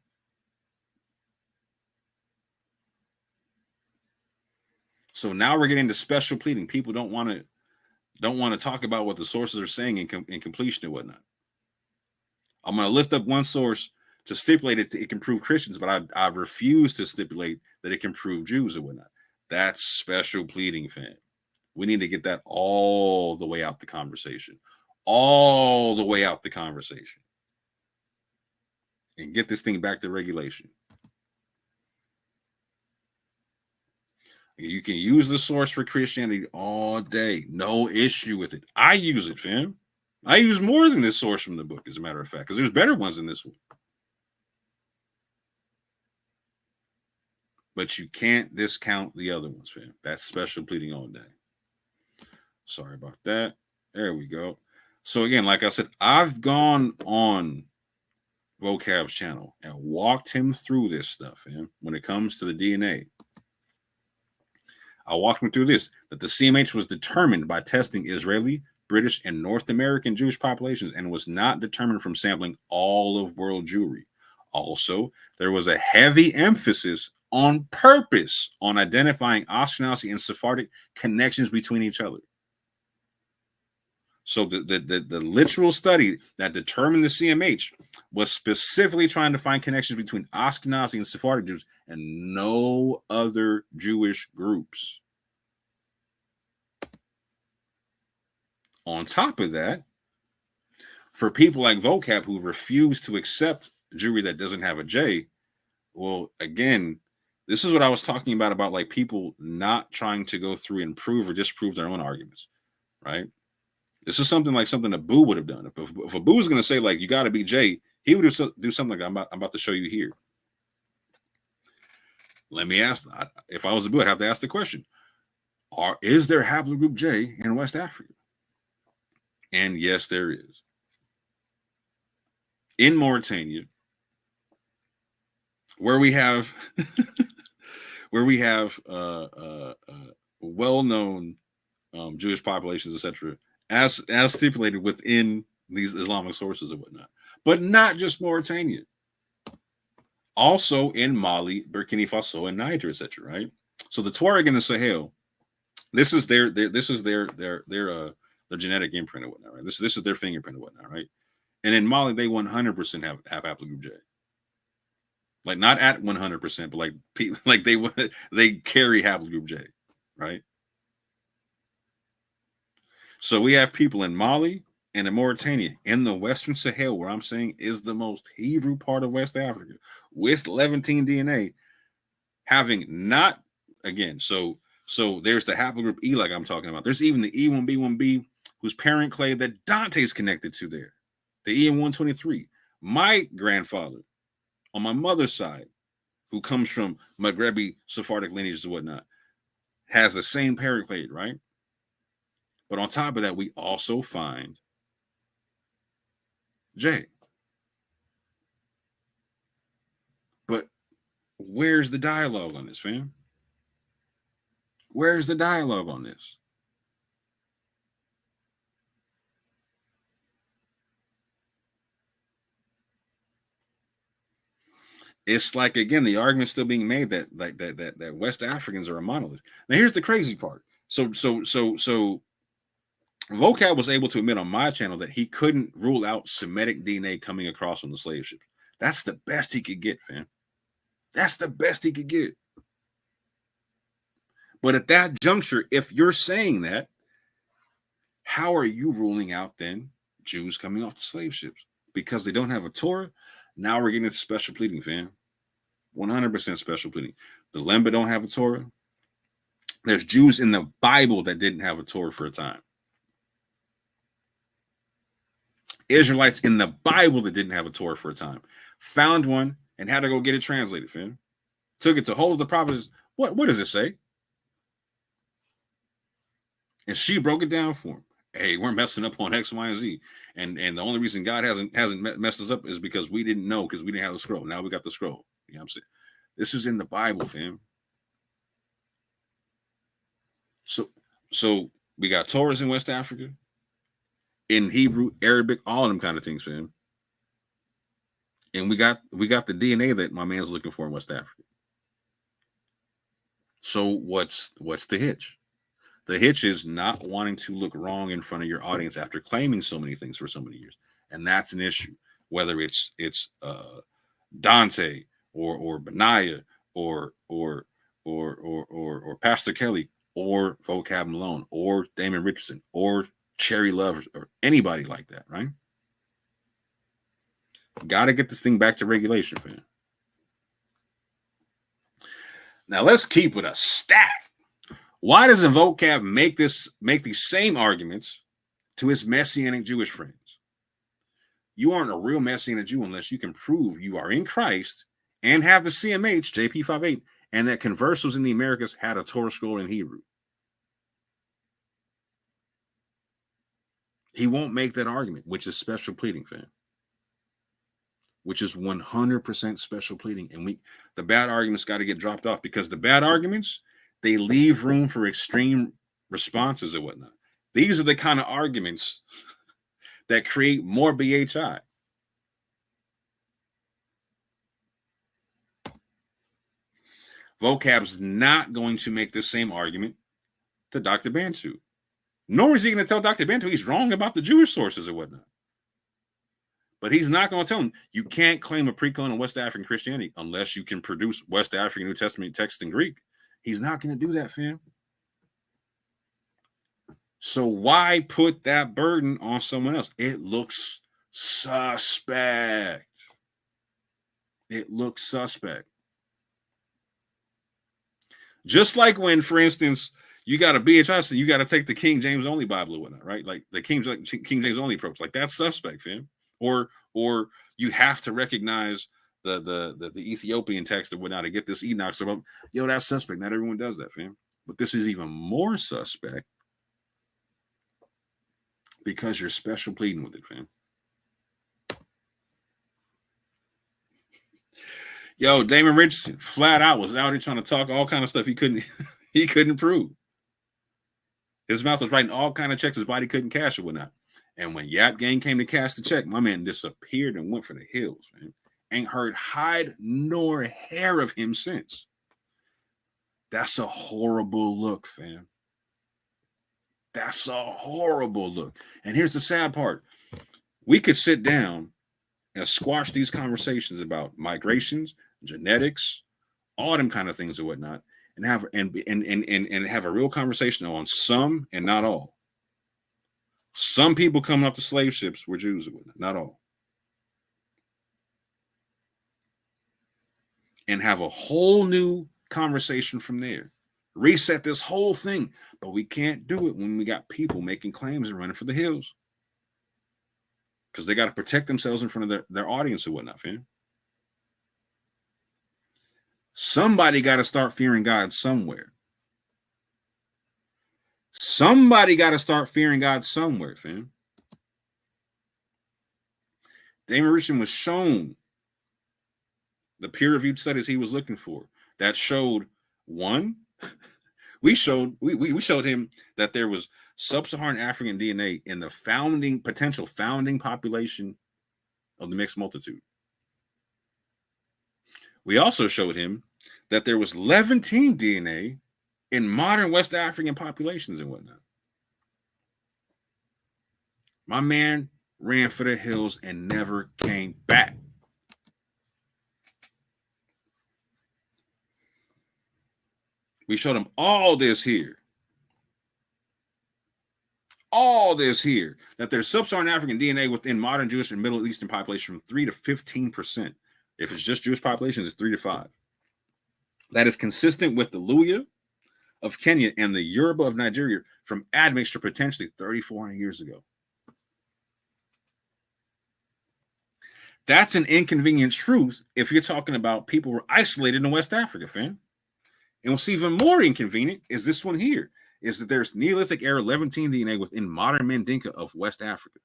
So now we're getting to special pleading. People don't want to talk about what the sources are saying in completion and whatnot. I'm going to lift up one source to stipulate it can prove Christians, but I refuse to stipulate that it can prove Jews or whatnot. That's special pleading, fam. We need to get that all the way out the conversation. All the way out the conversation. And get this thing back to regulation. You can use the source for Christianity all day. No issue with it. I use it, fam. I use more than this source from the book, as a matter of fact, because there's better ones than this one. But you can't discount the other ones, fam. That's special pleading all day. Sorry about that. There we go. So again, like I said, I've gone on Vocab's channel and walked him through this stuff, fam. When it comes to the DNA, I walked him through this, that the CMH was determined by testing Israeli, British, and North American Jewish populations and was not determined from sampling all of world Jewry. Also, there was a heavy emphasis on purpose on identifying Ashkenazi and Sephardic connections between each other. So the literal study that determined the CMH was specifically trying to find connections between Ashkenazi and Sephardic Jews and no other Jewish groups. On top of that, for people like Vocab who refuse to accept Jewry that doesn't have a J, well, again, this is what I was talking about like people not trying to go through and prove or disprove their own arguments, right? This is something Abu would have done. If Abu was going to say, like, you got to be J, he would do something like I'm about to show you here. Let me ask, if I was Abu, I'd have to ask the question, is there haplogroup J in West Africa? And yes, there is. In Mauritania, where we have well-known Jewish populations, etc., as stipulated within these Islamic sources and whatnot, but not just Mauritania. Also in Mali, Burkina Faso, and Niger, etc. Right. So the Tuareg and the Sahel, this is their genetic imprint and whatnot. Right. This is their fingerprint and whatnot. Right. And in Mali, they 100% have haplogroup J. Like not at 100%, but like they carry haplogroup J. Right. So we have people in Mali and in Mauritania, in the Western Sahel, where I'm saying is the most Hebrew part of West Africa, with Levantine DNA, having not again. So there's the haplogroup E, like I'm talking about. There's even the E1B1B, whose parent clade that Dante's connected to there. The EM123. My grandfather on my mother's side, who comes from Maghrebi Sephardic lineages and whatnot, has the same parent clade, right? But on top of that, we also find J. But where's the dialogue on this, fam? Where's the dialogue on this? It's like, again, the argument still being made that that West Africans are a monolith. Now, here's the crazy part. So Vocab was able to admit on my channel that he couldn't rule out Semitic DNA coming across on the slave ships. That's the best he could get, fam. That's the best he could get. But at that juncture, if you're saying that, how are you ruling out then Jews coming off the slave ships? Because they don't have a Torah. Now we're getting into special pleading, fam. 100% special pleading. The Lemba don't have a Torah. There's Jews in the Bible that didn't have a Torah for a time. Israelites in the Bible that didn't have a Torah for a time found one and had to go get it translated, fam. Took it to hold the prophets. What does it say? And she broke it down for him. Hey, we're messing up on X, Y, and Z. And the only reason God hasn't messed us up is because we didn't know, because we didn't have the scroll. Now we got the scroll. You know what I'm saying? This is in the Bible, fam. So we got Torahs in West Africa, in Hebrew, Arabic, all of them kind of things, fam. And we got the DNA that my man's looking for in West Africa. So what's the hitch? The hitch is not wanting to look wrong in front of your audience after claiming so many things for so many years, and that's an issue. Whether it's Dante or Benaiah or Pastor Kelly or Vocab Malone or Damon Richardson or Cherry Love or anybody like that, right? Got to get this thing back to regulation, fam. Now let's keep it a stack. Why doesn't Vocab make these same arguments to his Messianic Jewish friends? You aren't a real Messianic Jew unless you can prove you are in Christ and have the CMH, JP58, and that conversos in the Americas had a Torah scroll in Hebrew. He won't make that argument, which is special pleading, fam. Which is 100% special pleading. And the bad arguments got to get dropped off, because the bad arguments, they leave room for extreme responses and whatnot. These are the kind of arguments that create more BHI. Vocab's not going to make the same argument to Dr. Bantu. Nor is he going to tell Dr. Bantu he's wrong about the Jewish sources and whatnot. But he's not going to tell him you can't claim a pre-colonial West African Christianity unless you can produce West African New Testament text in Greek. He's not going to do that, fam. So why put that burden on someone else? It looks suspect. It looks suspect. Just like when, for instance, you got a BHI, so you got to take the King James only Bible or whatnot, right? Like the King James only approach. Like that's suspect, fam. Or you have to recognize the Ethiopian text or whatnot to get this Enoch. So, yo, that's suspect. Not everyone does that, fam. But this is even more suspect because you're special pleading with it, fam. Yo, Damon Richardson flat out was out here trying to talk all kind of stuff he couldn't prove. His mouth was writing all kind of checks his body couldn't cash or whatnot. And when Yap Gang came to cash the check, my man disappeared and went for the hills, man. Ain't heard hide nor hair of him since. That's a horrible look, fam. That's a horrible look. And here's the sad part. We could sit down and squash these conversations about migrations, genetics, all them kind of things and whatnot, and have a real conversation on some and not all. Some people coming off the slave ships were Jews and whatnot, not all. And have a whole new conversation from there. Reset this whole thing. But we can't do it when we got people making claims and running for the hills. Because they got to protect themselves in front of their audience or whatnot, fam. Somebody got to start fearing God somewhere. Somebody got to start fearing God somewhere, fam. Damon Richardson was shown the peer-reviewed studies he was looking for that showed one. We showed him that there was sub-Saharan African DNA in the potential founding population of the mixed multitude. We also showed him that there was Levantine DNA in modern West African populations and whatnot. My man ran for the hills and never came back. We showed him all this here. That there's sub-Saharan African DNA within modern Jewish and Middle Eastern population from 3 to 15%. If it's just Jewish populations, it's 3 to 5. That is consistent with the Luhya of Kenya and the Yoruba of Nigeria from admixture potentially 3,400 years ago. That's an inconvenient truth if you're talking about people who were isolated in West Africa, fam. And what's even more inconvenient is this one here, is that there's Neolithic era Levantine DNA within modern Mandinka of West Africa.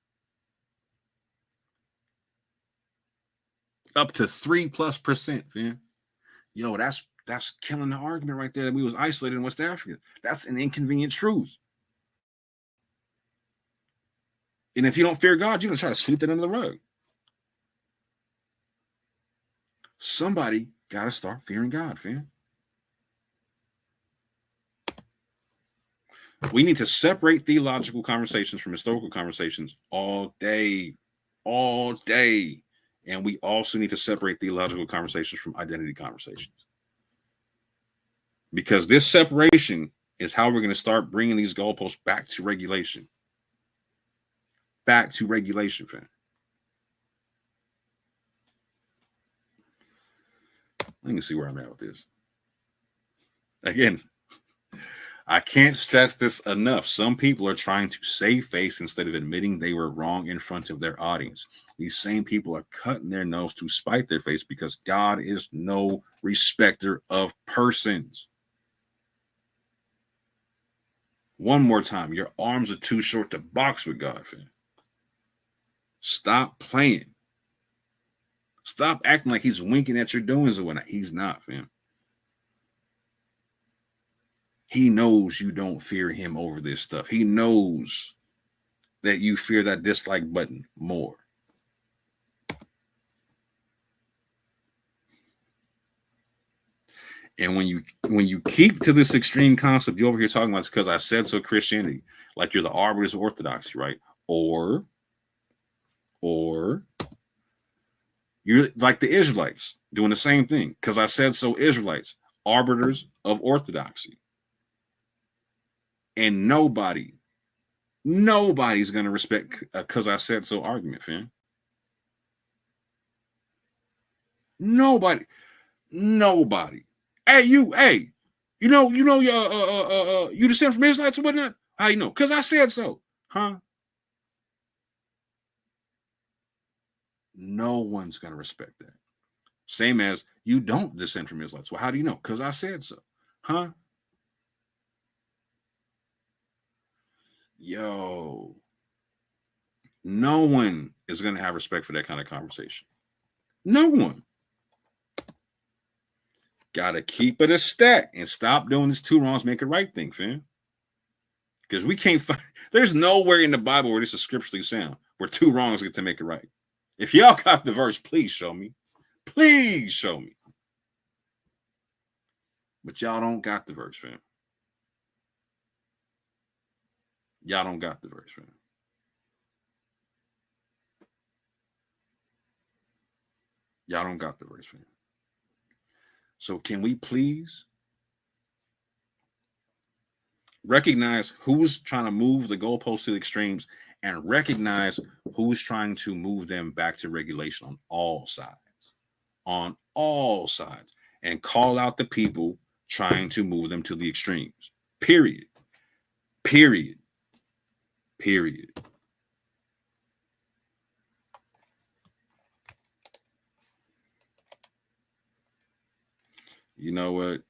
Up to 3+%, fam. Yo, that's killing the argument right there that we was isolated in West Africa. That's an inconvenient truth. And if you don't fear God, you're going to try to sweep that under the rug. Somebody got to start fearing God, fam. We need to separate theological conversations from historical conversations all day. And we also need to separate theological conversations from identity conversations. Because this separation is how we're going to start bringing these goalposts back to regulation. Back to regulation, fam. Let me see where I'm at with this. Again, I can't stress this enough. Some people are trying to save face instead of admitting they were wrong in front of their audience. These same people are cutting their nose to spite their face because God is no respecter of persons. One more time, your arms are too short to box with God, fam. Stop playing. Stop acting like he's winking at your doings or whatnot. He's not, fam. He knows you don't fear him over this stuff. He knows that you fear that dislike button more. And when you keep to this extreme concept, you're over here talking about it's because I said so Christianity, like you're the arbiters of orthodoxy, right? Or you're like the Israelites doing the same thing. Because I said so Israelites, arbiters of orthodoxy. And nobody's going to respect because I said so argument, fam. Nobody. Hey, you descend from Israelites or whatnot? How you know? Because I said so. Huh? No one's going to respect that. Same as you don't descend from Israelites. Well, how do you know? Because I said so. Huh? Yo. No one is going to have respect for that kind of conversation. No one. Gotta keep it a stack and stop doing this two wrongs make a right thing, fam. Because we can't find, there's nowhere in the Bible where this is scripturally sound, where two wrongs get to make it right. If y'all got the verse, please show me. Please show me. But y'all don't got the verse, fam. Y'all don't got the verse, fam. Y'all don't got the verse, fam. So can we please recognize who's trying to move the goalposts to the extremes and recognize who's trying to move them back to regulation on all sides, and call out the people trying to move them to the extremes. Period. Period. Period. You know what?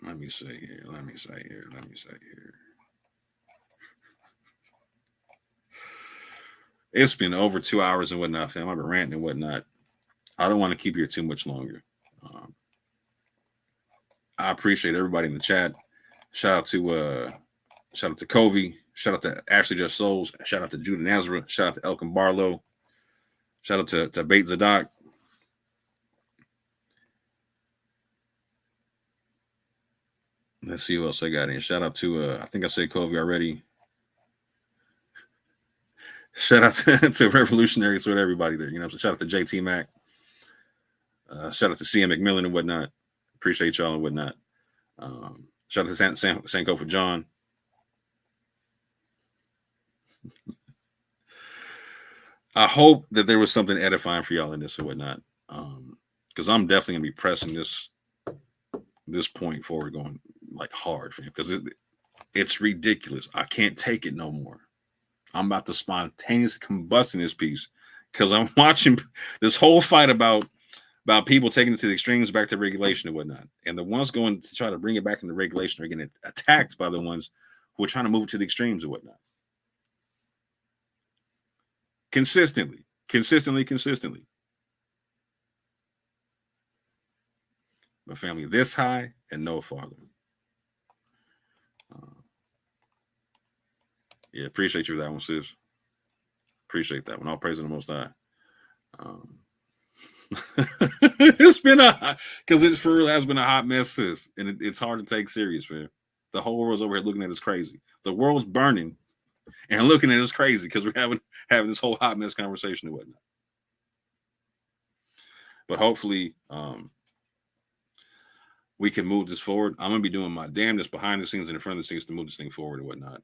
Let me say here. It's been over 2 hours and whatnot, fam. I've been ranting and whatnot. I don't want to keep you here too much longer. I appreciate everybody in the chat. Shout out to Covey. Shout out to Ashley Just Souls. Shout out to Judah Nazareth. Shout out to Elkin Barlow. Shout out to Bait Zadok. Let's see who else I got in. Shout out to I think I said Covey already. Shout out to Revolutionaries with everybody there. You know, so shout out to JT Mac. Shout out to CM McMillan and whatnot. Appreciate y'all and whatnot. Shout out to Sanko for John. I hope that there was something edifying for y'all in this and whatnot. Because I'm definitely gonna be pressing this point forward, going like hard, fam. Because it's ridiculous. I can't take it no more. I'm about to spontaneously combust in this piece because I'm watching this whole fight about people taking it to the extremes back to regulation and whatnot. And the ones going to try to bring it back into regulation are getting attacked by the ones who are trying to move it to the extremes and whatnot. Consistently. But family, this high and no farther. Yeah, appreciate you for that one, sis. Appreciate that one. All praise to the Most High. It's been because it for real has been a hot mess, sis, and it's hard to take serious, man. The whole world's over here looking at us crazy. The world's burning and looking at us crazy because we're having this whole hot mess conversation and whatnot. But hopefully, we can move this forward. I'm gonna be doing my damnedest behind the scenes and in front of the scenes to move this thing forward and whatnot.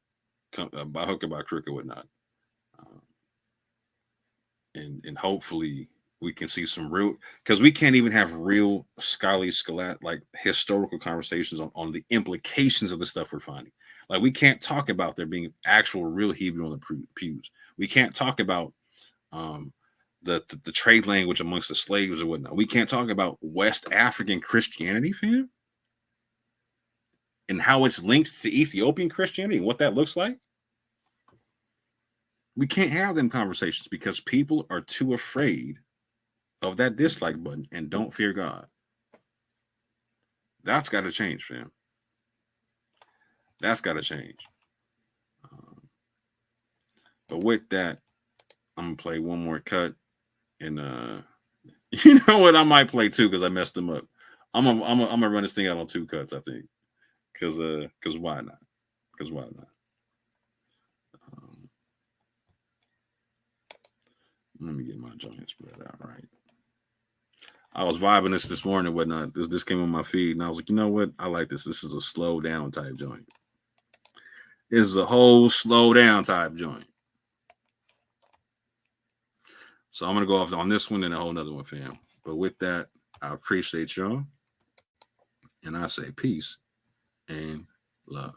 By hook or by crook or whatnot, and hopefully we can see some real, because we can't even have real scholarly like historical conversations on the implications of the stuff we're finding. Like we can't talk about there being actual real Hebrew on the pews. We can't talk about the trade language amongst the slaves or whatnot. We can't talk about West African Christianity, fam, and how it's linked to Ethiopian Christianity and what that looks like. We can't have them conversations because people are too afraid of that dislike button and don't fear God. That's got to change, fam. That's got to change. But with that, I'm going to play one more cut. And you know what? I might play two because I messed them up. I'm gonna run this thing out on 2 cuts, I think. Because why not? Because why not? Let me get my joint spread out right. I was vibing this morning and whatnot. This came on my feed, and I was like, you know what? I like this. This is a slow down type joint. This is a whole slow down type joint. So I'm gonna go off on this one and a whole nother one, fam. But with that, I appreciate y'all, and I say peace and love.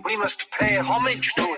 We must pay homage to him.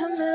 And